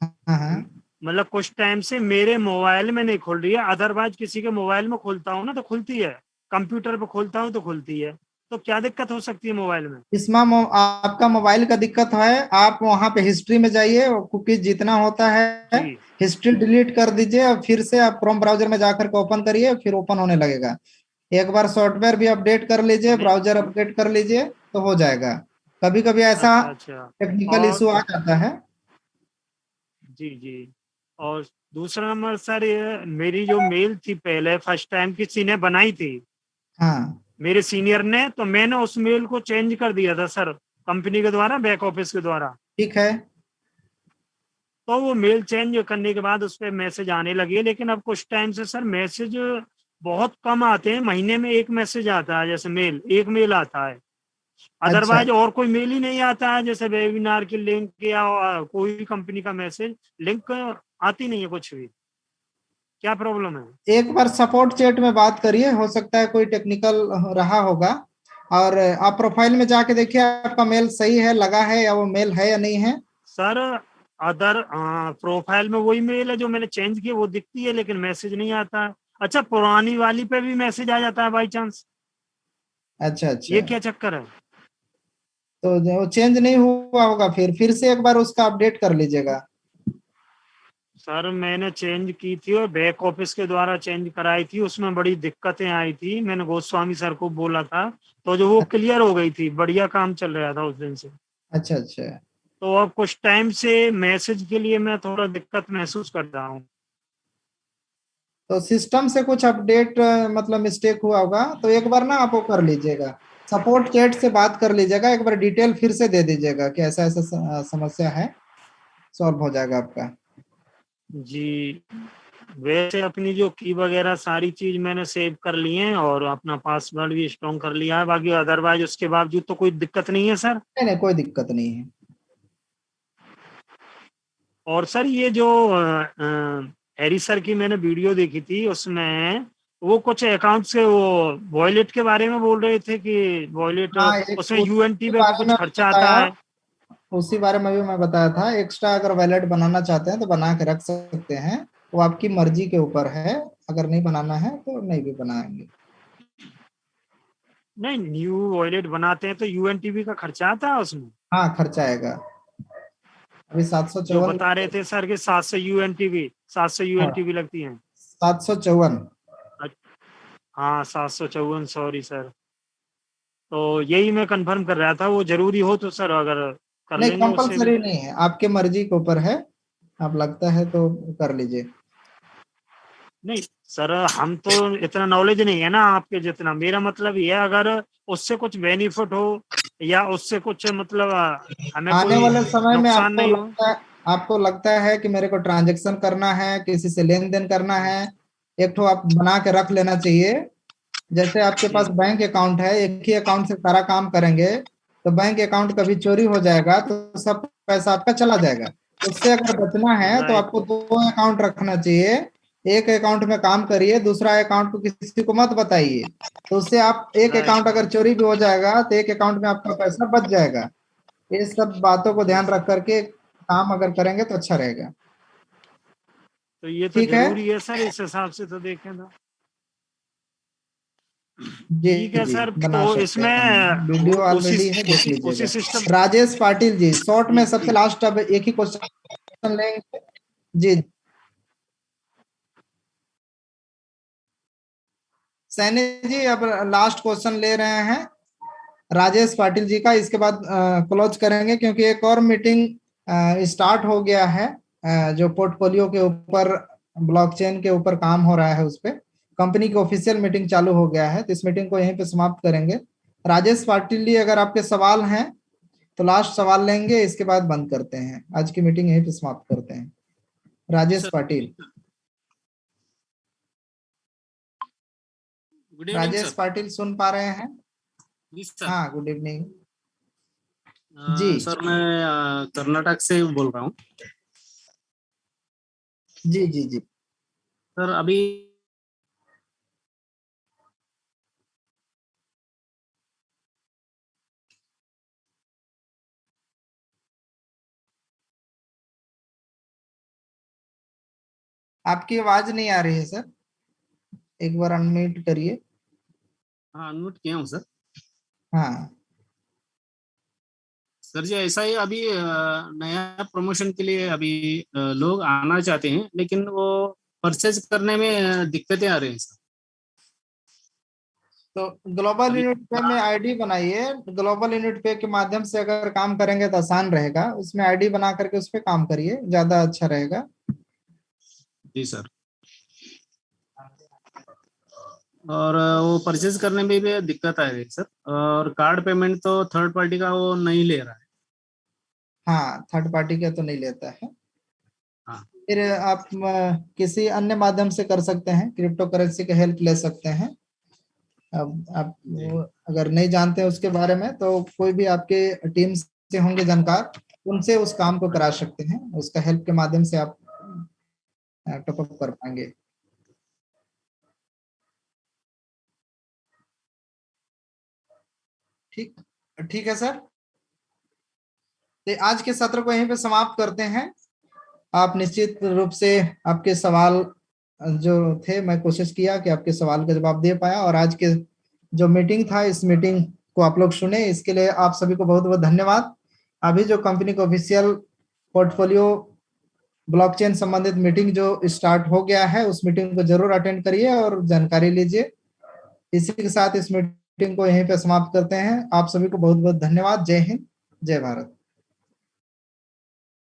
Speaker 2: हाँ हाँ।
Speaker 9: मतलब कुछ टाइम से मेरे मोबाइल में नहीं खुल रही है, अदरवाइज किसी के मोबाइल में खोलता हूँ ना तो खुलती है, कंप्यूटर पे खोलता हूँ तो खुलती है। तो क्या दिक्कत हो सकती है मोबाइल में?
Speaker 2: इसमें आपका मोबाइल का दिक्कत है, आप वहाँ पे हिस्ट्री में जाइए, कुकीज जितना होता है हिस्ट्री डिलीट कर दीजिए और फिर से आप क्रोम ब्राउजर में जाकर के ओपन करिए, फिर ओपन होने लगेगा। एक बार सॉफ्टवेयर भी अपडेट कर लीजिए, ब्राउजर अपडेट कर लीजिए तो हो जाएगा। कभी कभी ऐसा टेक्निकल इशू आ जाता है।
Speaker 9: जी जी। और दूसरा नंबर सर, ये मेरी जो मेल थी पहले फर्स्ट टाइम किसी ने बनाई थी,
Speaker 2: हाँ
Speaker 9: मेरे सीनियर ने, तो मैंने उस मेल को चेंज कर दिया था सर, कंपनी के द्वारा, बैक ऑफिस के द्वारा।
Speaker 2: ठीक है।
Speaker 9: तो वो मेल चेंज करने के बाद उस पर मैसेज आने लगे, लेकिन अब कुछ टाइम से सर मैसेज बहुत कम आते हैं। महीने में एक मैसेज आता है, जैसे मेल, एक मेल आता है, अदरवाइज और कोई मेल ही नहीं आता है, जैसे वेबिनार की लिंक या कोई भी कंपनी का मैसेज लिंक आती नहीं है कुछ भी। क्या प्रॉब्लम है?
Speaker 2: एक बार सपोर्ट चैट में बात करिए, हो सकता है कोई टेक्निकल रहा होगा। और आप प्रोफाइल में जाके देखिए आपका मेल सही है, लगा है, या वो मेल है या नहीं है।
Speaker 9: सर अदर प्रोफाइल में वही मेल है जो मैंने चेंज की, वो दिखती है, लेकिन मैसेज नहीं आता है। अच्छा, पुरानी वाली पे भी मैसेज आ जाता है बाई चांस?
Speaker 2: अच्छा अच्छा,
Speaker 9: ये क्या चक्कर है?
Speaker 2: तो वो चेंज नहीं हुआ होगा, फिर से एक बार उसका अपडेट कर लीजिएगा।
Speaker 9: सर मैंने चेंज की थी और बैक ऑफिस के द्वारा चेंज कराई थी, उसमें बड़ी दिक्कतें आई थी, मैंने गोस्वामी सर को बोला था, तो जो वो क्लियर हो गई थी, बढ़िया काम चल रहा था उस दिन से।
Speaker 2: अच्छा अच्छा,
Speaker 9: तो अब कुछ टाइम से मैसेज के लिए मैं थोड़ा दिक्कत महसूस कर रहा हूँ।
Speaker 2: तो सिस्टम से कुछ अपडेट मतलब मिस्टेक हुआ होगा, तो एक बार ना आप वो कर लीजिएगा, सपोर्ट चैट से बात कर लीजिएगा, एक बार डिटेल फिर से दे दीजिएगा कि ऐसा ऐसा समस्या है, सॉल्व हो जाएगा आपका।
Speaker 9: जी, वैसे अपनी जो की वगैरह सारी चीज मैंने सेव कर ली है और अपना पासवर्ड भी स्ट्रॉन्ग कर लिया है, बाकी अदरवाइज उसके बावजूद तो कोई दिक्कत नहीं है सर।
Speaker 2: नहीं नहीं, कोई दिक्कत नहीं है।
Speaker 9: और सर ये जो हैरी सर की मैंने वीडियो देखी थी, उसमें वो कुछ अकाउंट से वो वॉलेट के बारे में बोल रहे थे कि वॉलेट,
Speaker 2: हाँ,
Speaker 9: उसमें
Speaker 2: उसी
Speaker 9: यूएनटी पे
Speaker 2: बारे
Speaker 9: कुछ
Speaker 2: में
Speaker 9: खर्चा आता
Speaker 2: बताया,
Speaker 9: है।
Speaker 2: उसी बारे में भी मैं बताया था। एक्स्ट्रा अगर वैलेट बनाना चाहते हैं तो बना के रख सकते हैं, वो आपकी मर्जी के ऊपर है, अगर नहीं बनाना है तो नहीं भी बनाएंगे।
Speaker 9: नहीं, न्यू वॉलेट बनाते हैं तो यूएनटीबी का खर्चा आता है उसमें?
Speaker 2: हाँ, खर्चा आएगा। अभी
Speaker 9: जो
Speaker 2: 754,
Speaker 9: बता रहे थे सर के 700 यूएनटीबी लगती हैं।
Speaker 2: 754।
Speaker 9: हाँ 754, सॉरी सर। तो यही मैं कंफर्म कर रहा था, वो जरूरी हो तो सर अगर कर
Speaker 2: नहीं,
Speaker 9: लेंगे उससे भी।
Speaker 2: कंपलसरी नहीं है, आपके मर्जी के ऊपर है, आप लगता है तो कर लीजिए।
Speaker 9: नहीं सर, हम तो इतना नॉलेज नहीं है ना आपके जितना, मेरा मतलब ये है अगर उससे कुछ बेनिफिट हो या उससे कुछ मतलब हमें
Speaker 2: आने
Speaker 9: कोई
Speaker 2: वाले समय में
Speaker 9: नुकसान नहीं हो।
Speaker 2: आपको लगता है कि मेरे को ट्रांजैक्शन करना है, किसी से लेन देन करना है, एक तो आप बना के रख लेना चाहिए। जैसे आपके पास बैंक अकाउंट है, एक ही अकाउंट से सारा काम करेंगे तो बैंक अकाउंट कभी चोरी हो जाएगा तो सब पैसा आपका चला जाएगा। उससे अगर बचना है तो
Speaker 9: राइट।
Speaker 2: आपको दो अकाउंट रखना चाहिए, एक अकाउंट में काम करिए, दूसरा अकाउंट को किसी को मत बताइए। तो उससे आप एक अकाउंट अगर चोरी भी हो जाएगा तो एक अकाउंट में आपका पैसा बच जाएगा। ये सब बातों को ध्यान रख करके काम अगर करेंगे तो अच्छा रहेगा।
Speaker 9: तो ये तो
Speaker 2: ठीक है
Speaker 9: जरूरी है सर, इस हिसाब से तो देखें तो।
Speaker 2: जी
Speaker 9: ठीक है
Speaker 2: जी,
Speaker 9: सर,
Speaker 2: बना
Speaker 9: तो
Speaker 2: सकते हैं,
Speaker 9: इसमें
Speaker 2: वीडियो
Speaker 9: उसी
Speaker 2: ऑलरेडी है, देख
Speaker 9: उसी उसी
Speaker 2: लीजिएगा।
Speaker 9: सिस्टम।
Speaker 2: राजेश पाटिल जी, शॉर्ट में सबसे
Speaker 9: जी
Speaker 2: लास्ट अब एक ही क्वेश्चन लेंगे जी। सैनी जी अब लास्ट क्वेश्चन ले रहे हैं राजेश पाटिल जी का, इसके बाद क्लोज करेंगे क्योंकि एक और मीटिंग स्टार्ट हो गया है, जो पोर्टफोलियो के ऊपर, ब्लॉकचेन के ऊपर काम हो रहा है, उस पर कंपनी की ऑफिशियल मीटिंग चालू हो गया है, तो इस मीटिंग को यहीं पे समाप्त करेंगे। राजेश पाटिल जी, अगर आपके सवाल हैं तो लास्ट सवाल लेंगे, इसके बाद बंद करते हैं, आज की मीटिंग यहीं पे समाप्त करते हैं। Rajesh Patil.
Speaker 10: Good evening
Speaker 2: Rajesh
Speaker 10: sir.
Speaker 2: Patil सुन पा रहे हैं?
Speaker 10: जी सर।
Speaker 2: हाँ, गुड इवनिंग जी।
Speaker 10: सर मैं कर्नाटक से बोल रहा हूँ।
Speaker 2: जी जी जी।
Speaker 10: सर अभी
Speaker 2: आपकी आवाज नहीं आ रही है सर, एक बार अनम्यूट करिए।
Speaker 10: हाँ अनम्यूट किया हूँ सर।
Speaker 2: हाँ
Speaker 10: सर जी ऐसा ही अभी नया प्रमोशन के लिए अभी लोग आना चाहते हैं, लेकिन वो परचेज करने में दिक्कतें आ रही हैं सर।
Speaker 2: तो ग्लोबल
Speaker 10: अभी
Speaker 2: यूनिट पे में आईडी बनाइए, ग्लोबल यूनिट पे के माध्यम से अगर काम करेंगे तो आसान रहेगा, उसमें आईडी बना करके उस पे काम करिए, ज्यादा अच्छा रहेगा।
Speaker 10: जी सर। और वो परचेज करने में भी दिक्कत आ रही है सर। और कार्ड पेमेंट तो थर्ड पार्टी का वो नहीं ले रहा है।
Speaker 2: हाँ, थर्ड पार्टी का तो नहीं लेता है।
Speaker 10: हाँ।
Speaker 2: फिर आप किसी अन्य माध्यम से कर सकते हैं, क्रिप्टो करेंसी का हेल्प ले सकते हैं। अब आप अगर नहीं जानते हैं उसके बारे में तो कोई भी आपके टीम से होंगे जानकार, उनसे उस काम को करा सकते हैं। उसका हेल्प के माध्यम से आप टॉपअप कर पाएंगे। ठीक है सर, तो आज के सत्र को यहीं पे समाप्त करते हैं। आप निश्चित रूप से आपके सवाल जो थे, मैं कोशिश किया कि आपके सवाल का जवाब दे पाया, और आज के जो मीटिंग था, इस मीटिंग को आप लोग सुने, इसके लिए आप सभी को बहुत बहुत धन्यवाद। अभी जो कंपनी का ऑफिशियल पोर्टफोलियो ब्लॉकचेन संबंधित मीटिंग जो स्टार्ट हो गया है, उस मीटिंग को जरूर अटेंड करिए और जानकारी लीजिए। इसी के साथ इस मीटिंग को यहीं पे समाप्त करते हैं। आप सभी को बहुत बहुत धन्यवाद। जय हिंद, जय भारत।